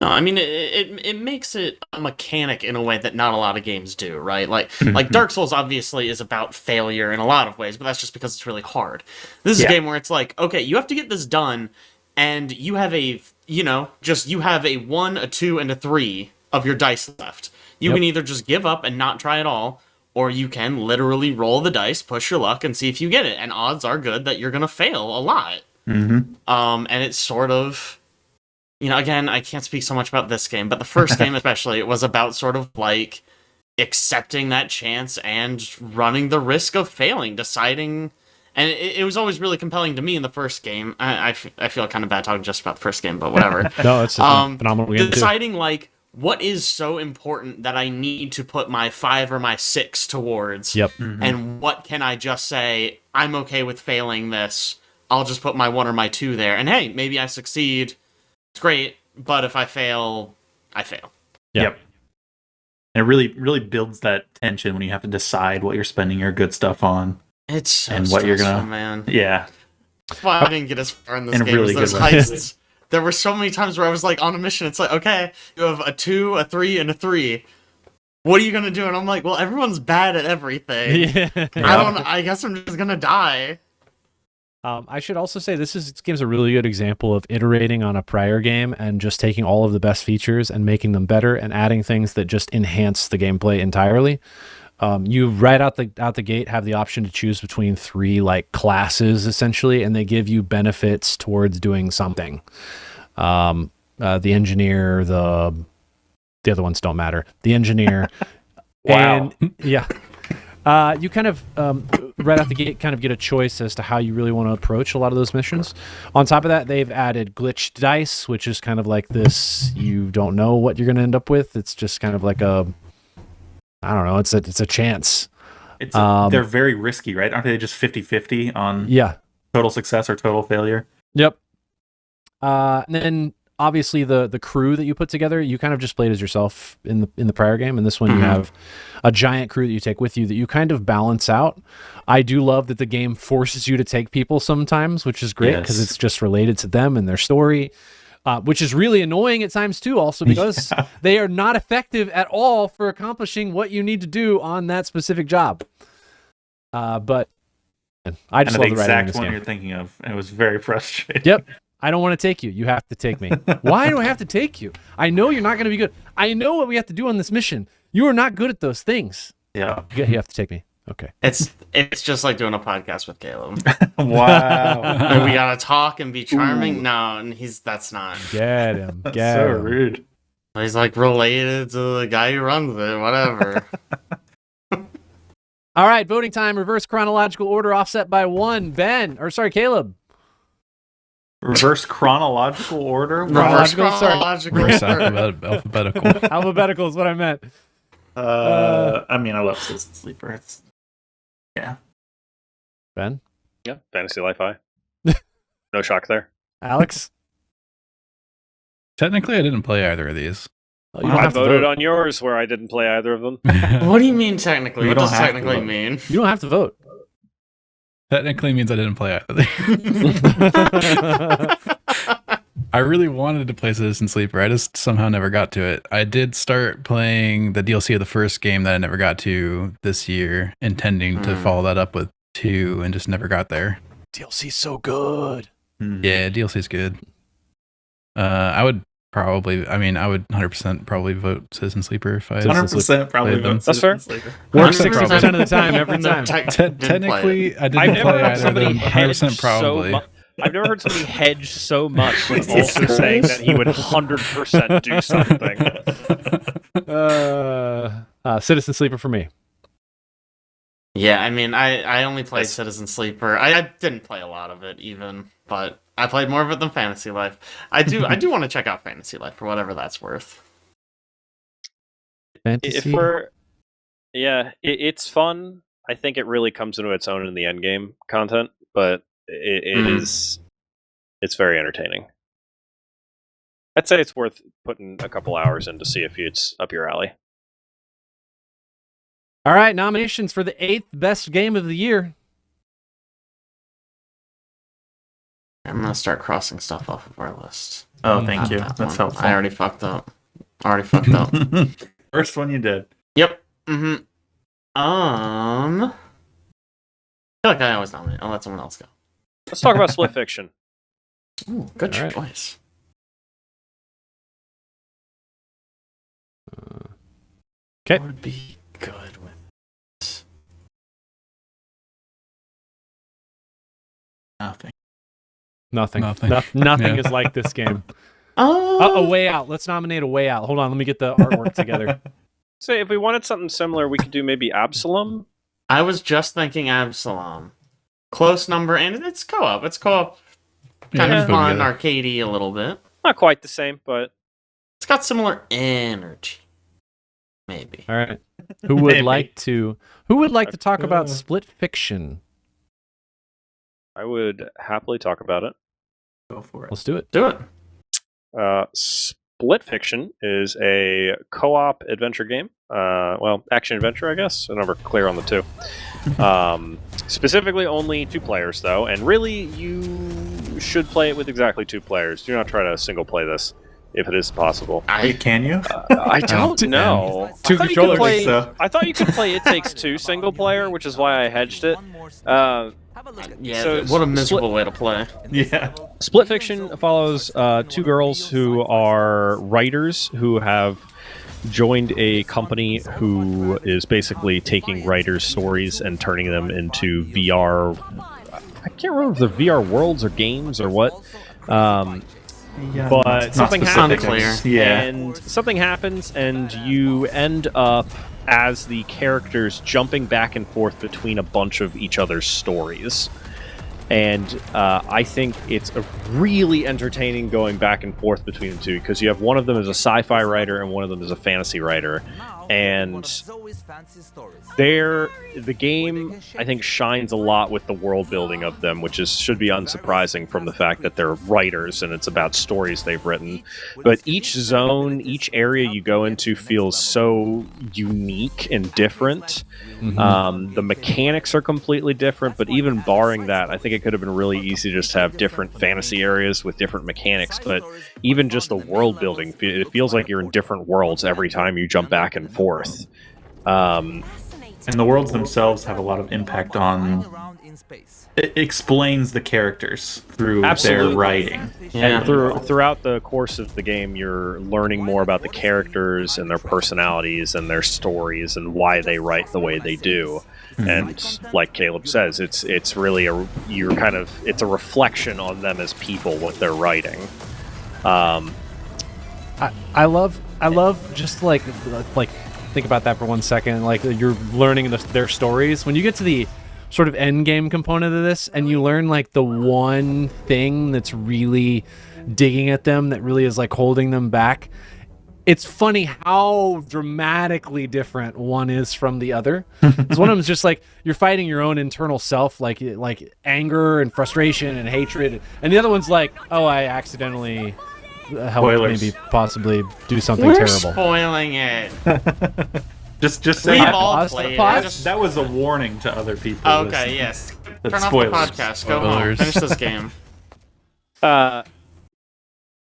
No, I mean it makes it a mechanic in a way that not a lot of games do, right? Like Dark Souls obviously is about failure in a lot of ways, but that's just because it's really hard. This is a game where it's like, okay, you have to get this done, and you have a 1, a 2, and a 3 of your dice left. You can either just give up and not try at all, or you can literally roll the dice, push your luck, and see if you get it. And odds are good that you're gonna fail a lot. And it's sort of, again, I can't speak so much about this game, but the first game especially, it was about sort of like accepting that chance and running the risk of failing, deciding. And it was always really compelling to me in the first game. I feel kind of bad talking just about the first game, but whatever. No, it's a phenomenal game deciding like what is so important that I need to put my 5 or my 6 towards. Yep. And what can I just say, I'm okay with failing this. I'll just put my 1 or my 2 there. And hey, maybe I succeed. It's great. But if I fail, I fail. Yep. And it really builds that tension when you have to decide what you're spending your good stuff on. It's so and what you're stressful, gonna, man. Yeah. That's why I didn't get as far in this In a game. really Those good way. heists. There were so many times where I was like on a mission. It's like, okay, you have a 2, a 3, and a 3. What are you gonna do? And I'm like, well, everyone's bad at everything. Yeah. I guess I'm just gonna die. I should also say this game's a really good example of iterating on a prior game and just taking all of the best features and making them better and adding things that just enhance the gameplay entirely. You right out the gate have the option to choose between 3 like classes essentially, and they give you benefits towards doing something. The engineer, the other ones don't matter. The engineer, Wow. and yeah. You kind of right out the gate kind of get a choice as to how you really want to approach a lot of those missions. On top of that, they've added glitched dice, which is kind of like this. You don't know what you're going to end up with. It's just kind of like I don't know. It's a chance. They're very risky, right? Aren't they just 50-50 on total success or total failure? Yep. And then obviously the crew that you put together, you kind of just played as yourself in the prior game. And this one you have a giant crew that you take with you that you kind of balance out. I do love that the game forces you to take people sometimes, which is great because it's just related to them and their story. Which is really annoying at times too, also because they are not effective at all for accomplishing what you need to do on that specific job. But I just love the exact this one game. you're thinking of, and it was very frustrating. Yep. I don't want to take you. You have to take me. Why do I have to take you? I know you're not going to be good. I know what we have to do on this mission. You are not good at those things. Yeah. You have to take me. Okay. It's just like doing a podcast with Caleb. Wow. And we gotta talk and be charming. No, and that's not. Get him. Get So him. rude. He's like related to the guy who runs it. Whatever. All right. Voting time. Reverse chronological order offset by 1. Caleb. Reverse chronological order? Reverse Chronological, chronological. Reverse alphabetical. Alphabetical is what I meant. I mean, I love Citizen Sleeper. Yeah. Ben? Yeah, Fantasy Life High. No shock there. Alex? Technically, I didn't play either of these. Oh, you don't I have to voted vote. on yours where I didn't play either of them. What do you mean technically? You What don't does have to technically vote. mean? You don't have to vote. Technically means I didn't play either. I really wanted to play Citizen Sleeper. I just somehow never got to it. I did start playing the DLC of the first game that I never got to this year, intending to follow that up with 2, and just never got there. DLC's so good. Yeah, DLC's good. I would 100% probably vote Citizen Sleeper if I 100% probably Played them. vote That's fair. Citizen Sleeper. Works 100% 60% of the time, every time. Didn't play it. Technically, I I've didn't never play had either of somebody them. 100% hedge probably. I've never heard somebody hedge so much when Jesus also saying Christ. that he would 100% do something. Citizen Sleeper for me. Yeah, I mean, I only played Yes. Citizen Sleeper. I didn't play a lot of it even, but I played more of it than Fantasy Life. I do want to check out Fantasy Life for whatever that's worth. Fantasy. It's fun. I think it really comes into its own in the end game content, but it's very entertaining. I'd say it's worth putting a couple hours in to see if it's up your alley. All right, nominations for the 8th best game of the year. I'm gonna start crossing stuff off of our list. Oh, thank Not you. that That's one. helpful. I already fucked up. Yep. First one you did. Mm-hmm. I feel like I always nominate. I'll let someone else go. Let's talk about Split Fiction. Ooh, good All right. choice. Okay. What would be good with this? Nothing. Nothing. Nothing. Nothing Yeah. is like this game. Oh, A Way Out. Let's nominate A Way Out. Hold on, let me get the artwork together. So if we wanted something similar, we could do maybe Absalom. I was just thinking Absalom. Close number, and it's co-op. It's co-op. Kind Yeah, of put 'em fun, together. arcadey a little bit. Not quite the same, but It's got similar energy. Maybe. All right. Who would Maybe. like to talk about Split Fiction? I would happily talk about it. Go for it. Let's do it. Do it. Split Fiction is a co-op adventure game. Action adventure, I guess. I'm never clear on the two. Specifically, only 2 players, though, and really, you should play it with exactly 2 players. Do not try to single play this if it is possible. Can you? I don't know. Two I thought you could controllers. play- So. I thought you could play It Takes Two single player, which is why I hedged it. Yeah, So, what a miserable way to play. Yeah. Split Fiction follows 2 girls who are writers who have joined a company who is basically taking writers' stories and turning them into VR. I can't remember if they're VR worlds or games or what. Yeah, But not something specific. happens, Yeah. and something happens, and you end up as the characters jumping back and forth between a bunch of each other's stories. And I think it's a really entertaining going back and forth between the two, because you have one of them as a sci-fi writer and one of them as a fantasy writer. And the game, I think, shines a lot with the world building of them, which should be unsurprising from the fact that they're writers and it's about stories they've written. But each zone, each area you go into feels so unique and different. The mechanics are completely different, but even barring that, I think it could have been really easy to just have different fantasy areas with different mechanics. But even just the world building, it feels like you're in different worlds every time you jump back and forth. And the worlds themselves have a lot of impact on. It explains the characters through Absolutely. their writing. Yeah. And throughout the course of the game, you're learning more about the characters and their personalities and their stories and why they write the way they do. And like Caleb says, it's really it's a reflection on them as people what they're writing. I love just like think about that for 1 second. Like you're learning their stories. When you get to the sort of end game component of this, and you learn like the one thing that's really digging at them, that really is like holding them back. It's funny how dramatically different one is from the other. Because one of them is just like you're fighting your own internal self, like anger and frustration and hatred, and the other one's like, oh, I accidentally helped Spoilers. maybe possibly do something We're terrible. spoiling it. Just We've say all played it. that was a warning to other people. Okay, listening. yes. That's Turn off spoilers. the podcast. Go home. Spoilers. Finish this game.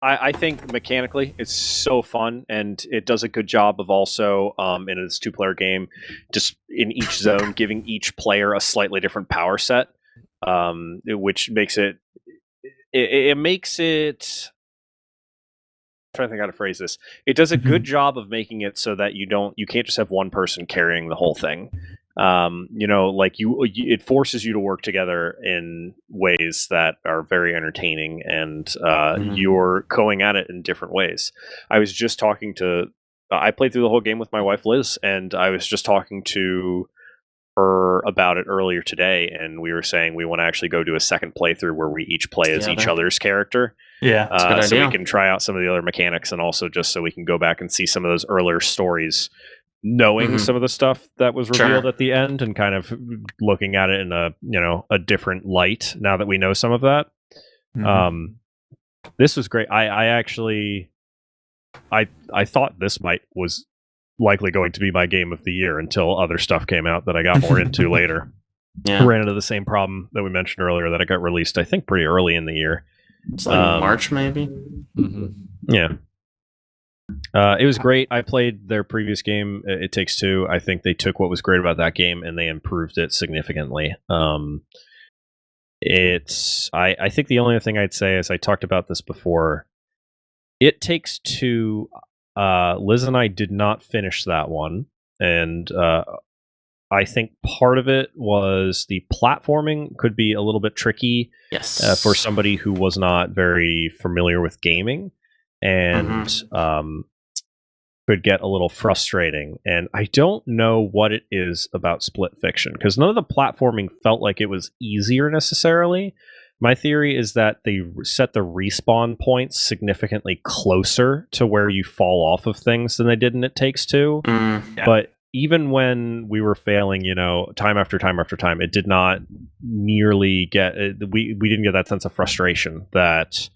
I think mechanically it's so fun, and it does a good job of also, in its 2-player game, just in each zone giving each player a slightly different power set, which makes it makes it. I'm trying to think how to phrase this. It does a good job of making it so that you can't just have one person carrying the whole thing. Like it forces you to work together in ways that are very entertaining, and you're going at it in different ways. I was just talking to, I played through the whole game with my wife Liz, and I was just talking to her about it earlier today, and we were saying we want to actually go do a second playthrough where we each play as each other's character. Yeah, That's a good so idea. we can try out some of the other mechanics, and also just so we can go back and see some of those earlier stories, knowing some of the stuff that was revealed at the end, and kind of looking at it in a different light now that we know some of that. This was great. I actually thought this was likely going to be my game of the year until other stuff came out that I got more into later. Yeah. Ran into the same problem that we mentioned earlier, that it got released, I think, pretty early in the year. It's like March, maybe. Yeah. It was great. I played their previous game, It Takes Two. I think they took what was great about that game and they improved it significantly. I think the only other thing I'd say is, I talked about this before. It Takes Two. Liz and I did not finish that one, and I think part of it was the platforming could be a little bit tricky for somebody who was not very familiar with gaming, and could get a little frustrating. And I don't know what it is about Split Fiction, because none of the platforming felt like it was easier necessarily. My theory is that they set the respawn points significantly closer to where you fall off of things than they did in It Takes Two. But even when we were failing, time after time after time, it did not nearly get. We didn't get that sense of frustration that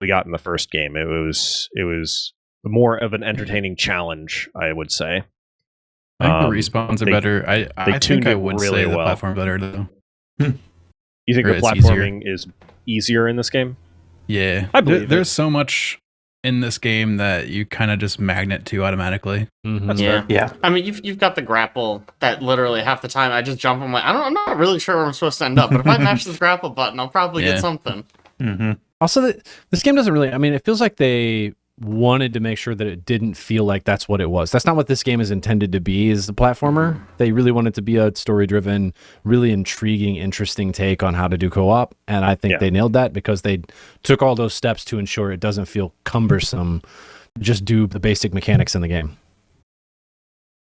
we got in the first game. It was more of an entertaining challenge, I would say. I think the respawns are better. I think I would really say the well. platform better though. You think Or the it's platforming is easier in this game? Yeah, I believe there's so much in this game that you kind of just magnet to automatically. That's Yeah. fair. Yeah. I mean, you've got the grapple that literally half the time I just jump. I'm like, I'm not really sure where I'm supposed to end up, but if I mash this grapple button, I'll probably get something. Also, this game doesn't really. I mean, it feels like they wanted to make sure that it didn't feel like that's what it was. That's not what this game is intended to be, is the platformer. They really want it to be a story-driven, really intriguing, interesting take on how to do co-op, and I think they nailed that, because they took all those steps to ensure it doesn't feel cumbersome. Just do the basic mechanics in the game.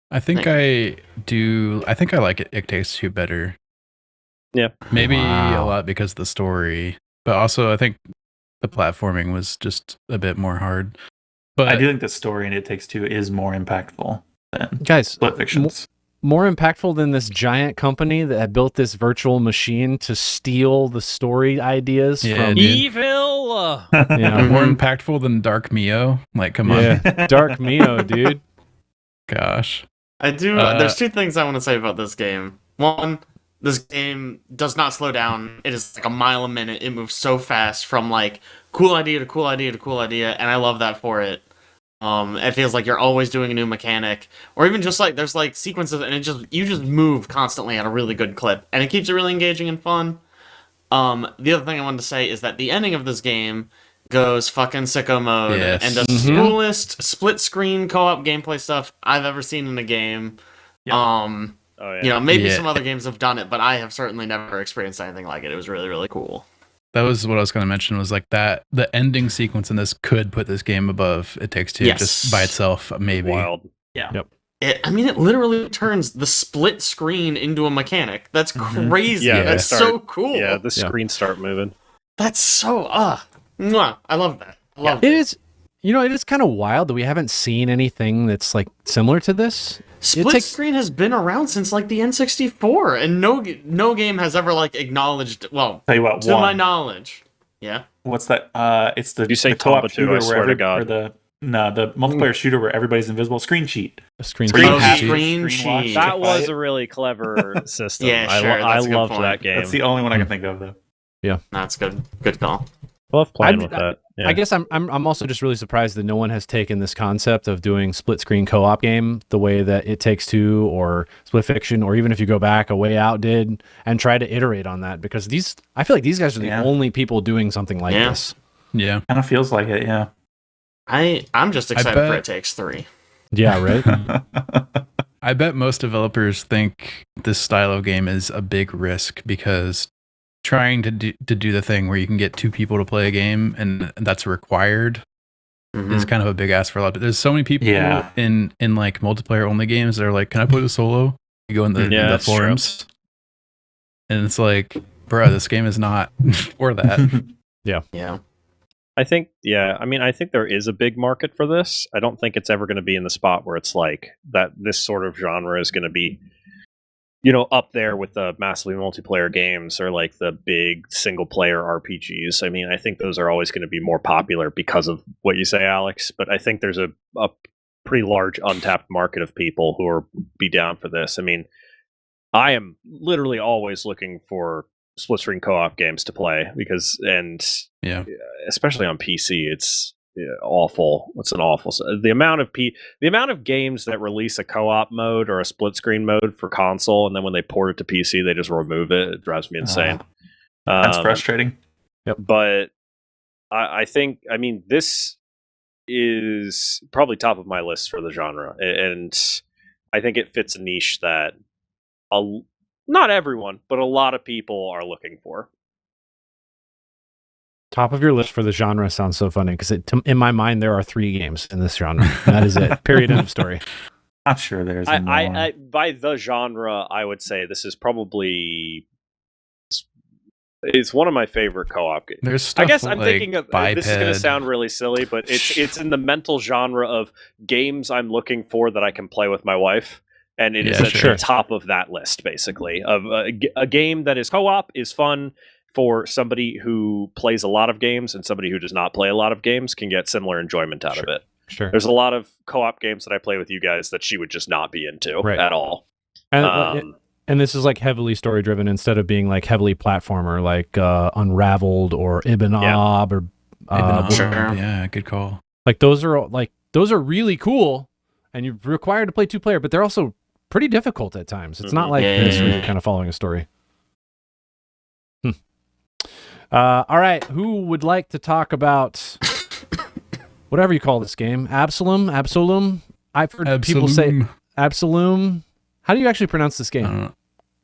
I think I like It Takes Two better. Yeah. Maybe a lot because of the story, but also I think the platforming was just a bit more hard. But I do think the story in It Takes Two is more impactful than Guys, Split Fictions. more impactful than this giant company that had built this virtual machine to steal the story ideas from... Evil! Yeah. more impactful than Dark Mio. Like, come on. Yeah, Dark Mio, dude. Gosh. I do. There's two things I want to say about this game. One, this game does not slow down. It is like a mile a minute. It moves so fast from like cool idea to cool idea to cool idea, and I love that for it. It feels like you're always doing a new mechanic, or even just like there's like sequences, and you just move constantly at a really good clip, and it keeps it really engaging and fun. The other thing I wanted to say is that the ending of this game goes fucking sicko mode and does the coolest split screen co-op gameplay stuff I've ever seen in a game. Maybe some other games have done it, but I have certainly never experienced anything like it. It was really, really cool. That was what I was going to mention, was like that the ending sequence in this could put this game above It Takes Two just by itself, maybe. Wild. Yeah. Yep. It literally turns the split screen into a mechanic. That's crazy. Yeah, That's so cool. Yeah, the screens start moving. That's so mwah. I love that. It is, it is kind of wild that we haven't seen anything that's like similar to this. Split screen has been around since like the N64, and no game has ever like acknowledged. Well, Tell you what, to my knowledge, yeah. What's that? It's the You say the co-op Tomba too, shooter I swear to God. or the multiplayer shooter where everybody's invisible. Screen sheet. A screen Where you Oh, have to screen watch sheet. to That was fight. a really clever system. Yeah, sure, I that's a good loved point. that game. That's the only one I can think of, though. That's good. Good call. Love playing with that. Yeah. I guess I'm also just really surprised that no one has taken this concept of doing split screen co-op game the way that It Takes Two or Split Fiction, or even if you go back, A Way Out did, and try to iterate on that, because I feel like these guys are the only people doing something like this. Yeah. Kind of feels like it, yeah. I'm just excited for It Takes 3. Yeah, right. I bet most developers think this style of game is a big risk because trying to do the thing where you can get 2 people to play a game and that's required is kind of a big ask for a lot. But there's so many people in like multiplayer only games that are like, "Can I play the solo?" You go in the forums, and it's like, "Bro, this game is not for that." Yeah. I think there is a big market for this. I don't think it's ever going to be in the spot where it's like that. This sort of genre is going to be, up there with the massively multiplayer games or like the big single player RPGs. I mean, I think those are always going to be more popular because of what you say, Alex. But I think there's a pretty large untapped market of people who are be down for this. I mean, I am literally always looking for split screen co-op games to play because especially on PC, it's awful. It's an awful the amount of games that release a co-op mode or a split screen mode for console, and then when they port it to PC, they just remove it. It drives me insane. That's frustrating. Yep. But I think this is probably top of my list for the genre, and I think it fits a niche that not everyone, but a lot of people are looking for. Top of your list for the genre sounds so funny because in my mind there are 3 games in this genre. That is it. Period. End of story. I'm sure there's more. I by the genre, I would say this is probably it's one of my favorite co-op games. There's stuff I guess I'm like thinking of Biped. This is going to sound really silly, but it's in the mental genre of games I'm looking for that I can play with my wife. And it is at the top of that list, basically, of a game that is co-op, is fun for somebody who plays a lot of games, and somebody who does not play a lot of games can get similar enjoyment out of it. Sure. There's a lot of co-op games that I play with you guys that she would just not be into at all. And this is like heavily story driven instead of being like heavily platformer, like Unraveled or Ibn Ab or yeah, good call. Like those are really cool, and you're required to play 2-player, but they're also pretty difficult at times. It's not like this where you're kind of following a story. All right, who would like to talk about whatever you call this game? Absalom? I've heard people say Absalom. How do you actually pronounce this game?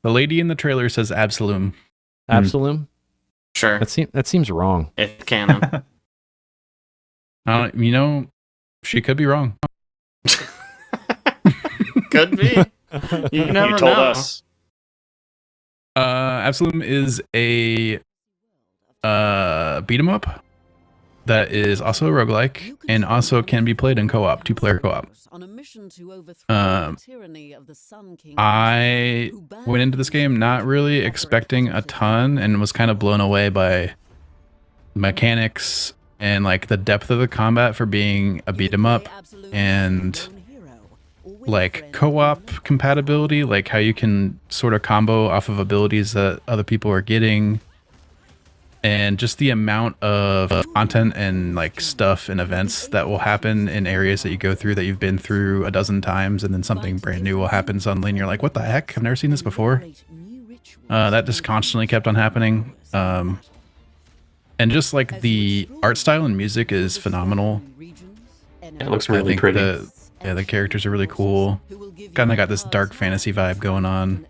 The lady in the trailer says Absalom. Absalom? Sure. That seems wrong. It's canon. She could be wrong. Could be. You never told know. us. Absalom is a beat 'em up that is also a roguelike and also can be played in co-op, 2-player co-op. I went into this game not really expecting a ton and was kind of blown away by mechanics and like the depth of the combat for being a beat 'em up and like co-op compatibility, like how you can sort of combo off of abilities that other people are getting, and just the amount of content and like stuff and events that will happen in areas that you go through that you've been through a dozen times, and then something brand new will happen suddenly and you're like, what the heck, I've never seen this before. That just constantly kept on happening, and just like the art style and music is phenomenal. It looks really pretty. The characters are really cool. Kind of got this dark fantasy vibe going on.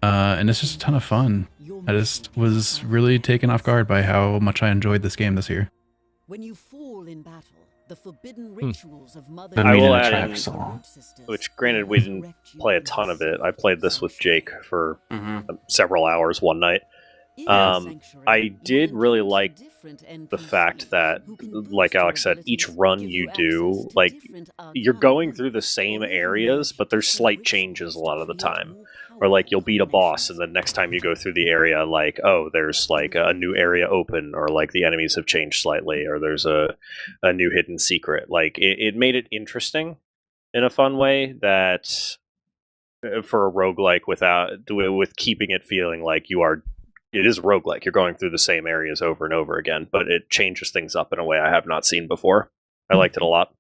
And it's just a ton of fun. I just was really taken off guard by how much I enjoyed this game this year. When you fall in battle, the forbidden rituals of Mother I will add add in, which granted we didn't play a ton of it. I played this with Jake for several hours one night. I did really like the fact that, like Alex said, each run you do, like, you're going through the same areas, but there's slight changes a lot of the time. Or, like, you'll beat a boss, and the next time you go through the area, like, oh, there's, like, a new area open, or, like, the enemies have changed slightly, or there's a new hidden secret. Like, it made it interesting in a fun way that, for a roguelike, with keeping it feeling like it is roguelike. You're going through the same areas over and over again, but it changes things up in a way I have not seen before. I liked it a lot.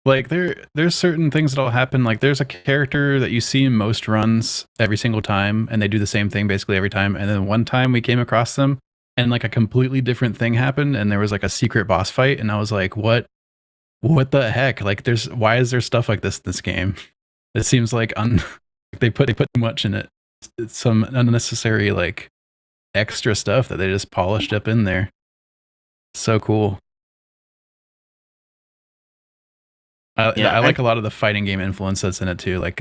Like there's certain things that'll happen. Like there's a character that you see in most runs every single time, and they do the same thing basically every time. And then one time we came across them, and like a completely different thing happened, and there was like a secret boss fight, and I was like, what what the heck? Like, why is there stuff like this in this game? It seems like they put too much in it. It's some unnecessary like extra stuff that they just polished up in there. So cool. I like a lot of the fighting game influence that's in it too. Like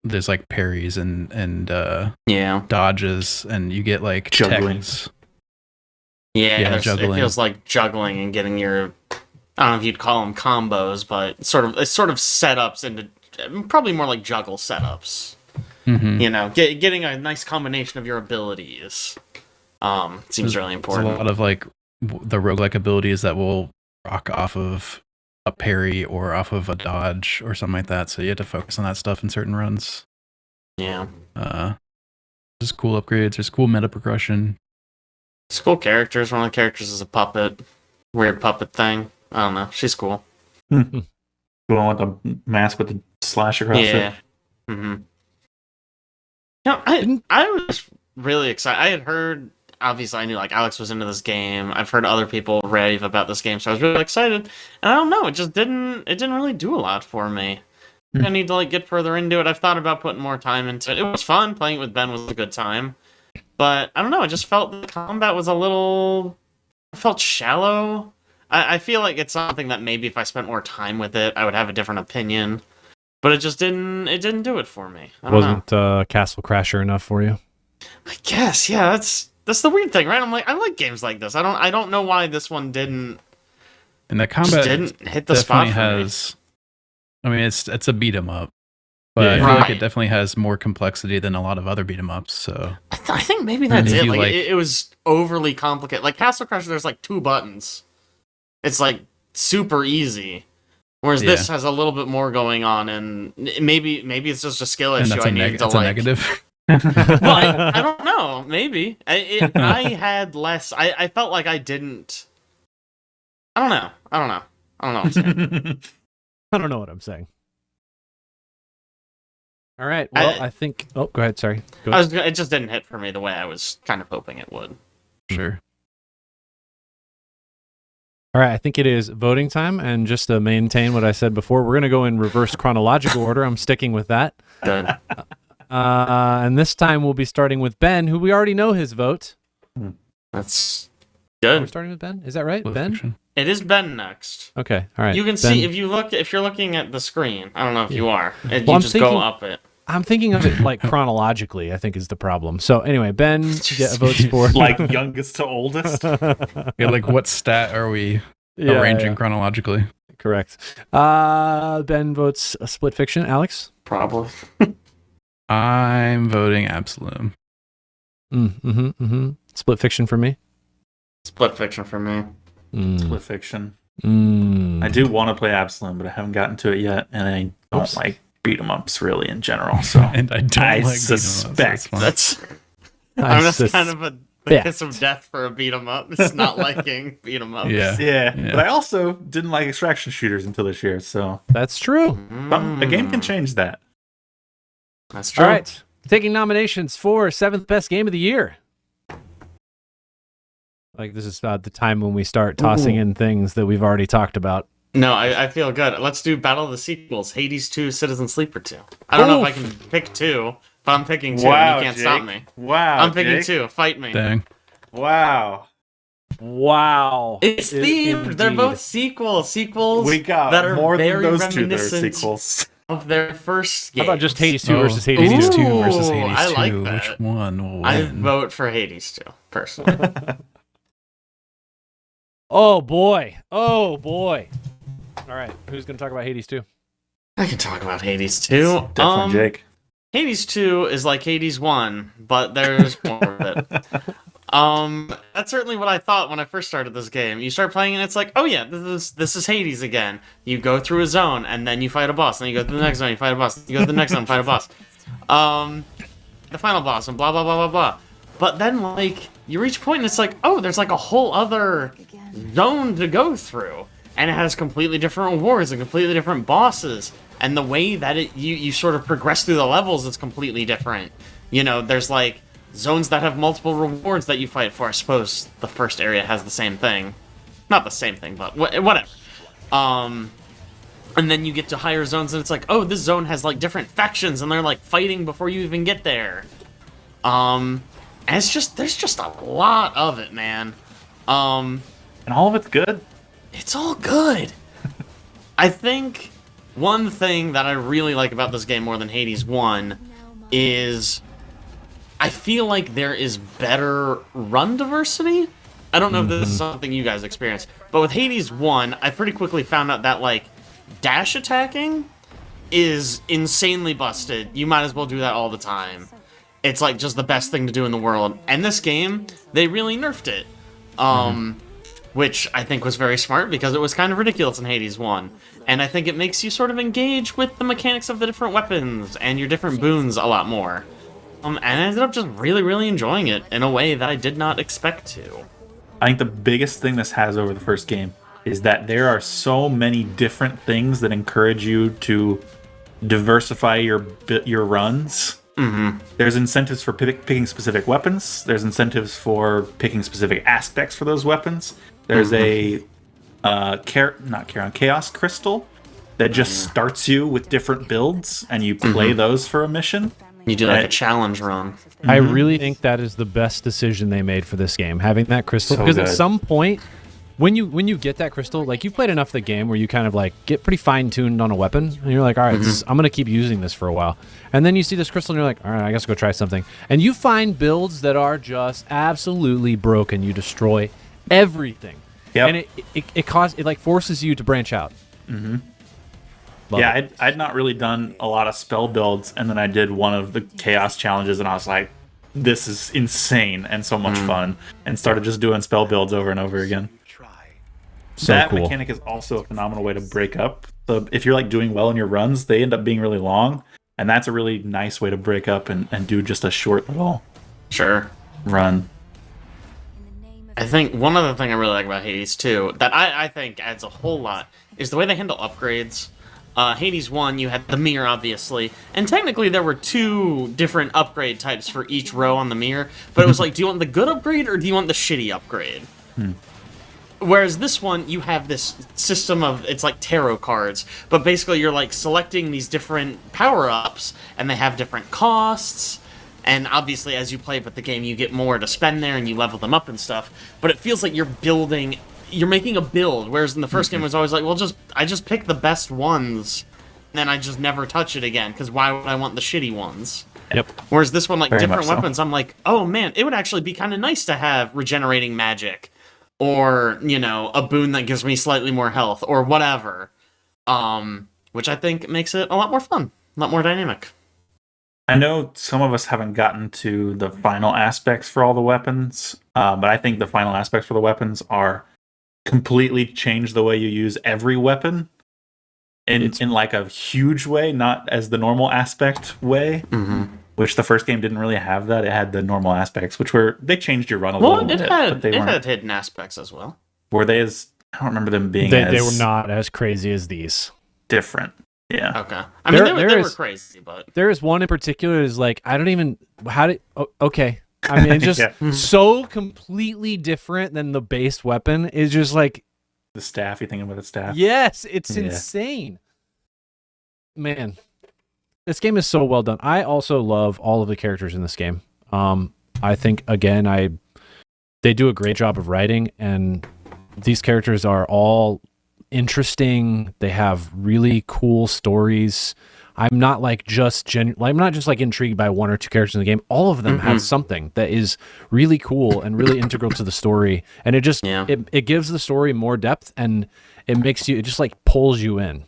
there's like parries and dodges, and you get like Juggling. techs. Yeah, juggling. It feels like juggling and getting your, I don't know if you'd call them combos, but it's sort of setups into probably more like juggle setups. Mm-hmm. You know, getting a nice combination of your abilities seems really important. There's a lot of like the roguelike abilities that will rock off of a parry or off of a dodge or something like that. So you have to focus on that stuff in certain runs. Yeah. There's cool upgrades. There's cool meta progression. It's cool characters. One of the characters is a puppet. Weird puppet thing. I don't know. She's cool. The one with the mask with the slash across it. Yeah. Mm-hmm. I was really excited. I had heard, obviously I knew like Alex was into this game. I've heard other people rave about this game, so I was really excited. And I don't know, it didn't really do a lot for me. I need to like get further into it. I've thought about putting more time into it. It was fun. Playing it with Ben was a good time. But I don't know, I just felt the combat was I felt shallow. I feel like it's something that maybe if I spent more time with it, I would have a different opinion. But it just didn't do it for me. I don't Wasn't Castle Crasher enough for you? I guess, yeah, that's the weird thing, right? I'm like, I like games like this. I don't know why this one didn't. And the combat didn't hit the spot for has. Me. I mean, it's a beat 'em up, but I feel like it definitely has more complexity than a lot of other beat 'em ups. So I think maybe that's it. Like, it was overly complicated. Like Castle Crasher, there's like 2 buttons. It's like super easy. Whereas this has a little bit more going on, and maybe it's just a skill issue. That's a negative. Well, I don't know. Maybe I had less. I felt like I didn't. I don't know. I don't know what I'm saying. I don't know what I'm saying. All right. Well, I think. Oh, go ahead. Sorry. Go ahead. It just didn't hit for me the way I was kind of hoping it would. Sure. All right, I think it is voting time, and just to maintain what I said before, we're going to go in reverse chronological order. I'm sticking with that. Good. And this time we'll be starting with Ben, who we already know his vote. That's We're good. starting with Ben? Is that right, Split Ben? Fiction. It is Ben next. Okay, all right. You can Ben. see if you're looking at the screen. I don't know if you are. And Well, you I'm just thinking- go up it. I'm thinking of it like chronologically, I think is the problem. So anyway, Ben votes for... Like youngest to oldest. Yeah, like what stat are we arranging chronologically? Correct. Ben votes Split Fiction. Alex? Probably. I'm voting Absalom. Split Fiction for me. Split Fiction for me. Split Fiction. I do want to play Absalom, but I haven't gotten to it yet, and I don't like beat 'em ups really in general. So And I don't I like suspect That's kind of a kiss of death for a beat 'em up. It's not liking beat 'em ups. Yeah. But I also didn't like extraction shooters until this year, so That's true. a game can change that. That's true. All right. Taking nominations for 7th best game of the year. Like, this is the time when we start tossing in things that we've already talked about. No, I feel good. Let's do Battle of the Sequels. Hades 2, Citizen Sleeper 2. I don't know if I can pick 2, but I'm picking 2 and you can't stop me. Wow, I'm picking Jake. 2. Fight me. Dang. Wow. Wow. It's themed. They're both sequels. Sequels We got that are more than very those two that are reminiscent sequels. of their first How game. about just Hades 2 Oh. versus Hades 2? Hades 2 Ooh, versus Hades 2. I like that. Which one will win? I vote for Hades 2, personally. Oh, boy. Oh, boy. All right. Who's going to talk about Hades 2? I can talk about Hades 2. Definitely Jake. Hades 2 is like Hades 1, but there's more of it. That's certainly what I thought when I first started this game. You start playing and it's like, oh yeah, this is Hades again. You go through a zone and then you fight a boss, then you go to the next zone, you fight a boss, you go to the next zone, fight a boss. The final boss and blah blah blah blah blah. But then like you reach a point and it's like, oh, there's like a whole other zone to go through. And it has completely different rewards and completely different bosses. And the way that you sort of progress through the levels is completely different. You know, there's like zones that have multiple rewards that you fight for. I suppose the first area has the same thing. Not the same thing, but whatever. And then you get to higher zones, and it's like, oh, this zone has like different factions, and they're like fighting before you even get there. And it's just there's just a lot of it, man. And all of it's good. It's all good. I think one thing that I really like about this game more than Hades 1 is I feel like there is better run diversity. I don't know if this is something you guys experience, but with Hades 1, I pretty quickly found out that, like, dash attacking is insanely busted. You might as well do that all the time. It's, like, just the best thing to do in the world. And this game, they really nerfed it. Which I think was very smart because it was kind of ridiculous in Hades 1. And I think it makes you sort of engage with the mechanics of the different weapons and your different boons a lot more. And I ended up just really, really enjoying it in a way that I did not expect to. I think the biggest thing this has over the first game is that there are so many different things that encourage you to diversify your runs. There's incentives for picking specific weapons. There's incentives for picking specific aspects for those weapons. There's a Chaos Crystal that just starts you with different builds, and you play those for a mission. You do like a challenge run. I really think that is the best decision they made for this game, having that crystal. So Because good. at some point, when you get that crystal, like, you've played enough of the game where you kind of like get pretty fine-tuned on a weapon, and you're like, all right, I'm going to keep using this for a while. And then you see this crystal, and you're like, all right, I guess I'll go try something. And you find builds that are just absolutely broken. You destroy everything. Yep. And it like forces you to branch out. Yeah, I'd not really done a lot of spell builds, and then I did one of the chaos challenges, and I was like, this is insane and so much fun, and started just doing spell builds over and over again. So that cool. mechanic is also a phenomenal way to break up. So if you're like doing well in your runs, they end up being really long, and that's a really nice way to break up and do just a short little run. I think one other thing I really like about Hades 2 that I think adds a whole lot is the way they handle upgrades. Hades 1, you had the mirror, obviously, and technically there were 2 different upgrade types for each row on the mirror, but it was like, do you want the good upgrade or do you want the shitty upgrade? Whereas this one, you have this system of, it's like tarot cards, but basically you're like selecting these different power-ups, and they have different costs, and obviously as you play with the game, you get more to spend there, and you level them up and stuff, but it feels like you're making a build, whereas in the first game it was always like, well, I just pick the best ones, and then I just never touch it again, because why would I want the shitty ones? Yep. Whereas this one, like, Very different much so. weapons, I'm like, oh man, it would actually be kind of nice to have regenerating magic, or, you know, a boon that gives me slightly more health, or whatever. Which I think makes it a lot more fun, a lot more dynamic. I know some of us haven't gotten to the final aspects for all the weapons, but I think the final aspects for the weapons are completely change the way you use every weapon in like a huge way, not as the normal aspect way. Which the first game didn't really have that. It had the normal aspects, which they changed your run a little bit. But they weren't. Had hidden aspects as well. Were they as? I don't remember them being. They were not as crazy as these. different. Yeah. Okay. I mean, they there were is- crazy, but There is one in particular is like, I don't even, okay. I mean, it's just Yeah. so completely different than the base weapon. It's just like, The staff. You thinking about the staff? yes, it's Yeah. insane. Man, this game is so well done. I also love all of the characters in this game. I think, again, they do a great job of writing, and these characters are all interesting. They have really cool stories. I'm not like I'm not just like intrigued by one or two characters in the game. All of them have something that is really cool and really integral to the story, and it just it gives the story more depth, and it just like pulls you in.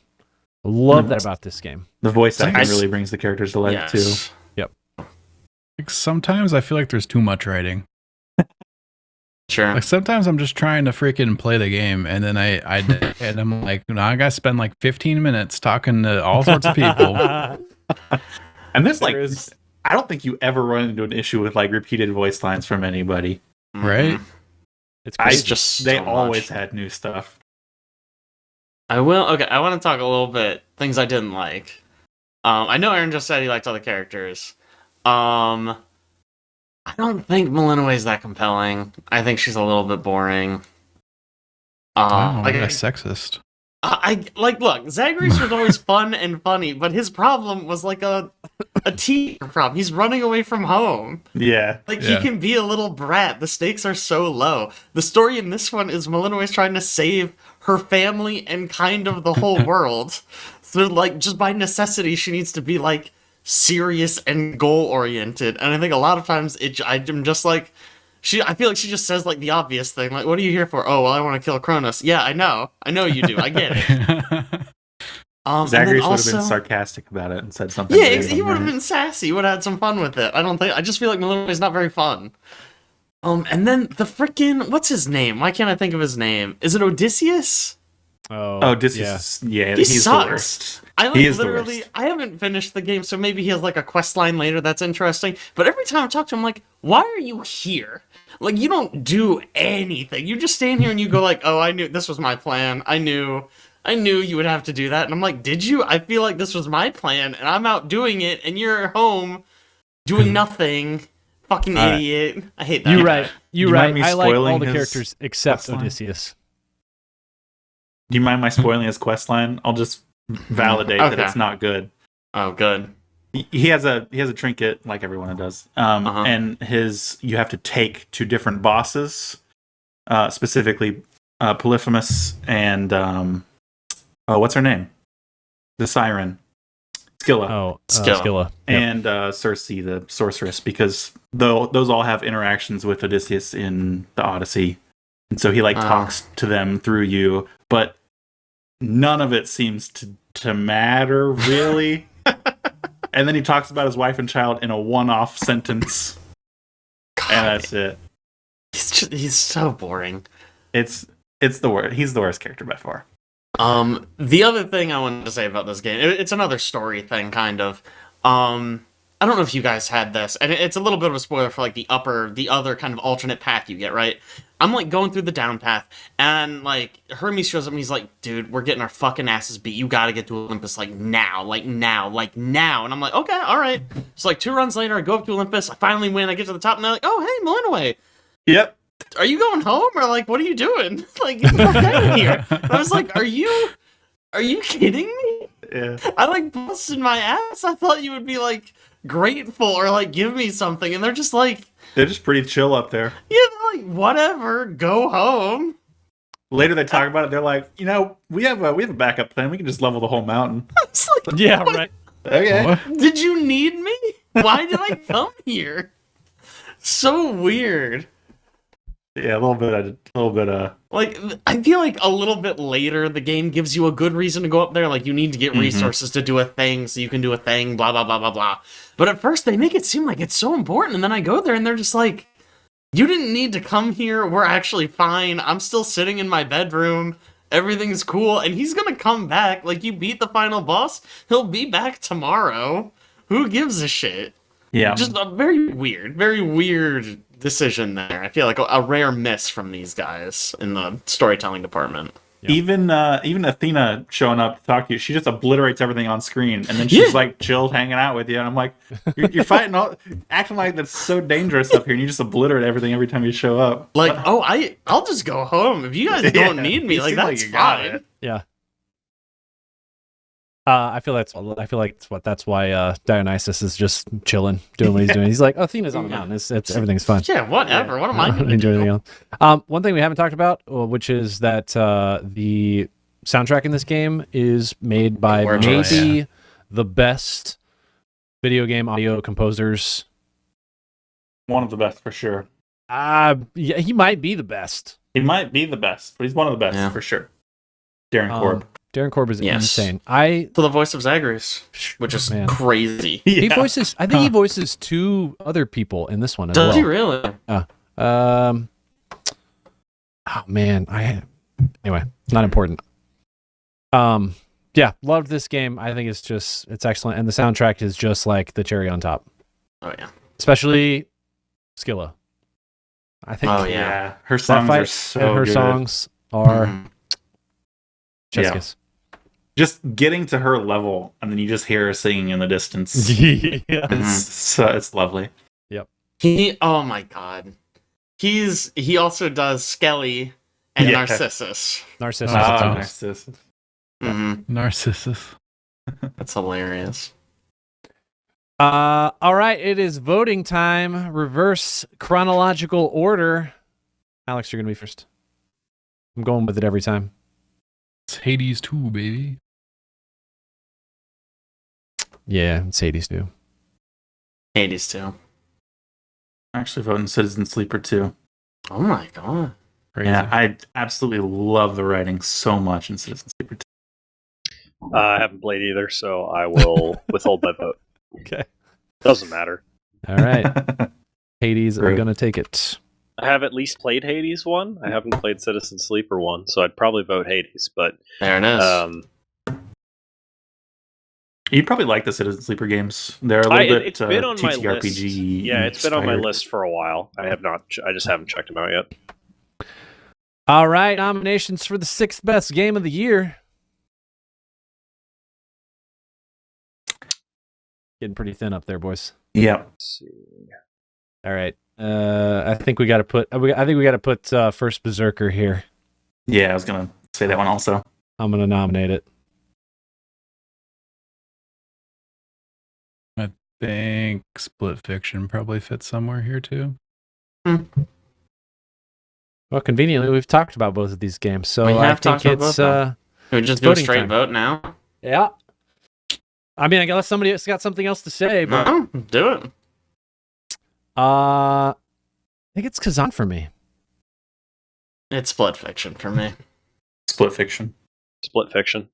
I love that about this game. The voice acting Nice. really brings the characters to life yes. Like sometimes I feel like there's too much writing. Sure. Like sometimes I'm just trying to freaking play the game, and then and I'm like, no, I gotta spend like 15 minutes talking to all sorts of people. And this, like, There is- I don't think you ever run into an issue with like repeated voice lines from anybody. Right? It's I crazy. just they so always much. had new stuff. I will. Okay, I want to talk a little bit things I didn't like. I know Aaron just said he liked all the characters. I don't think Malinois is that compelling. I think she's a little bit boring. Wow, Like, that's sexist. Look, Zagreus was always fun and funny, but his problem was like a teacher problem. He's running away from home. Yeah. He can be a little brat. The stakes are so low. The story in this one is Melina is trying to save her family and kind of the whole world. So, like, just by necessity, she needs to be, like, serious and goal-oriented. And I think a lot of times, I'm just like... I feel like she just says, like, the obvious thing. Like, what are you here for? Oh, well, I want to kill Kronos. Yeah, I know. I know you do. I get it. Zagreus would have been sarcastic about it and said something. Yeah, he would have been sassy. He would have had some fun with it. I just feel like Melina is not very fun. And then the frickin'... What's his name? Why can't I think of his name? Is it Odysseus? Oh, Odysseus. Yeah, he he's sucks. the worst. He is literally, I haven't finished the game, so maybe he has like a quest line later that's interesting. But every time I talk to him, I'm like, why are you here? Like, you don't do anything. You just stand here and you go like, oh, I knew this was my plan. I knew you would have to do that. And I'm like, did you? I feel like this was my plan, and I'm out doing it, and you're home doing nothing. Fucking idiot. I hate that. You're right. You're right. Me I like all spoiling the his characters except quest line? Odysseus. Do you mind my spoiling his quest line? I'll just validate that it's not good. Oh, good. He has a trinket like everyone does, and you have to take to different bosses, specifically Polyphemus and what's her name? The Siren, Scylla. Oh, Scylla. And Circe, the sorceress, because those all have interactions with Odysseus in the Odyssey, and so he talks to them through you, but none of it seems to matter really. And then he talks about his wife and child in a one-off sentence, and that's it. He's so boring. It's the worst. He's the worst character by far. The other thing I wanted to say about this game, it's another story thing, kind of. I don't know if you guys had this, and it's a little bit of a spoiler for like the other kind of alternate path you get, right? I'm like going through the down path, and like Hermes shows up and he's like, dude, we're getting our fucking asses beat. You gotta get to Olympus like now. And I'm like, okay, all right. So like 2 runs later, I go up to Olympus, I finally win, I get to the top, and they're like, oh, hey, Melinaway. Yep. Are you going home, or like, what are you doing? Like, get the fuck out of here. And I was like, are you kidding me? Yeah. I like busted my ass. I thought you would be like grateful or like give me something, and they're just pretty chill up there. Yeah, they're like, whatever, go home. Later they talk about it, they're like, we have a backup plan, we can just level the whole mountain. It's like, Yeah, what? right. Okay. What? Did you need me? Why did I come here? So weird. Yeah, a little bit Like, I feel like a little bit later the game gives you a good reason to go up there, like you need to get resources to do a thing so you can do a thing, blah blah blah blah blah. But at first they make it seem like it's so important, and then I go there and they're just like, you didn't need to come here, we're actually fine, I'm still sitting in my bedroom, everything's cool, and he's gonna come back. Like, you beat the final boss, he'll be back tomorrow. Who gives a shit? Yeah. Just a very weird decision there. I feel like a rare miss from these guys in the storytelling department. Yeah. Even Athena showing up to talk to you, she just obliterates everything on screen, and then she's like chill hanging out with you, and I'm like, you're fighting acting like that's so dangerous up here, and you just obliterate everything every time you show up. Like, I'll just go home if you guys don't need me. Like, that's fine. Yeah. I feel like that's why Dionysus is just chilling, doing what he's doing. He's like, Athena's on the mountain. It's everything's fine. Yeah, whatever. Yeah. What am I going to Enjoy do? anything else. One thing we haven't talked about, which is that the soundtrack in this game is made by maybe the best video game audio composers. One of the best for sure. Yeah, he might be the best. He might be the best, but he's one of the best for sure. Darren Korb. Darren Korb is insane. For the voice of Zagreus, which is crazy. He voices. I think he voices 2 other people in this one as well. Does he really? Oh man. Anyway, not important. Yeah, loved this game. I think it's excellent, and the soundtrack is just like the cherry on top. Oh yeah. Especially Scylla. I think. Oh yeah. Her songs are so and her good. songs are chef's kiss. Just getting to her level, and then you just hear her singing in the distance. It's lovely. Yep. Oh my god. He also does Skelly and Narcissus. Narcissus. Narcissus. Narcissus. That's hilarious. All right, it is voting time. Reverse chronological order. Alex, you're gonna be first. I'm going with it every time. It's Hades 2, baby. Yeah, it's Hades too. Hades too. I'm actually voting Citizen Sleeper too. Oh my god. Crazy. Yeah, I absolutely love the writing so much in Citizen Sleeper 2. I haven't played either, so I will withhold my vote. Okay. Doesn't matter. All right. Hades, I'm Great. gonna take it. I have at least played Hades 1. I haven't played Citizen Sleeper 1, so I'd probably vote Hades. But There it is. You'd probably like the Citizen Sleeper games. They're a little bit it's been on my list. TTRPG. Yeah, it's been on my inspired. list for a while. I have not. I just haven't checked them out yet. All right, nominations for the 6th best game of the year. Getting pretty thin up there, boys. Yeah. Let's see. All right. I think we got to put. I think we got to put First Berserker here. Yeah, I was gonna say that one also. I'm gonna nominate it. I think Split Fiction probably fits somewhere here too. Well, conveniently, we've talked about both of these games, so We I have think talked about it's. both we just it's do a voting straight time. vote now. Yeah. I mean, I guess somebody else got something else to say, but No, do it. I think it's Kazan for me. It's Split Fiction for me. Split Fiction. Split Fiction.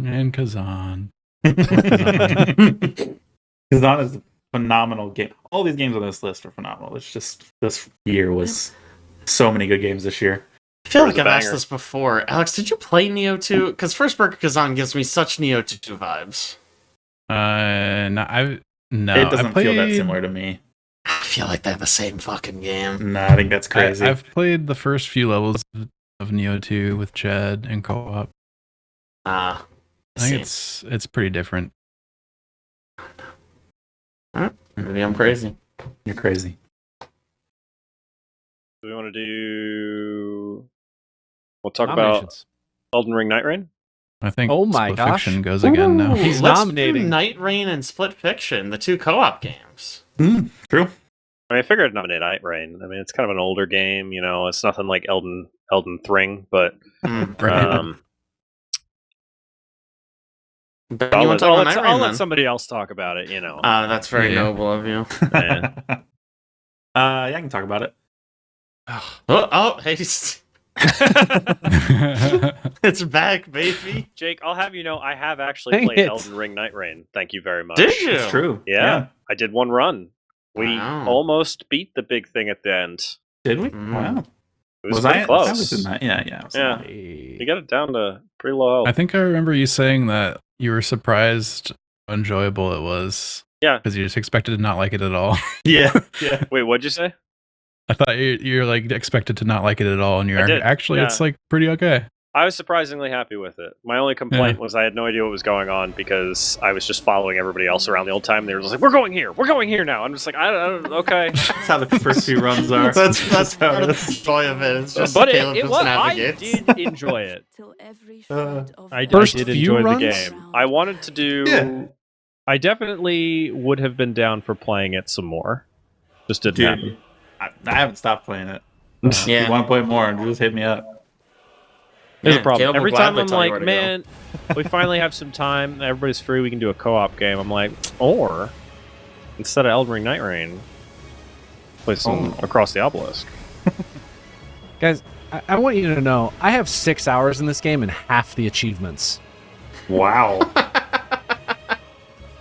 And Kazan. Kazan is a phenomenal game. All these games on this list are phenomenal. It's just this year was so many good games this year. I feel There was like a I've asked banger. this before. Alex, did you play Neo 2? Because First Burger Kazan gives me such Neo 2 vibes. No, It doesn't I played, feel that similar to me. I feel like they're the same fucking game. No, I think that's crazy. I've played the first few levels of Neo 2 with Chad and co-op. I I think it's pretty different. Maybe I'm crazy. You're crazy. Do we want to do? We'll talk about Nominations. Elden Ring Night Rain. I think Oh my Split gosh. Fiction goes again now. Ooh, He's let's nominating. do Night Rain and Split Fiction, the two co-op games. True. I mean, I figured I'd nominate Night Rain. I mean, it's kind of an older game. You know, it's nothing like Elden Ring, but Mm. Right. Ben, you want to talk I'll about Night Rain let then? somebody else talk about it. You know. That's very Yeah. noble of you. Yeah. Yeah, I can talk about it. Hey, it's back, baby. Jake, I'll have you know, I have actually Dang played it. Elden Ring Night Rain. Thank you very much. Did you? It's true. Yeah, I did one run. We Wow. almost beat the big thing at the end. Did we? Mm. Wow. It was, I pretty close. I was in that. Yeah, yeah. I was in Yeah. that. You got it down to pretty low I health. think I remember you saying that you were surprised how enjoyable it was. Yeah. Because you just expected to not like it at all. Yeah, yeah. Wait, what'd you say? I thought you're like expected to not like it at all, and I you're did, actually yeah. it's like pretty okay. I was surprisingly happy with it. My only complaint was I had no idea what was going on because I was just following everybody else around the old time. They were just like, we're going here now. I'm just like, I don't okay. That's how the first few runs are. That's how part it of the is. joy of it. It's just But Caleb it just was, I navigates. did enjoy it. Till every shred of I First did few enjoy runs? the game. I wanted to do. Yeah. I definitely would have been down for playing it some more. Just didn't happen. Dude, I haven't stopped playing it. Yeah. If you want to play more, just hit me up. There's Yeah, a problem. Caleb will Every time gladly I'm tell you like, where to go. man, we finally have some time. Everybody's free. We can do a co-op game. I'm like, or instead of Elden Ring Night Rain, play some Across the Obelisk. Guys, I want you to know I have 6 hours in this game and half the achievements. Wow.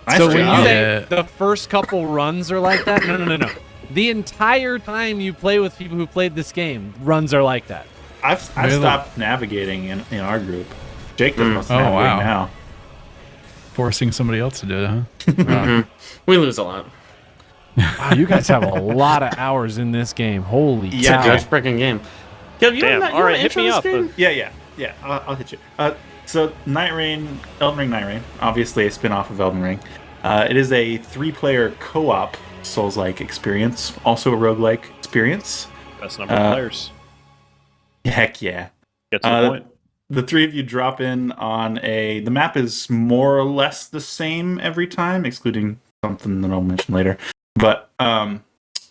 Nice So when you job. say Yeah. the first couple runs are like that, no. The entire time you play with people who played this game, runs are like that. I've Really? stopped navigating in our group. Jake does most Oh, navigating wow. now. Forcing somebody else to do it, huh? Mhm. We lose a lot. Wow, you guys have a lot of hours in this game. Holy Yeah, cow. dude. Good freaking game. Caleb, you Damn. wanna- you All right, wanna hit intro me this up. game? Yeah. I'll hit you. So Night Rain, Elden Ring Night Rain, obviously a spin-off of Elden Ring. It is a 3-player co-op Souls-like experience, also a roguelike experience. Best number of players. Heck yeah. Get to the point. the three of you drop in on the map is more or less the same every time, excluding something that I'll mention later. But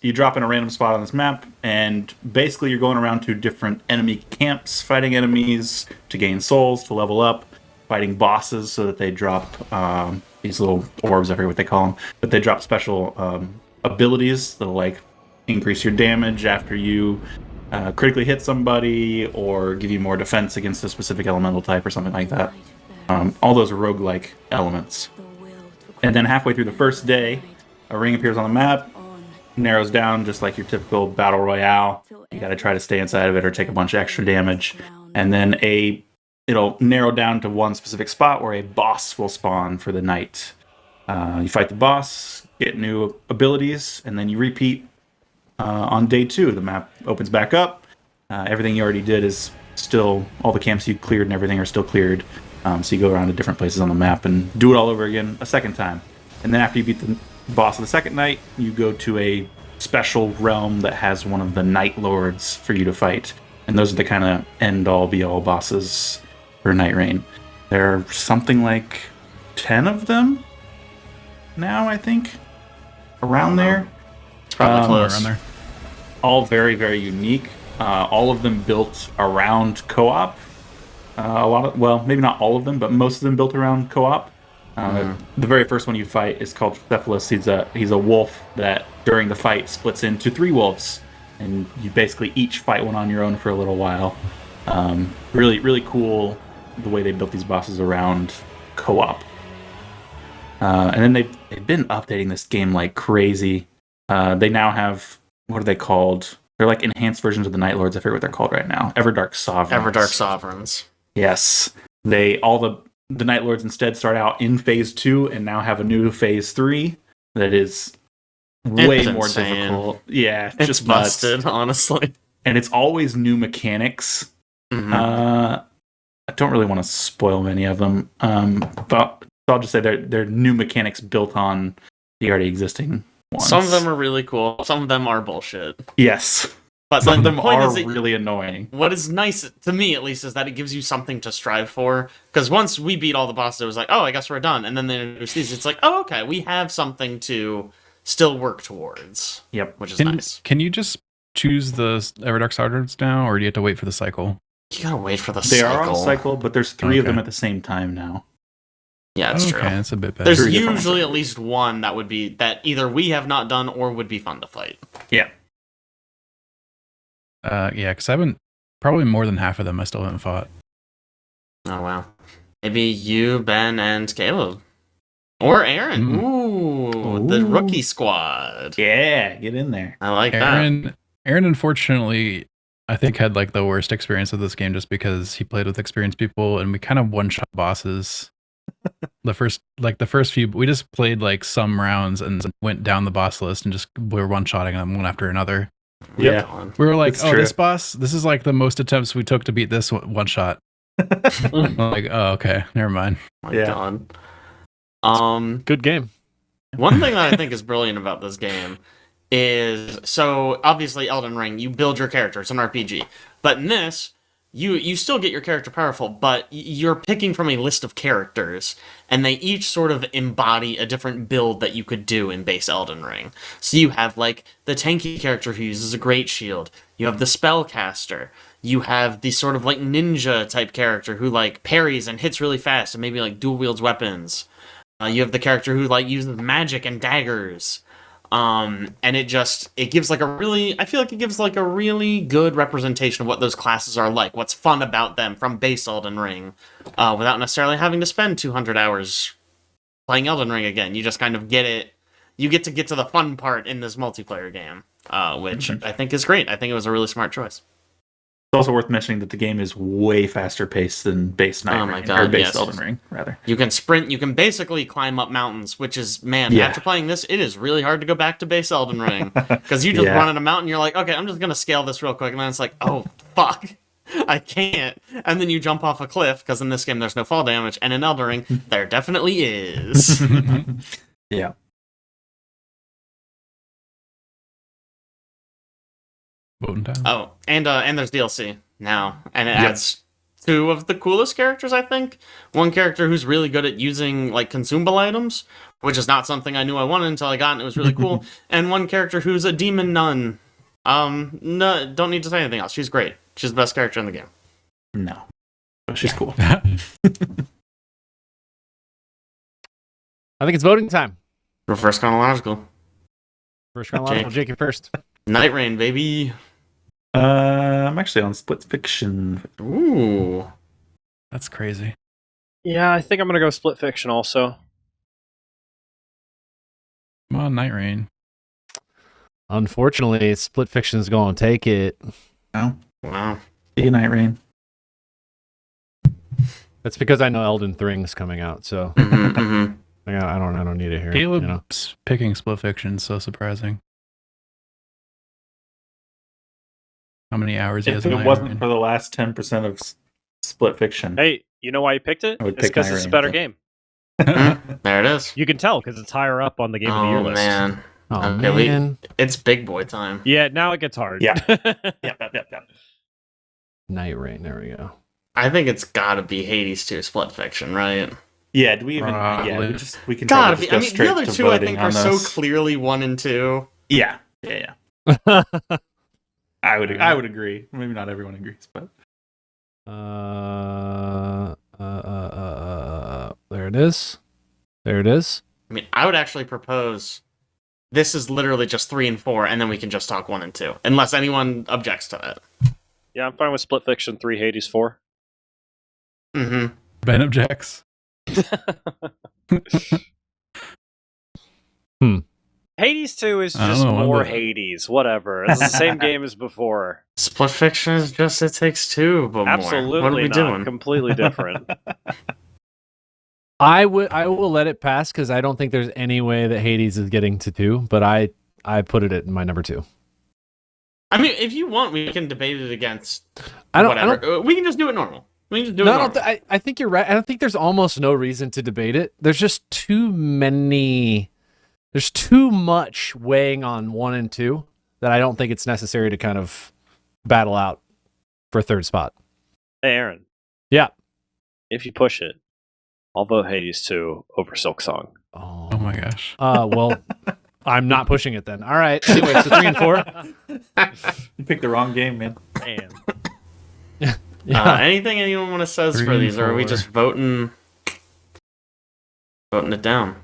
you drop in a random spot on this map, and basically you're going around to different enemy camps, fighting enemies to gain souls, to level up, fighting bosses so that they drop these little orbs, I forget what they call them, but they drop special abilities that'll like increase your damage after you critically hit somebody, or give you more defense against a specific elemental type or something like that. All those are roguelike elements. And then halfway through the first day, a ring appears on the map, narrows down just like your typical battle royale. You got to try to stay inside of it or take a bunch of extra damage. And then it'll narrow down to one specific spot where a boss will spawn for the night. You fight the boss, get new abilities, and then you repeat on day 2. The map opens back up. Everything you already did is still, all the camps you cleared and everything are still cleared. So you go around to different places on the map and do it all over again a second time. And then after you beat the boss of the second night, you go to a special realm that has one of the Night Lords for you to fight. And those are the kind of end-all, be-all bosses for Night Rain. There are something like 10 of them now, I think. Around there. It's probably close. Around there. All very, very unique. All of them built around co-op. Maybe not all of them, but most of them built around co-op. The very first one you fight is called Cephalus. He's a wolf that during the fight splits into 3 wolves, and you basically each fight one on your own for a little while. Really, really cool the way they built these bosses around co-op. And then they've been updating this game like crazy. They now have, what are they called? They're like enhanced versions of the Night Lords. I forget what they're called right now. Everdark Sovereigns. Everdark Sovereigns. Yes. The Night Lords instead start out in Phase 2 and now have a new Phase 3 that is way more difficult. Yeah, It's just busted, nuts. honestly. And it's always new mechanics. Mm-hmm. I don't really want to spoil many of them, but I'll just say they're new mechanics built on the already existing ones. Some of them are really cool. Some of them are bullshit. Yes. But Some of the them point are is really annoying. what is nice, to me at least, is that it gives you something to strive for. Because once we beat all the bosses, it was like, oh, I guess we're done. And then they introduced these. It's like, oh, okay, we have something to still work towards. Yep. Which is nice. Can you just choose the Everdark Sovereigns now, or do you have to wait for the cycle? You gotta wait for the They cycle. are on cycle, but there's 3 of Okay. them at the same time now. Yeah, it's Okay, true. that's a bit better. There's Three different usually ones. at least one that would be that either we have not done or would be fun to fight. Yeah. Yeah, because I haven't, probably more than half of them I still haven't fought. Oh wow. Maybe you, Ben, and Caleb. Or Aaron. Ooh, the rookie squad. Yeah, get in there. I like that. Aaron, unfortunately, I think had like the worst experience with this game just because he played with experienced people and we kind of one-shot bosses. the first few, we just played like some rounds and went down the boss list and just we were one-shotting them one after another. Yeah. We were like, It's oh, true. this boss, this is like the most attempts we took to beat this one shot. I'm like, oh, okay, never mind. My Yeah. God. Good game. One thing that I think is brilliant about this game is, so obviously Elden Ring, you build your character, it's an RPG. But in this, you still get your character powerful, but you're picking from a list of characters, and they each sort of embody a different build that you could do in base Elden Ring. So you have like the tanky character who uses a great shield, you have the spellcaster, you have the sort of like ninja type character who like parries and hits really fast and maybe like dual wields weapons. You have the character who like uses magic and daggers. And it gives like I feel like it gives like a really good representation of what those classes are like, what's fun about them from base Elden Ring, without necessarily having to spend 200 hours playing Elden Ring again. You just kind of get it. You get to the fun part in this multiplayer game, which I think is great. I think it was a really smart choice. It's also worth mentioning that the game is way faster paced than base Night Oh my Rain, God, or base yes. Elden Ring, rather. You can sprint, you can basically climb up mountains, which is, man, Yeah. after playing this, it is really hard to go back to base Elden Ring. Because you just Yeah. run in a mountain, you're like, okay, I'm just going to scale this real quick, and then it's like, oh, fuck, I can't. And then you jump off a cliff, because in this game there's no fall damage, and in Elden Ring, there definitely is. Yeah. Voting time. Oh, and there's DLC now, and it Yep. adds two of the coolest characters, I think. One character who's really good at using like consumable items, which is not something I knew I wanted until I got, and it was really cool. And one character who's a demon nun. No, don't need to say anything else. She's great. She's the best character in the game. No. But she's cool. I think it's voting time. Reverse chronological. First chronological. Jake, you first. Night Rain, baby. I'm actually on Split Fiction. Ooh. That's crazy. Yeah, I think I'm gonna go Split Fiction also. Come on, Night Rain. Unfortunately, Split Fiction is going to take it. No. Wow. See you, Night Rain. That's because I know Elden Ring's coming out, so I don't need it here. Caleb You know? picking Split Fiction is so surprising. How many hours he If has in it Night wasn't Rain. for the last 10% of Split Fiction. Hey, you know why you picked it? I would It's pick because Night it's a Rain, better but- game. There it is. You can tell because it's higher up on the Game of the Year Oh, list. man. Oh, Okay, man. It's big boy time. Yeah, now it gets hard. Yeah. Yep. Night Rain, there we go. I think it's gotta be Hades 2 Split Fiction, right? Yeah, do we even... Probably. Yeah, we can Gotta probably be. just go I mean, straight the other to two I voting think on are so this. clearly 1 and 2. Yeah. I would agree. Maybe not everyone agrees, but... There it is. There it is. I mean, I would actually propose this is literally just 3 and 4, and then we can just talk 1 and 2, unless anyone objects to it. Yeah, I'm fine with Split Fiction 3, Hades 4. Mm-hmm. Ben objects. Hades 2 is I don't just know, more but- Hades. Whatever. It's the same game as before. Split Fiction is just It Takes Two, but Absolutely more. What are we not. doing? Completely different. I will let it pass because I don't think there's any way that Hades is getting to 2, but I put it at my number 2. I mean, if you want, we can debate it against I don't. whatever. We can just do it normal. We can just do it No, normal. I think you're right. I don't think there's almost no reason to debate it. There's just too many. There's too much weighing on 1 and 2 that I don't think it's necessary to kind of battle out for a third spot. Hey, Aaron. Yeah. If you push it, I'll vote Hades 2 over Silk Song. Oh, Oh my gosh. well, I'm not pushing it then. All right. Anyway, so 3 and 4. You picked the wrong game, man. Man. Yeah. Anything anyone want to says 3 for and these, or are we 4. just voting it down?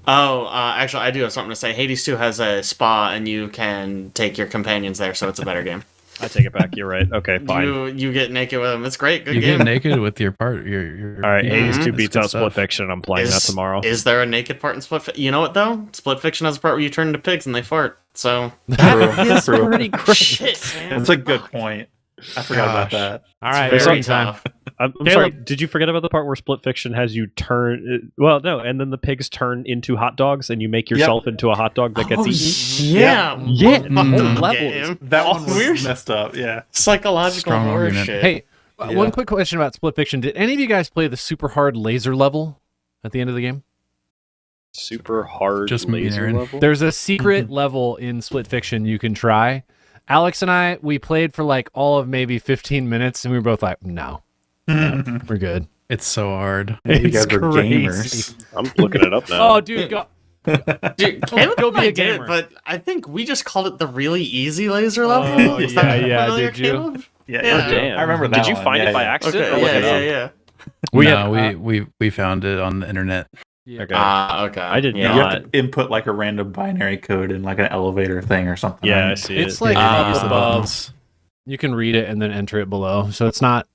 Oh, actually, I do have something to say. Hades 2 has a spa, and you can take your companions there, so it's a better game. I take it back. You're right. Okay, fine. You get naked with them. It's great. Good You game. get naked with your part. Your All right, Hades 2 That's beats good out Split stuff. Fiction. I'm playing that tomorrow. Is there a naked part in Split Fiction? You know what, though? Split Fiction has a part where you turn into pigs and they fart. So, It's True. pretty great. shit, man. That's a good point. I forgot about Gosh. that. All right. It's very voting time. tough. I'm Caleb. sorry. Did you forget about the part where Split Fiction has you turn? Well, no, and then the pigs turn into hot dogs, and you make yourself into a hot dog that gets eaten. Yeah. Yeah, the What whole the level game? That one was Weird. messed up, yeah. Psychological Strong horror argument. shit. Hey, Yeah. one quick question about Split Fiction. Did any of you guys play the super hard laser level at the end of the game? Super hard Just me and laser Aaron. level. There's a secret level in Split Fiction you can try. Alex and I, we played for like all of maybe 15 minutes, and we were both like, no, we're good. It's so hard. You It's guys are crazy. gamers. I'm looking it up now. Oh, dude, go. Dude, Caleb Go be might a get gamer. it, but I think we just called it the really easy laser level. Oh, Is that yeah, familiar, did you? Caleb? Yeah, Yeah. Oh, damn. I remember that Did you one. find Yeah, it by yeah. accident? Okay, or look yeah, it yeah, up? yeah. We no, had, we found it on the internet. Okay. Okay. I did You not. have to input like a random binary code in like an elevator thing or something. Yeah, I right? see It's it. like Yeah, up use the above. buttons. You can read it and then enter it below, so it's not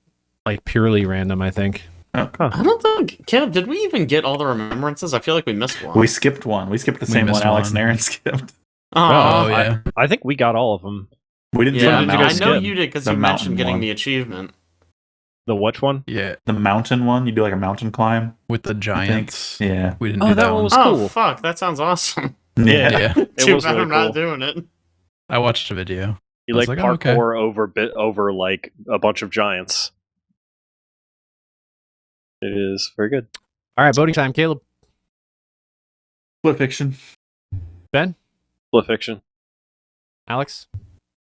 like purely random. I think. I don't think, Caleb, did we even get all the remembrances? I feel like we missed one. We skipped one. We skipped the We same one missed Alex one. and Aaron skipped. Aw. Oh yeah. I think we got all of them. We didn't Yeah, do the did you guys I know skip? you did because The you mentioned mountain getting one. the achievement. The which one? Yeah. The mountain one. You do like a mountain climb. With the giants. Yeah. We didn't Oh, do that that one one. was Oh, cool. fuck. That sounds awesome. Yeah. Yeah. It Too was bad really I'm not cool. doing it. I watched a video. You I like was like, oh, okay. parkour over like a bunch of giants. It is very good. All right, voting time. Caleb, Split Fiction. Ben, Split Fiction. Alex,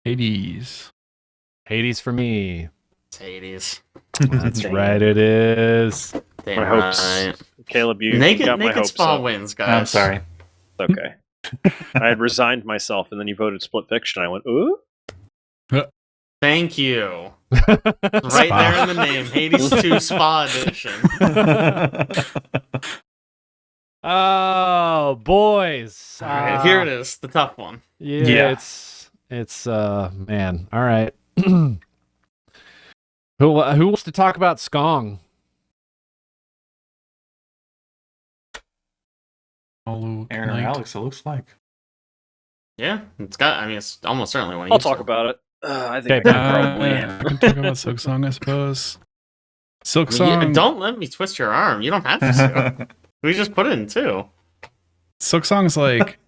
Hades. Hades for me. Hades. That's right, it is. Damn My hopes. right. Caleb, you Naked got my Naked hopes Spa up. wins, guys. I'm sorry. It's okay. I had resigned myself, and then you voted Split Fiction. I went, ooh. Thank you. Right there in the name, Hades 2 Spa Edition. Oh, boys. All right, here it is, the tough one. Yeah, Yeah. it's man. All right. Who wants to talk about Skong? Hollow Aaron or Knight. Alex, it looks like. Yeah, it's got. I mean, it's almost certainly one. I'll talk about it. I think Okay, I can probably. I can talk about Silk Song, I suppose. Silk Yeah, Song. don't let me twist your arm. You don't have to. We just put it in two. Silk Song's like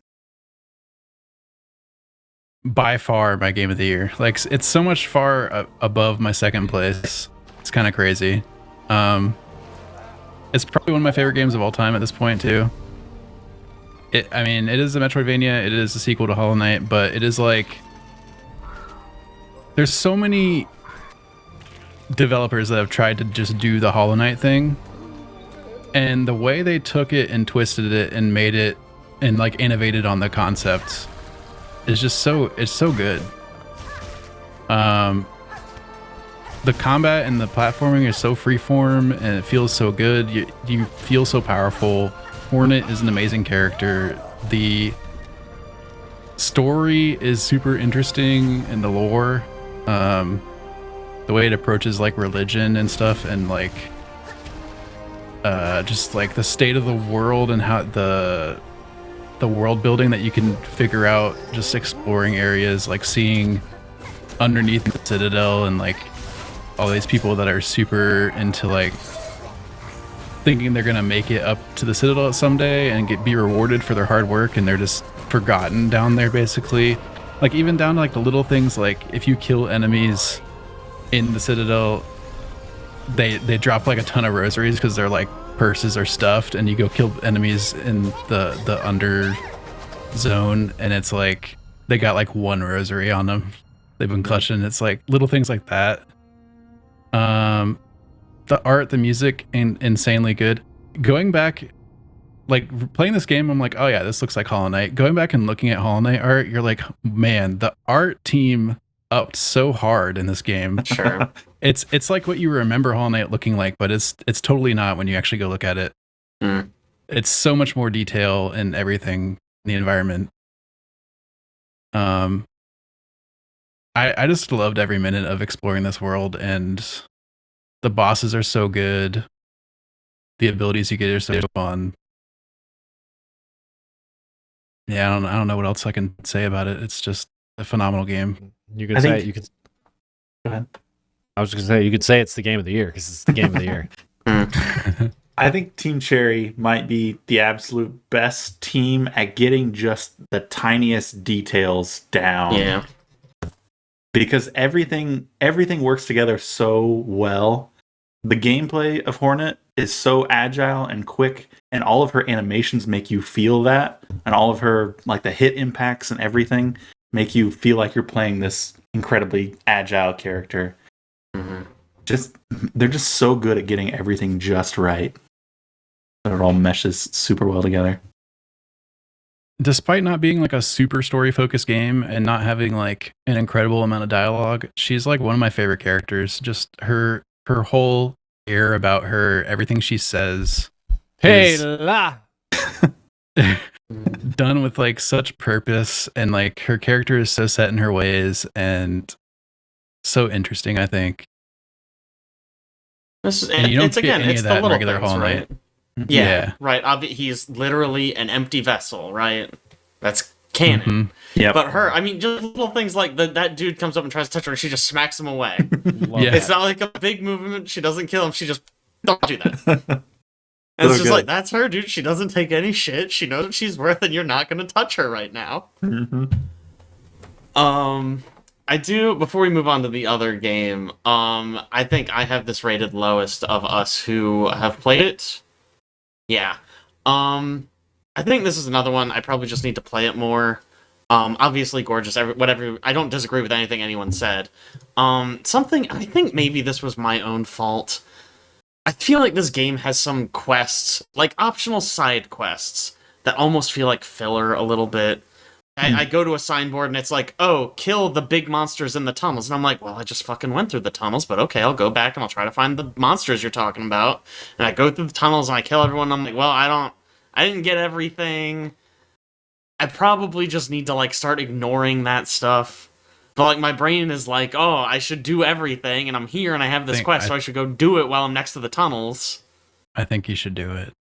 by far my game of the year. Like it's so much far above my second place. It's kind of crazy. It's probably one of my favorite games of all time at this point too. I mean, it is a Metroidvania. It is a sequel to Hollow Knight, but it is like there's so many developers that have tried to just do the Hollow Knight thing, and the way they took it and twisted it and made it and like innovated on the concept is just so good. The combat and the platforming is so freeform and it feels so good. You feel so powerful. Hornet is an amazing character. The story is super interesting in the lore. The way it approaches like religion and stuff, and like just like the state of the world and how the world building that you can figure out just exploring areas, like seeing underneath the citadel and like all these people that are super into like thinking they're gonna make it up to the citadel someday and be rewarded for their hard work, and they're just forgotten down there basically. Like even down to like the little things, like if you kill enemies in the citadel, they drop like a ton of rosaries because their like purses are stuffed, and you go kill enemies in the under zone and it's like they got like one rosary on them. They've been clutching. It's like little things like that. The art, the music, insanely good. Going back, like playing this game, I'm like, oh yeah, this looks like Hollow Knight. Going back and looking at Hollow Knight art, you're like, man, the art team upped so hard in this game. Sure. It's like what you remember Hollow Knight looking like, but it's totally not when you actually go look at it. Mm. It's so much more detail in everything in the environment. I just loved every minute of exploring this world, and the bosses are so good. The abilities you get are so fun. Yeah, I don't know what else I can say about it. It's just a phenomenal game. You could I say think- you could. Go ahead. I was just gonna say you could say it's the game of the year because it's the game of the year. I think Team Cherry might be the absolute best team at getting just the tiniest details down. Yeah. Because everything works together so well. The gameplay of Hornet is so agile and quick, and all of her animations make you feel that, and all of her like the hit impacts and everything make you feel like you're playing this incredibly agile character. Mm-hmm. They're just so good at getting everything just right. That it all meshes super well together. Despite not being like a super story focused game and not having like an incredible amount of dialogue, she's like one of my favorite characters. Just her whole air about her, everything she says, Hey is la. done with like such purpose, and like her character is so set in her ways and so interesting, I think. And you don't It's get again, any it's of the that in little regular things, Hollow right? Knight. Yeah, right. He's literally an empty vessel, right? That's canon. Mhm. Yeah. But her, I mean, just little things like that dude comes up and tries to touch her, and she just smacks him away. Yeah. It's not like a big movement. She doesn't kill him. She just don't do that. And So it's just good. like, that's her, dude. She doesn't take any shit. She knows what she's worth, and you're not going to touch her right now. I do, before we move on to the other game, I think I have this rated lowest of us who have played it. Yeah. I think this is another one. I probably just need to play it more. Obviously gorgeous. Whatever. I don't disagree with anything anyone said. Something I think maybe this was my own fault. I feel like this game has some quests, like optional side quests, that almost feel like filler a little bit. I go to a signboard and it's like, oh, kill the big monsters in the tunnels. And I'm like, well, I just fucking went through the tunnels, but okay, I'll go back and I'll try to find the monsters you're talking about. And I go through the tunnels and I kill everyone. And I'm like, well, I didn't get everything. I probably just need to, like, start ignoring that stuff. But, like, my brain is like, oh, I should do everything, and I'm here and I have this quest, so I should go do it while I'm next to the tunnels. I think you should do it.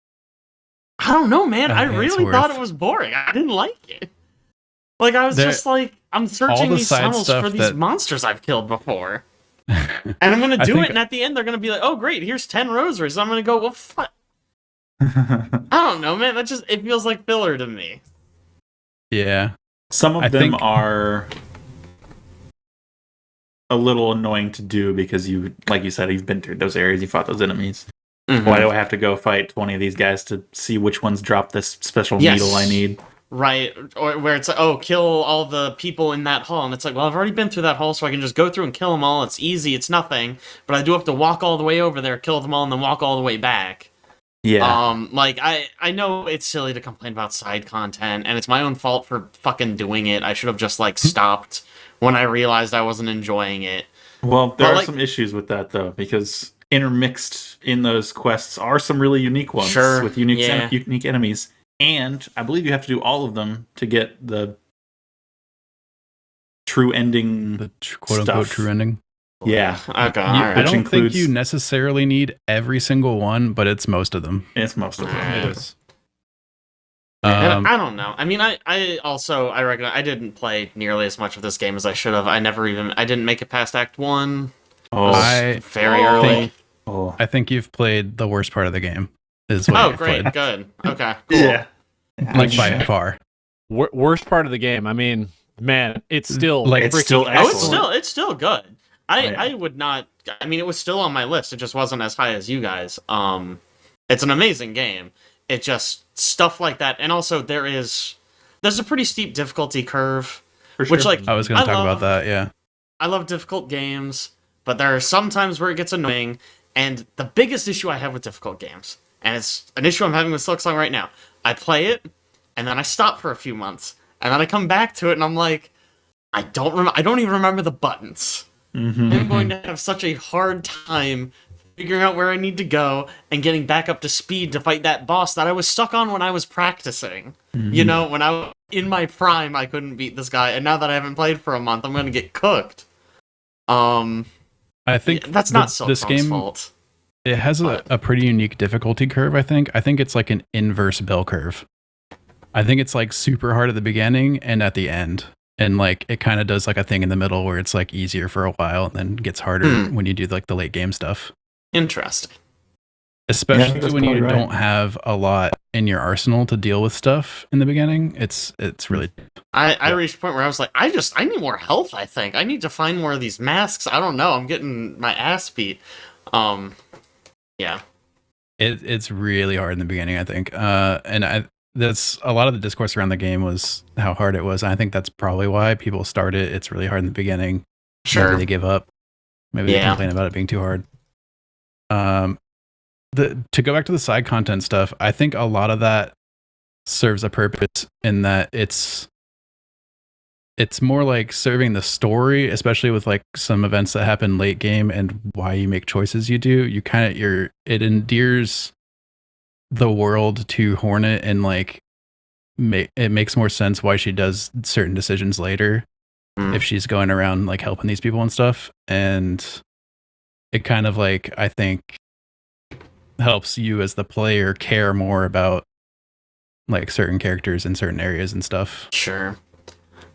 I don't know, man. I really thought it was boring. I didn't like it. Like, I was just like, I'm searching these tunnels for these monsters I've killed before. And I'm going to do it, and at the end, they're going to be like, oh, great, here's 10 rosaries. I'm going to go, well, fuck. I don't know, man. It feels like filler to me. Yeah. Some of them are a little annoying to do because like you said, you've been through those areas, you fought those enemies. Mm-hmm. Why do I have to go fight 20 of these guys to see which ones drop this special needle I need? Right, or where it's like, oh, kill all the people in that hall, and it's like, well, I've already been through that hall, so I can just go through and kill them all. It's easy, it's nothing, but I do have to walk all the way over there, kill them all, and then walk all the way back. Yeah. Like, I know it's silly to complain about side content, and it's my own fault for fucking doing it. I should have just, like, stopped when I realized I wasn't enjoying it. Well, there are some issues with that, though, because intermixed in those quests are some really unique ones with unique enemies. And I believe you have to do all of them to get the true ending. The quote-unquote true ending? Yeah. Okay. I don't think you necessarily need every single one, but it's most of them. It's most of them. It is. And I don't know. I mean, I reckon I didn't play nearly as much of this game as I should have. I didn't make it past Act 1. Very early. I think you've played the worst part of the game. Is what you've great, played. Good. Okay, cool. Yeah. Like by far. Worst part of the game. I mean, man, it's still it's still excellent. It's still good. I would not. I mean, it was still on my list. It just wasn't as high as you guys. It's an amazing game. It just stuff like that, and also there's a pretty steep difficulty curve, which like I was going to talk about that. Yeah, I love difficult games, but there are some times where it gets annoying. And the biggest issue I have with difficult games, and it's an issue I'm having with Silksong right now, I play it, and then I stop for a few months, and then I come back to it, and I'm like, I don't even remember the buttons. Mm-hmm. I'm going to have such a hard time figuring out where I need to go and getting back up to speed to fight that boss that I was stuck on when I was practicing. Mm-hmm. You know, when I was in my prime, I couldn't beat this guy, and now that I haven't played for a month, I'm going to get cooked. I think that's not Silksong's fault. It has a pretty unique difficulty curve, I think. I think it's like an inverse bell curve. I think it's like super hard at the beginning and at the end. And like it kind of does like a thing in the middle where it's like easier for a while and then gets harder when you do like the late game stuff. Interesting. Especially when you don't have a lot in your arsenal to deal with stuff in the beginning. It's really... I reached a point where I was like, I need more health, I think. I need to find more of these masks. I don't know. I'm getting my ass beat. Yeah. It's really hard in the beginning, I think. That's a lot of the discourse around the game was how hard it was. And I think that's probably why people start it. It's really hard in the beginning. Sure. Maybe they give up. Maybe they complain about it being too hard. To go back to the side content stuff, I think a lot of that serves a purpose in that it's more like serving the story, especially with like some events that happen late game and why you make choices you do. It endears the world to Hornet and like it makes more sense why she does certain decisions later if she's going around like helping these people and stuff. And it kind of like, I think, helps you as the player care more about like certain characters in certain areas and stuff. Sure.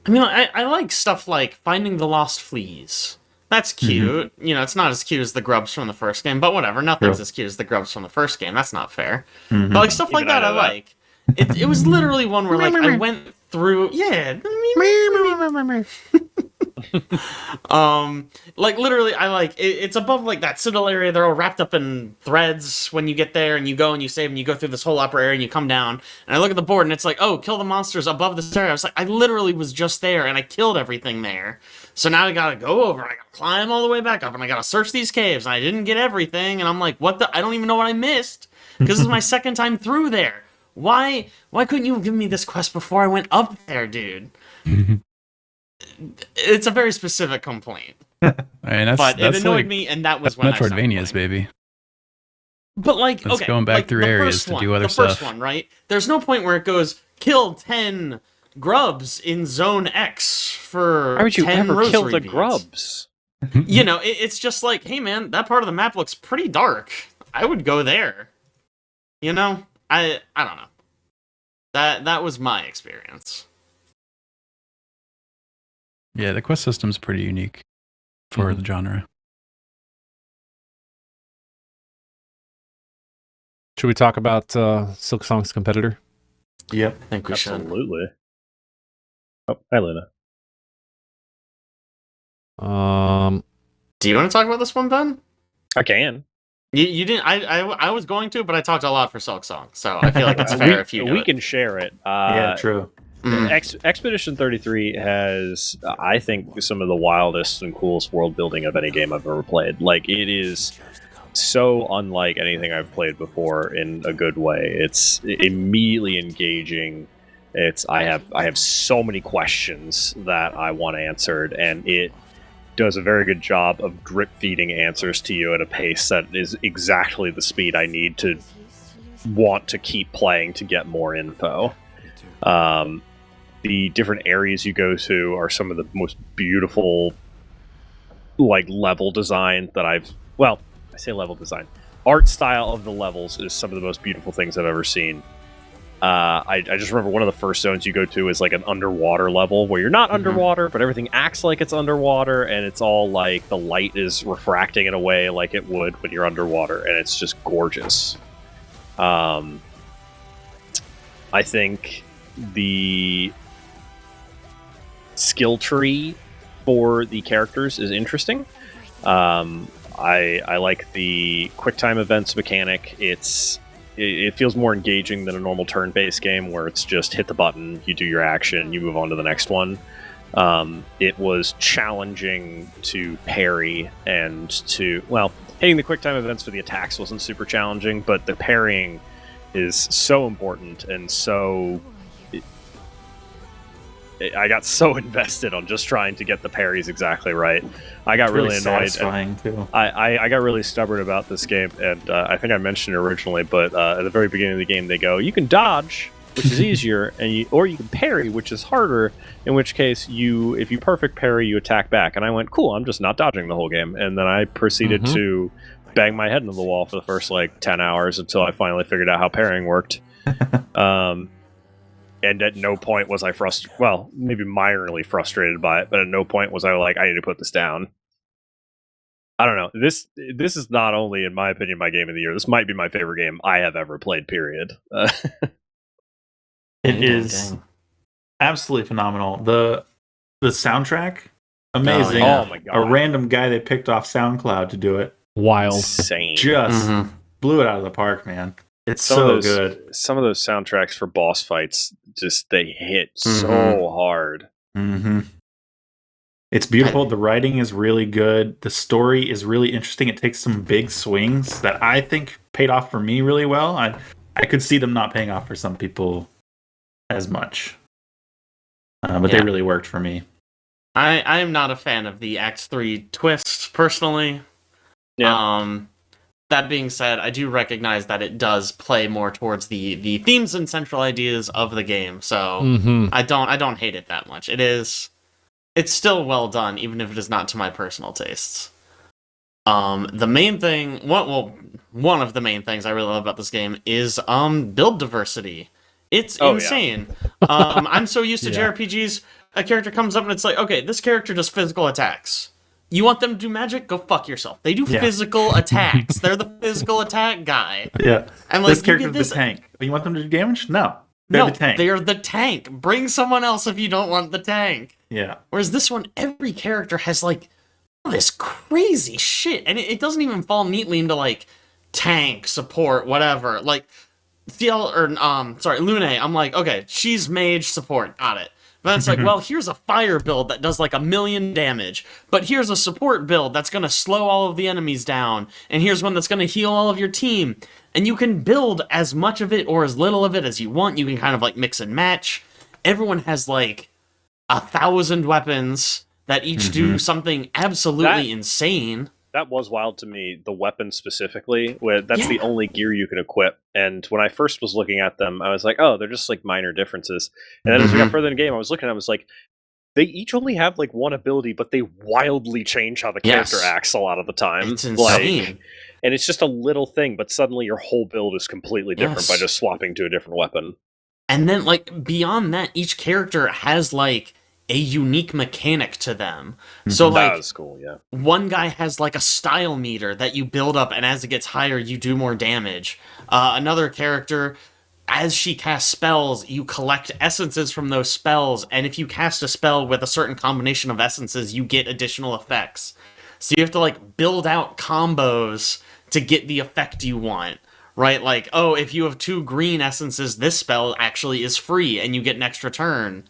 I mean, I like stuff like finding the lost fleas. That's cute. Mm-hmm. You know, it's not as cute as the grubs from the first game, but whatever. Nothing's as cute as the grubs from the first game. That's not fair. Mm-hmm. But like stuff like that, I like. It was literally one where like I went through. Yeah. Like literally, I like it's above like that citadel area. They're all wrapped up in threads when you get there, and you go and you save, and you go through this whole upper area, and you come down. And I look at the board, and it's like, oh, kill the monsters above this area. I was like, I literally was just there, and I killed everything there. So now I gotta go over, and I gotta climb all the way back up, and I gotta search these caves, and I didn't get everything, and I'm like, what the? I don't even know what I missed because this is my second time through there. Why couldn't you give me this quest before I went up there, dude? It's a very specific complaint. I mean, But it that's annoyed like, me, and that was that's when I stopped Metroidvanias, playing. baby. But like, That's okay, going back like through the areas first to one, do other the first stuff. one, right? There's no point where it goes kill 10 grubs in Zone X for Why would you 10 ever kill rosary the beads. grubs? You know, it's just like, hey man, that part of the map looks pretty dark. I would go there. You know, I don't know. That was my experience. Yeah, the quest system's pretty unique for the genre. Should we talk about Silk Song's competitor? Yep. I think we should. Absolutely. Oh, hi, Luna. Do you want to talk about this one, Ben? I can. You didn't. I was going to, but I talked a lot for Silk Song, so I feel like it's fair if you do We it. can share it. Yeah, true. Expedition 33 has, I think, some of the wildest and coolest world building of any game I've ever played. Like, it is so unlike anything I've played before in a good way. It's immediately engaging. I have so many questions that I want answered, and it does a very good job of drip feeding answers to you at a pace that is exactly the speed I need to want to keep playing to get more info. The different areas you go to are some of the most beautiful, like, level design that I say level design. Art style of the levels is some of the most beautiful things I've ever seen. I just remember one of the first zones you go to is like an underwater level where you're not underwater, but everything acts like it's underwater, and it's all like the light is refracting in a way like it would when you're underwater, and it's just gorgeous. I think the skill tree for the characters is interesting. I like the QuickTime events mechanic. It feels more engaging than a normal turn-based game where it's just hit the button, you do your action, you move on to the next one. It was challenging to parry and hitting the QuickTime events for the attacks wasn't super challenging, but the parrying is so important, and I got so invested on just trying to get the parries exactly right. I got really annoyed. Satisfying too. I got really stubborn about this game, and I think I mentioned it originally, but at the very beginning of the game, they go, you can dodge, which is easier, or you can parry, which is harder, in which case, if you perfect parry, you attack back. And I went, cool, I'm just not dodging the whole game. And then I proceeded to bang my head into the wall for the first, 10 hours until I finally figured out how parrying worked. And at no point was I frustrated. Well, maybe minorly frustrated by it, but at no point was I like, I need to put this down. I don't know. This is not only, in my opinion, my game of the year. This might be my favorite game I have ever played, period. It is absolutely phenomenal. The soundtrack, amazing. Oh my god. A random guy they picked off SoundCloud to do it. Wild. Insane. Just blew it out of the park, man. It's good. Some of those soundtracks for boss fights, they hit so hard. It's beautiful. The writing is really good. The story is really interesting. It takes some big swings that I think paid off for me really well. I could see them not paying off for some people as much. But they really worked for me. I am not a fan of the Act 3 twist, personally. Yeah. That being said, I do recognize that it does play more towards the themes and central ideas of the game, so I don't hate it that much. It's still well done, even if it is not to my personal tastes. The main thing, one of the main things I really love about this game is build diversity. It's insane. I'm so used to JRPGs. A character comes up and it's like, okay, this character does physical attacks. You want them to do magic? Go fuck yourself. They do physical attacks. They're the physical attack guy. Yeah. And this character's the tank. You want them to do damage? No. They're the tank. They're the tank. Bring someone else if you don't want the tank. Yeah. Whereas this one, every character has like all this crazy shit, and it doesn't even fall neatly into like tank, support, whatever. Like Lune, I'm like, okay, she's mage support, got it. But it's like, well, here's a fire build that does like 1,000,000 damage, but here's a support build that's gonna slow all of the enemies down, and here's one that's gonna heal all of your team. And you can build as much of it or as little of it as you want. You can kind of like mix and match. Everyone has like 1,000 weapons that each do something absolutely insane. That was wild to me, the weapon specifically. That's the only gear you can equip. And when I first was looking at them, I was like, oh, they're just like minor differences. And then as we got further in the game, I was looking at it, I was like, they each only have like one ability, but they wildly change how the character acts a lot of the time. It's insane. And it's just a little thing, but suddenly your whole build is completely different by just swapping to a different weapon. And then, like, beyond that, each character has, like, a unique mechanic to them. So, like, that was cool, yeah. One guy has, like, a style meter that you build up, and as it gets higher, you do more damage. Another character, as she casts spells, you collect essences from those spells, and if you cast a spell with a certain combination of essences, you get additional effects. So you have to, like, build out combos to get the effect you want, right? Like, oh, if you have 2 green essences, this spell actually is free, and you get an extra turn.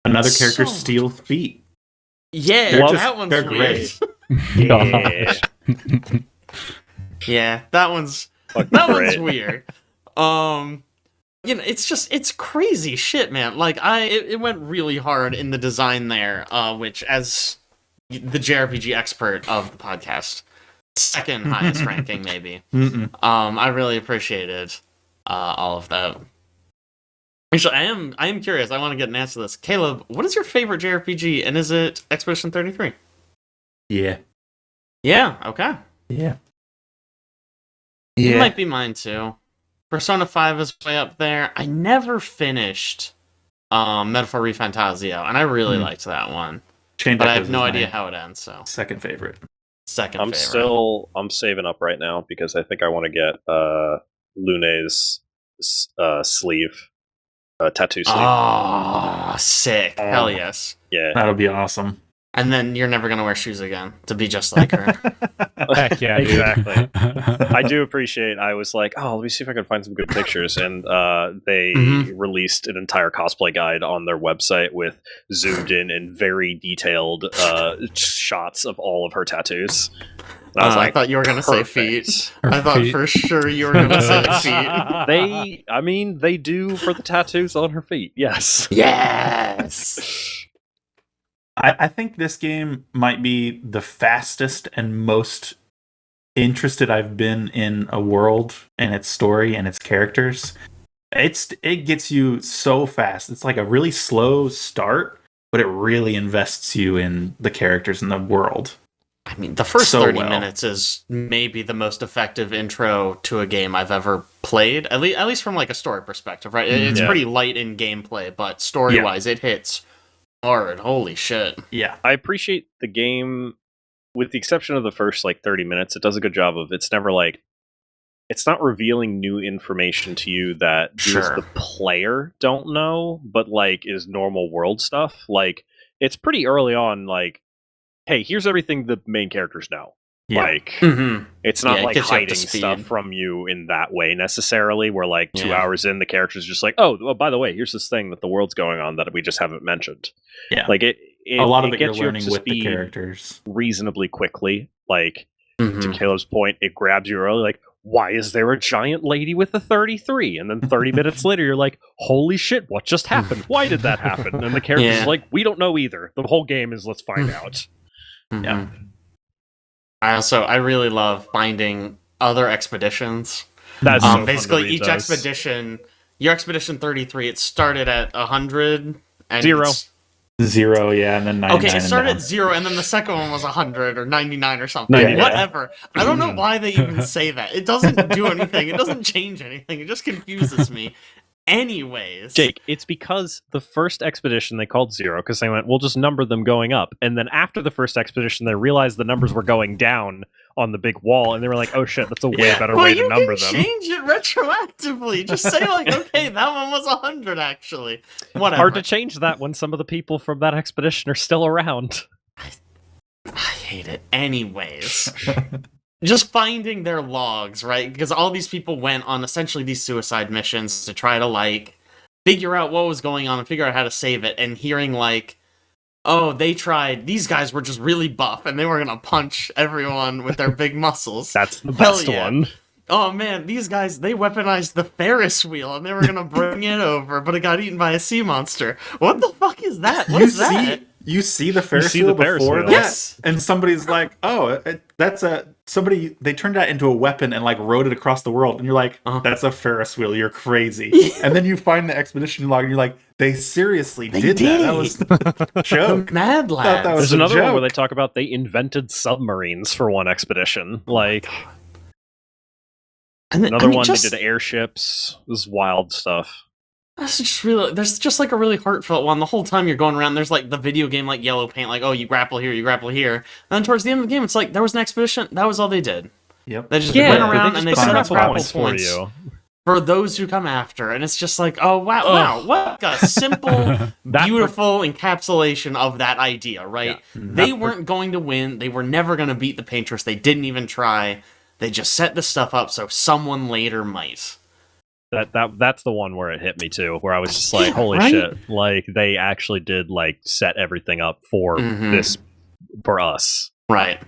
Another character steals feet. Yeah, that one's they're weird. Yeah. Yeah, that one's weird. It's crazy shit, man. Like, it went really hard in the design there, which, as the JRPG expert of the podcast, second highest ranking maybe. I really appreciated all of that. Actually, I am curious. I want to get an answer to this. Caleb, what is your favorite JRPG, and is it Expedition 33? Yeah. Yeah. Okay. Yeah. It might be mine too. Persona 5 is way up there. I never finished Metaphor Refantasio, and I really liked that one. But I have no idea how it ends. So second favorite. I'm saving up right now because I think I want to get Lune's sleeve, tattoo sleeve. Oh, sick! Hell yes. Yeah, that'll be awesome. And then you're never gonna wear shoes again to be just like her. Heck yeah, exactly. I do appreciate. I was like, oh, let me see if I can find some good pictures, and they released an entire cosplay guide on their website with zoomed in and very detailed shots of all of her tattoos. And I was like, I thought you were gonna say feet. I thought for sure you were gonna say feet. They do for the tattoos on her feet. Yes. Yes. I think this game might be the fastest and most interested I've been in a world and its story and its characters. It gets you so fast. It's like a really slow start, but it really invests you in the characters and the world. I mean, the first 30 minutes is maybe the most effective intro to a game I've ever played, at least from like a story perspective, right? It's pretty light in gameplay, but story-wise, it hits hard. Holy shit. Yeah. I appreciate the game, with the exception of the first like 30 minutes. It does a good job of, it's never like, it's not revealing new information to you that you as the player don't know, but like is normal world stuff. Like, it's pretty early on, like, hey, here's everything the main characters know. Yeah. Like, it's not like hiding stuff from you in that way necessarily, where like 2 hours in, the character's just like, oh, well, by the way, here's this thing that the world's going on that we just haven't mentioned. Yeah. Like, a lot of it you're learning with the characters reasonably quickly. Like, to Caleb's point, it grabs you early, like, why is there a giant lady with a 33? And then 30 minutes later, you're like, holy shit, what just happened? Why did that happen? And the character's like, we don't know either. The whole game is, let's find out. Yeah. I really love finding other expeditions. That's so basically each expedition, your expedition 33, it started at 100 and 0, yeah, and then 99. Okay, it started at 0, and then the second one was 100 or 99 or something. Whatever. I don't know why they even say that. It doesn't do anything. It doesn't change anything. It just confuses me. anyways. Jake, it's because the first expedition they called 0 because they went, we'll just number them going up. And then after the first expedition, they realized the numbers were going down on the big wall, and they were like, oh shit, that's a way better way to number them. You can change it retroactively. Just say, like, okay, that one was 100, actually. Whatever. Hard to change that when some of the people from that expedition are still around. I hate it. Anyways. Just finding their logs, right? Because all these people went on essentially these suicide missions to try to, like, figure out what was going on and figure out how to save it, and hearing, like, oh, these guys were just really buff, and they were gonna punch everyone with their big muscles. That's the best one. Oh man, these guys, they weaponized the Ferris wheel, and they were gonna bring it over, but it got eaten by a sea monster. What the fuck is that? What's that? You see the Ferris wheel before that? Yes. And somebody's like, oh, that's somebody, they turned that into a weapon and like rode it across the world. And you're like, that's a Ferris wheel, you're crazy. And then you find the expedition log and you're like, they seriously did that. That was a joke. Mad Lads. There's another one where they talk about they invented submarines for one expedition. Like, another one, they did airships. This is wild stuff. That's just really, there's just like a really heartfelt one. The whole time you're going around, there's like the video game, like yellow paint, like, oh, you grapple here, you grapple here. And then towards the end of the game, it's like, there was an expedition, that was all they did. Yep. They just went around and they set up grapple points for those who come after. And it's just like, oh, wow, what a simple, beautiful encapsulation of that idea, right? Yeah. They weren't going to win. They were never going to beat the Painters. They didn't even try. They just set the stuff up so someone later might. That's the one where it hit me too, where I was just like, holy shit, like they actually did like set everything up for this, for us. Right.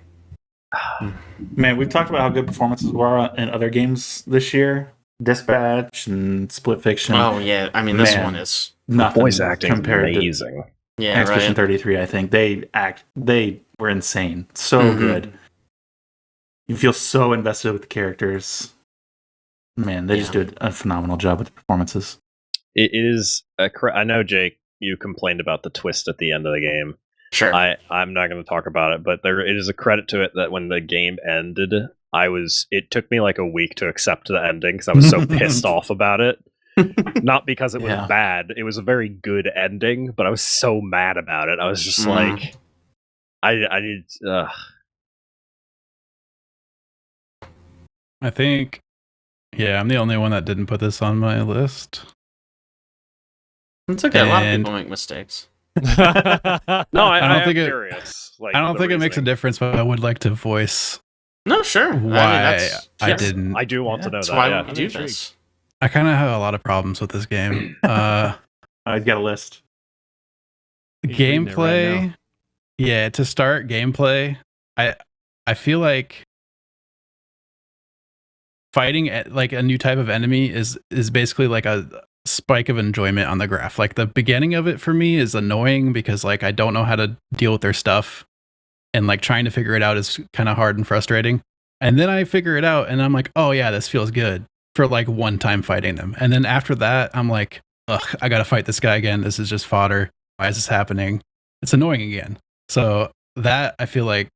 Man, we've talked about how good performances were in other games this year. Dispatch and Split Fiction. Oh yeah, I mean this one is nothing. Voice acting compared amazing. To Expedition 33, I think. They were insane. So good. You feel so invested with the characters. Man, they just did a phenomenal job with the performances. It is I know, Jake, you complained about the twist at the end of the game. Sure. I'm not going to talk about it, but it is a credit to it that when the game ended, it took me like a week to accept the ending because I was so pissed off about it. Not because it was bad. It was a very good ending, but I was so mad about it. I was just like, I think, I'm the only one that didn't put this on my list. It's okay. A lot of people make mistakes. No, I don't think curious. I don't think it makes a difference, but I would like to voice. No, sure. Why I didn't. I do want to know that. Why would we do this? I kind of have a lot of problems with this game. I've got a list. Gameplay. Right, to start gameplay, I feel like fighting like a new type of enemy is basically like a spike of enjoyment on the graph. Like the beginning of it for me is annoying because like I don't know how to deal with their stuff, and like trying to figure it out is kind of hard and frustrating. And then I figure it out and I'm like, oh yeah, this feels good for like one time fighting them. And then after that, I'm like, ugh, I gotta fight this guy again. This is just fodder. Why is this happening? It's annoying again. So that, I feel like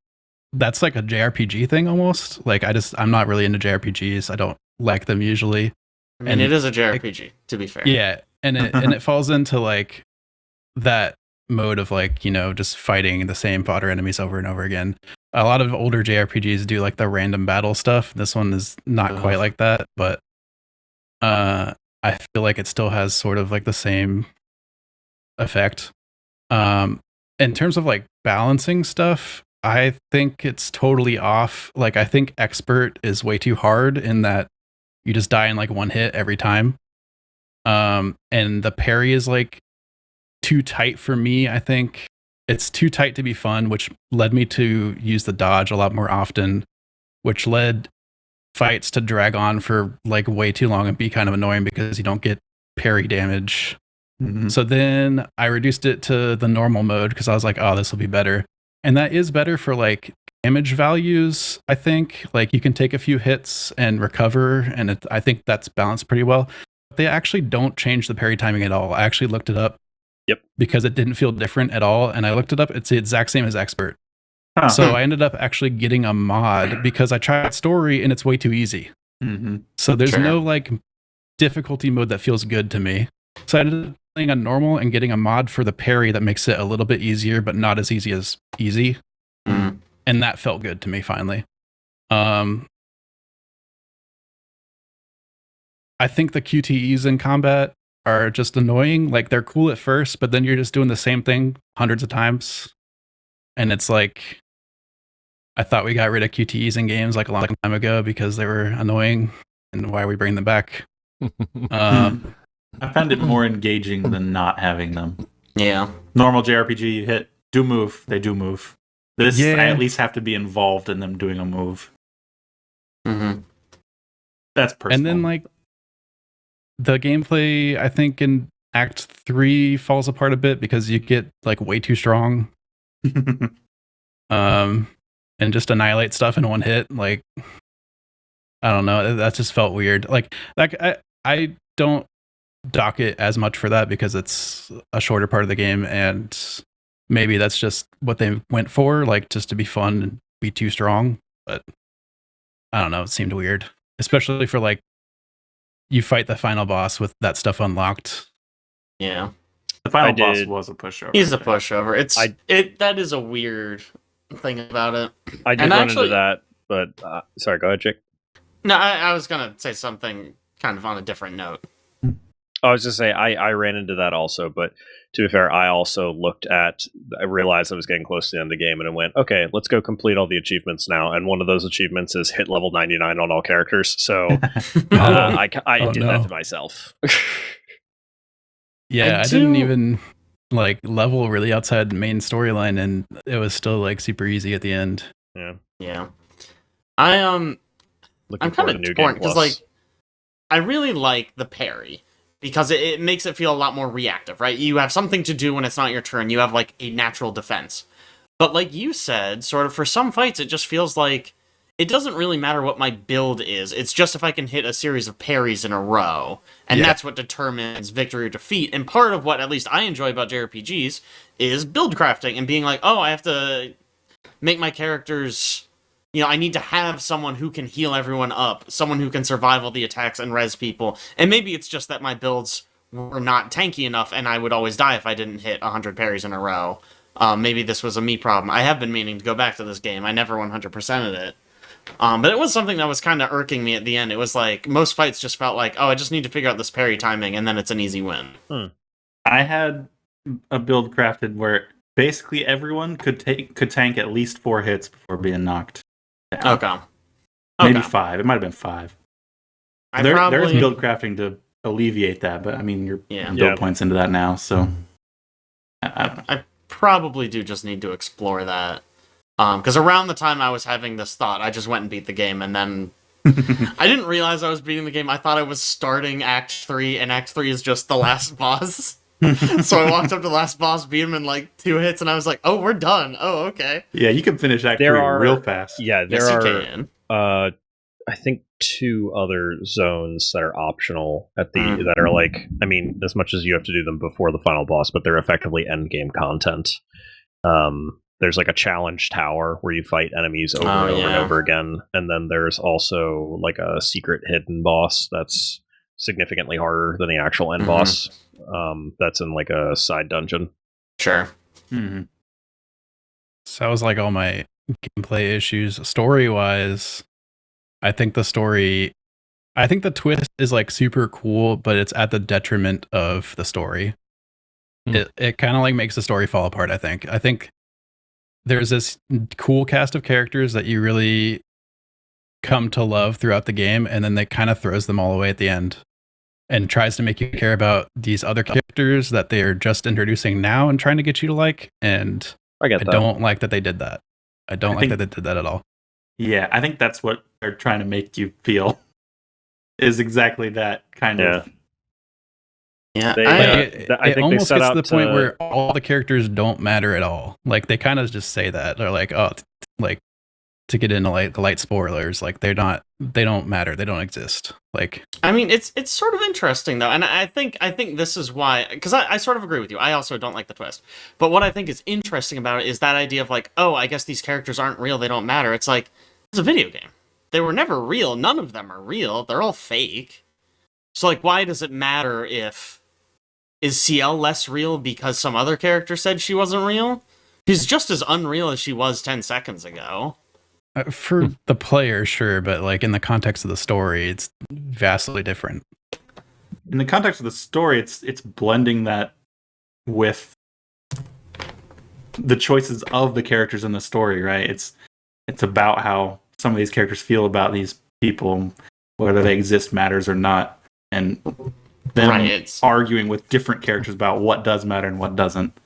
that's like a JRPG thing almost. Like I'm not really into JRPGs. I don't like them usually. I mean, it is a JRPG, to be fair. Yeah, and it falls into like that mode of like, you know, just fighting the same fodder enemies over and over again. A lot of older JRPGs do like the random battle stuff. This one is not quite like that, but I feel like it still has sort of like the same effect. In terms of like balancing stuff, I think it's totally off. Like I think expert is way too hard in that you just die in like one hit every time. And the parry is like too tight for me. I think it's too tight to be fun, which led me to use the dodge a lot more often, which led fights to drag on for like way too long and be kind of annoying because you don't get parry damage. Mm-hmm. So then I reduced it to the normal mode because I was like, oh, this will be better. And that is better for like damage values, I think. Like you can take a few hits and recover, and I think that's balanced pretty well. They actually don't change the parry timing at all. I actually looked it up. Yep. Because it didn't feel different at all. And I looked it up. It's the exact same as expert. Huh. So I ended up actually getting a mod because I tried story and it's way too easy. Mm-hmm. So there's no like difficulty mode that feels good to me. So I ended up playing on normal and getting a mod for the parry that makes it a little bit easier, but not as easy as easy. Mhm. And that felt good to me finally. I think the QTEs in combat are just annoying. Like, they're cool at first, but then you're just doing the same thing hundreds of times. And it's like, I thought we got rid of QTEs in games like a long time ago because they were annoying. And why are we bringing them back? I found it more engaging than not having them. Yeah. Normal JRPG, you hit, do move, they do move. This, Yeah. I at least have to be involved in them doing a move. Mm-hmm. That's personal. And then, like, the gameplay, I think, in Act 3 falls apart a bit because you get, like, way too strong. And just annihilate stuff in one hit. Like, I don't know. That just felt weird. Like I don't dock it as much for that because it's a shorter part of the game, and maybe that's just what they went for, like, just to be fun and be too strong. But I don't know. It seemed weird, especially for, like, you fight the final boss with that stuff unlocked. Yeah. The final I boss did- was a pushover. He's a pushover. That is a weird thing about it. I did And run actually- into that, but sorry, go ahead, Jake. No, I was gonna say something kind of on a different note. I was just say I ran into that also, but to be fair, I also I realized I was getting close to the end of the game, and I went, okay, let's go complete all the achievements now. And one of those achievements is hit level 99 on all characters. So I Oh, did no. that to myself. Yeah, I I didn't do- even, like, level really outside the main storyline, and it was still, like, super easy at the end. Yeah, Yeah. looking I'm forward kind to New of torn Game because, Plus. like, I really like the parry because it makes it feel a lot more reactive, right? You have something to do when it's not your turn. You have, like, a natural defense. But like you said, sort of for some fights, it just feels like it doesn't really matter what my build is. It's just if I can hit a series of parries in a row, and Yeah. that's what determines victory or defeat. And part of what at least I enjoy about JRPGs is build crafting and being like, oh, I have to make my characters. I need to have someone who can heal everyone up, someone who can survive all the attacks and res people. And maybe it's just that my builds were not tanky enough and I would always die if I didn't hit 100 parries in a row. Maybe this was a me problem. I have been meaning to go back to this game. I never 100%ed it. But it was something that was kind of irking me at the end. It was like, most fights just felt like, oh, I just need to figure out this parry timing, and then it's an easy win. I had a build crafted where basically everyone could tank at least 4 hits before being knocked down. Okay. Maybe Okay. 5. It might have been 5. I There is probably- build crafting to alleviate that, but I mean, you're Yeah. build Yeah. points into that now, so I don't know. I probably do just need to explore that. Because around the time I was having this thought, I just went and beat the game, and then I didn't realize I was beating the game. I thought I was starting Act 3, and Act 3 is just the last boss. So I walked up to the last boss, beat him in like 2 hits, and I was like, oh, we're done. Oh, okay. Yeah, you can finish Act There 3 are- real fast. Yeah, there Yes, you are. can. I think 2 other zones that are optional at the Mm. that are like, I mean, as much as you have to do them before the final boss, but they're effectively end game content. There's like a challenge tower where you fight enemies over and over and yeah. over again, and then there's also like a secret hidden boss that's significantly harder than the actual end Mhm. boss. That's in like a side dungeon. Sure. Mhm. So that was, like, all my gameplay issues. Story-wise, I think the twist is, like, super cool, but it's at the detriment of the story. It kind of, like, makes the story fall apart, I think. I think there's this cool cast of characters that you really come to love throughout the game, and then they kind of throws them all away at the end and tries to make you care about these other characters that they're just introducing now and trying to get you to like. And I get I that. don't like that they did that. I don't I like think- that they did that at all. Yeah, I think that's what they're trying to make you feel. Is exactly that kind of. Yeah. They- I- Yeah, It I think they almost set gets to out the point to- where all the characters don't matter at all. Like, they kind of just say that. They're like, oh, like, to get into like the light spoilers, like, they don't matter. They don't exist. Like, I mean, it's sort of interesting though, and I think this is why, because I sort of agree with you. I also don't like the twist, but what I think is interesting about it is that idea of like, oh, I guess these characters aren't real. They don't matter. It's like, it's a video game. They were never real. None of them are real. They're all fake. So, like, why does it matter if... Is CL less real because some other character said she wasn't real? She's just as unreal as she was 10 seconds ago. For the player, sure, but like in the context of the story, it's vastly different. In the context of the story, it's blending that with the choices of the characters in the story, right? It's about how some of these characters feel about these people, whether they exist matters or not, and then arguing with different characters about what does matter and what doesn't.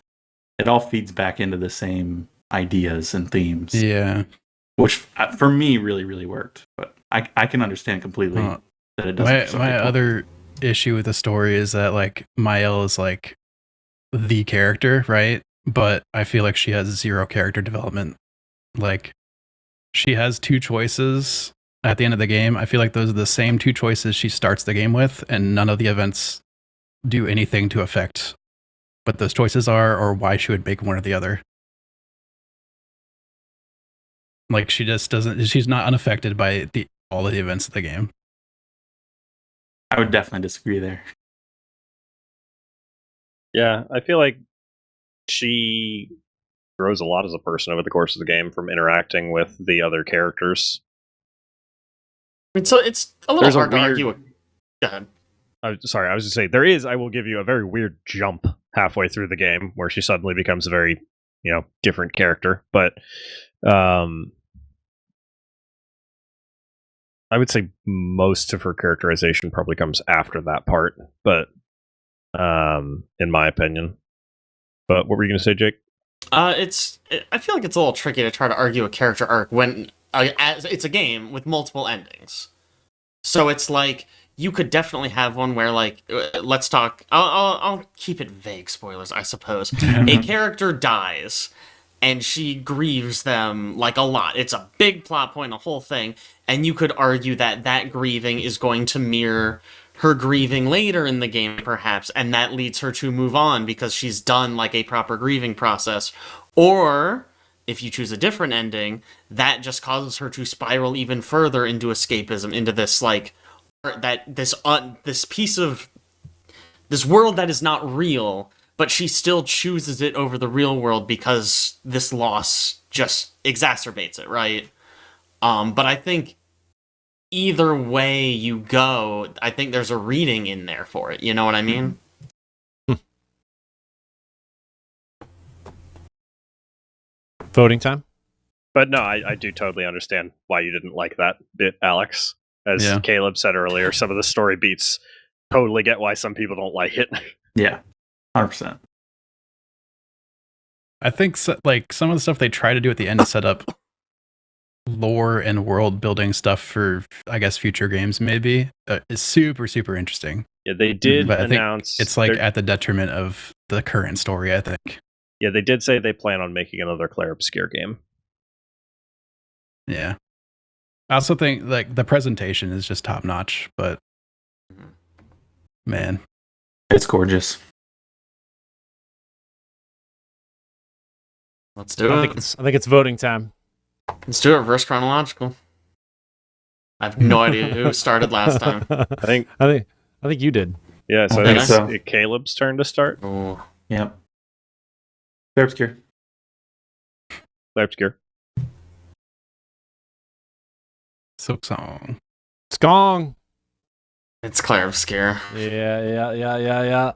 It all feeds back into the same ideas and themes. Yeah. Which, for me, really, really worked. But I can understand completely that it doesn't. My other issue with the story is that, like, Mael is, like, the character, right? But I feel like she has zero character development. Like, she has two choices at the end of the game. I feel like those are the same two choices she starts the game with, and none of the events do anything to affect what those choices are or why she would make one or the other. Like, she just doesn't, she's not unaffected by all of the events of the game. I would definitely disagree there. Yeah, I feel like she grows a lot as a person over the course of the game from interacting with the other characters. I mean, so it's a little hard to argue. Go ahead. I was just going to say, I will give you a very weird jump halfway through the game where she suddenly becomes a very, different character. But I would say most of her characterization probably comes after that part, but in my opinion. But what were you going to say, Jake? I feel like it's a little tricky to try to argue a character arc when it's a game with multiple endings. So it's like, you could definitely have one where, like, let's talk... I'll keep it vague, spoilers, I suppose. A character dies, and she grieves them, like, a lot. It's a big plot point, a whole thing, and you could argue that grieving is going to mirror her grieving later in the game, perhaps, and that leads her to move on because she's done, like, a proper grieving process. Or, if you choose a different ending, that just causes her to spiral even further into escapism, into this, like, this piece of this world that is not real, but she still chooses it over the real world because this loss just exacerbates it, right? But I think either way you go, I think there's a reading in there for it. You know what I mean? Voting time? But no, I do totally understand why you didn't like that bit, Alex. As Caleb said earlier, some of the story beats totally get why some people don't like it. Yeah, 100%. I think like some of the stuff they try to do at the end to set up lore and world building stuff for, I guess, future games maybe is super, super interesting. Yeah, they did but announce... it's like at the detriment of the current story, I think. Yeah, they did say they plan on making another Claire Obscure game. Yeah. I also think like the presentation is just top notch, but man, it's gorgeous. Let's do it. I think it's voting time. Let's do it reverse chronological. I have no idea who started last time. I think you did. Yeah, so I think it's Caleb's turn to start. Oh. Yep. Claire Obscure. Claire Obscure. Silk Song. Skong. It's Claire Obscure. Yeah.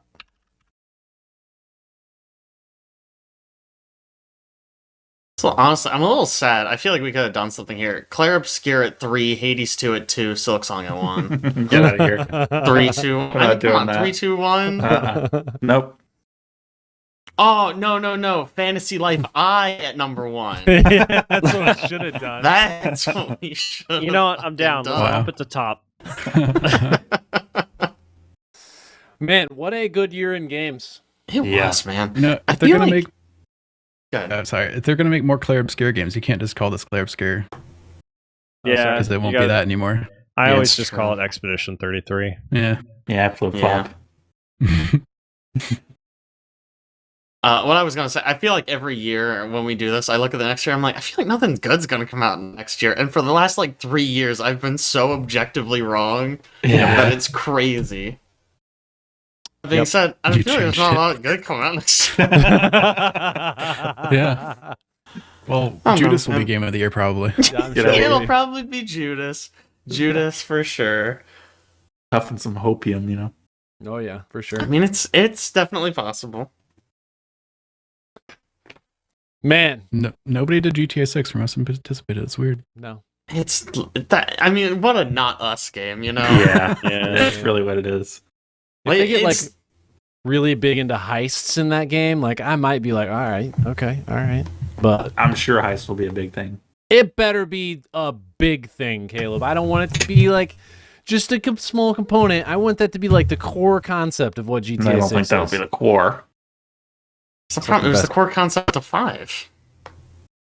So honestly, I'm a little sad. I feel like we could have done something here. Claire Obscure at 3, Hades 2 at 2, Silk Song at 1. Get out of here. 3, 2, 1. Come on, 3, 2, 1. Nope. Oh, no. Fantasy Life I at number 1. Yeah, that's what we should have done. That's what we should have. You know what? I'm down. Let's up at the top. Man, what a good year in games. It was, man. No, if they're gonna make... if they're going to make more Claire Obscure games, you can't just call this Claire Obscure. Yeah. Because it won't be that anymore. I always just call it Expedition 33. Yeah. Yeah, flip-flop. What I was gonna say, I feel like every year when we do this, I look at the next year, I'm like, I feel like nothing good's gonna come out next year. And for the last like 3 years, I've been so objectively wrong that it's crazy. That being said, I You feel like there's changed not a it. lot of good coming out next year. Yeah. Well, I don't Judas know. will be game of the year probably. I'm You sure know, It'll probably be Judas. Judas for sure. Huffing some hopium, you know. Oh yeah, for sure. I mean, it's definitely possible. Man, No, nobody did GTA 6 from us and participated. It's weird. no. It's that. I mean, what a not us game, you know? Yeah, Yeah. that's really what it is. If they get like it's- really big into heists in that game, like I might be like, all right, okay, all right. But I'm sure heist will be a big thing. it better be a big thing, Caleb. I don't want it to be like just a small component. I want that to be like the core concept of what GTA I don't 6 think is. that'll be the core. It's the problem. It was best. the core concept of 5.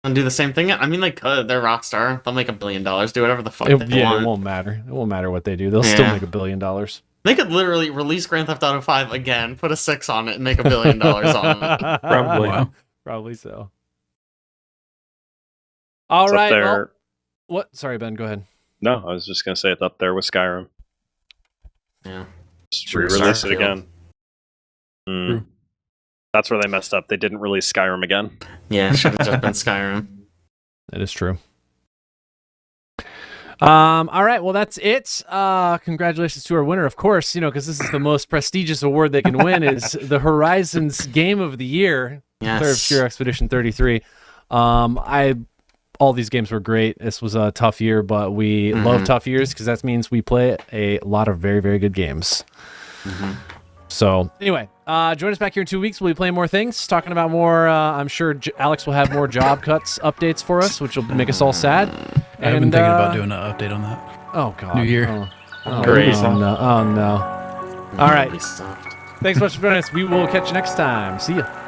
And do the same thing. I mean, they could. They're Rockstar. They'll make $1 billion. Do whatever the fuck they Yeah, want. it won't matter. It won't matter what they do. They'll still Yeah. make $1 billion. They could literally release Grand Theft Auto 5 again, put a 6 on it, and make $1 billion on it. Probably. Wow. Probably so. All It's right. up there. Well, what? Sorry, Ben. Go ahead. No, I was just gonna say it's up there with Skyrim. Yeah. Just True, re-release it Starfield. again. True. That's where they messed up. They didn't release Skyrim again. Yeah, it should have just been Skyrim. That is true. All right, well that's it. Congratulations to our winner, of course, because this is the most prestigious award they can win is the Horizons Game of the Year, Player Yes. Obscure Expedition 33. All these games were great. This was a tough year, but we love tough years because that means we play a lot of very, very good games. So anyway, join us back here in 2 weeks. We'll be playing more things, talking about more. I'm sure Alex will have more job cuts updates for us, which will make us all sad. I've been thinking about doing an update on that. Oh God, New year. Great. Oh no. Oh no. All right. Really sucked. Thanks so much for joining us. We will catch you next time. See ya.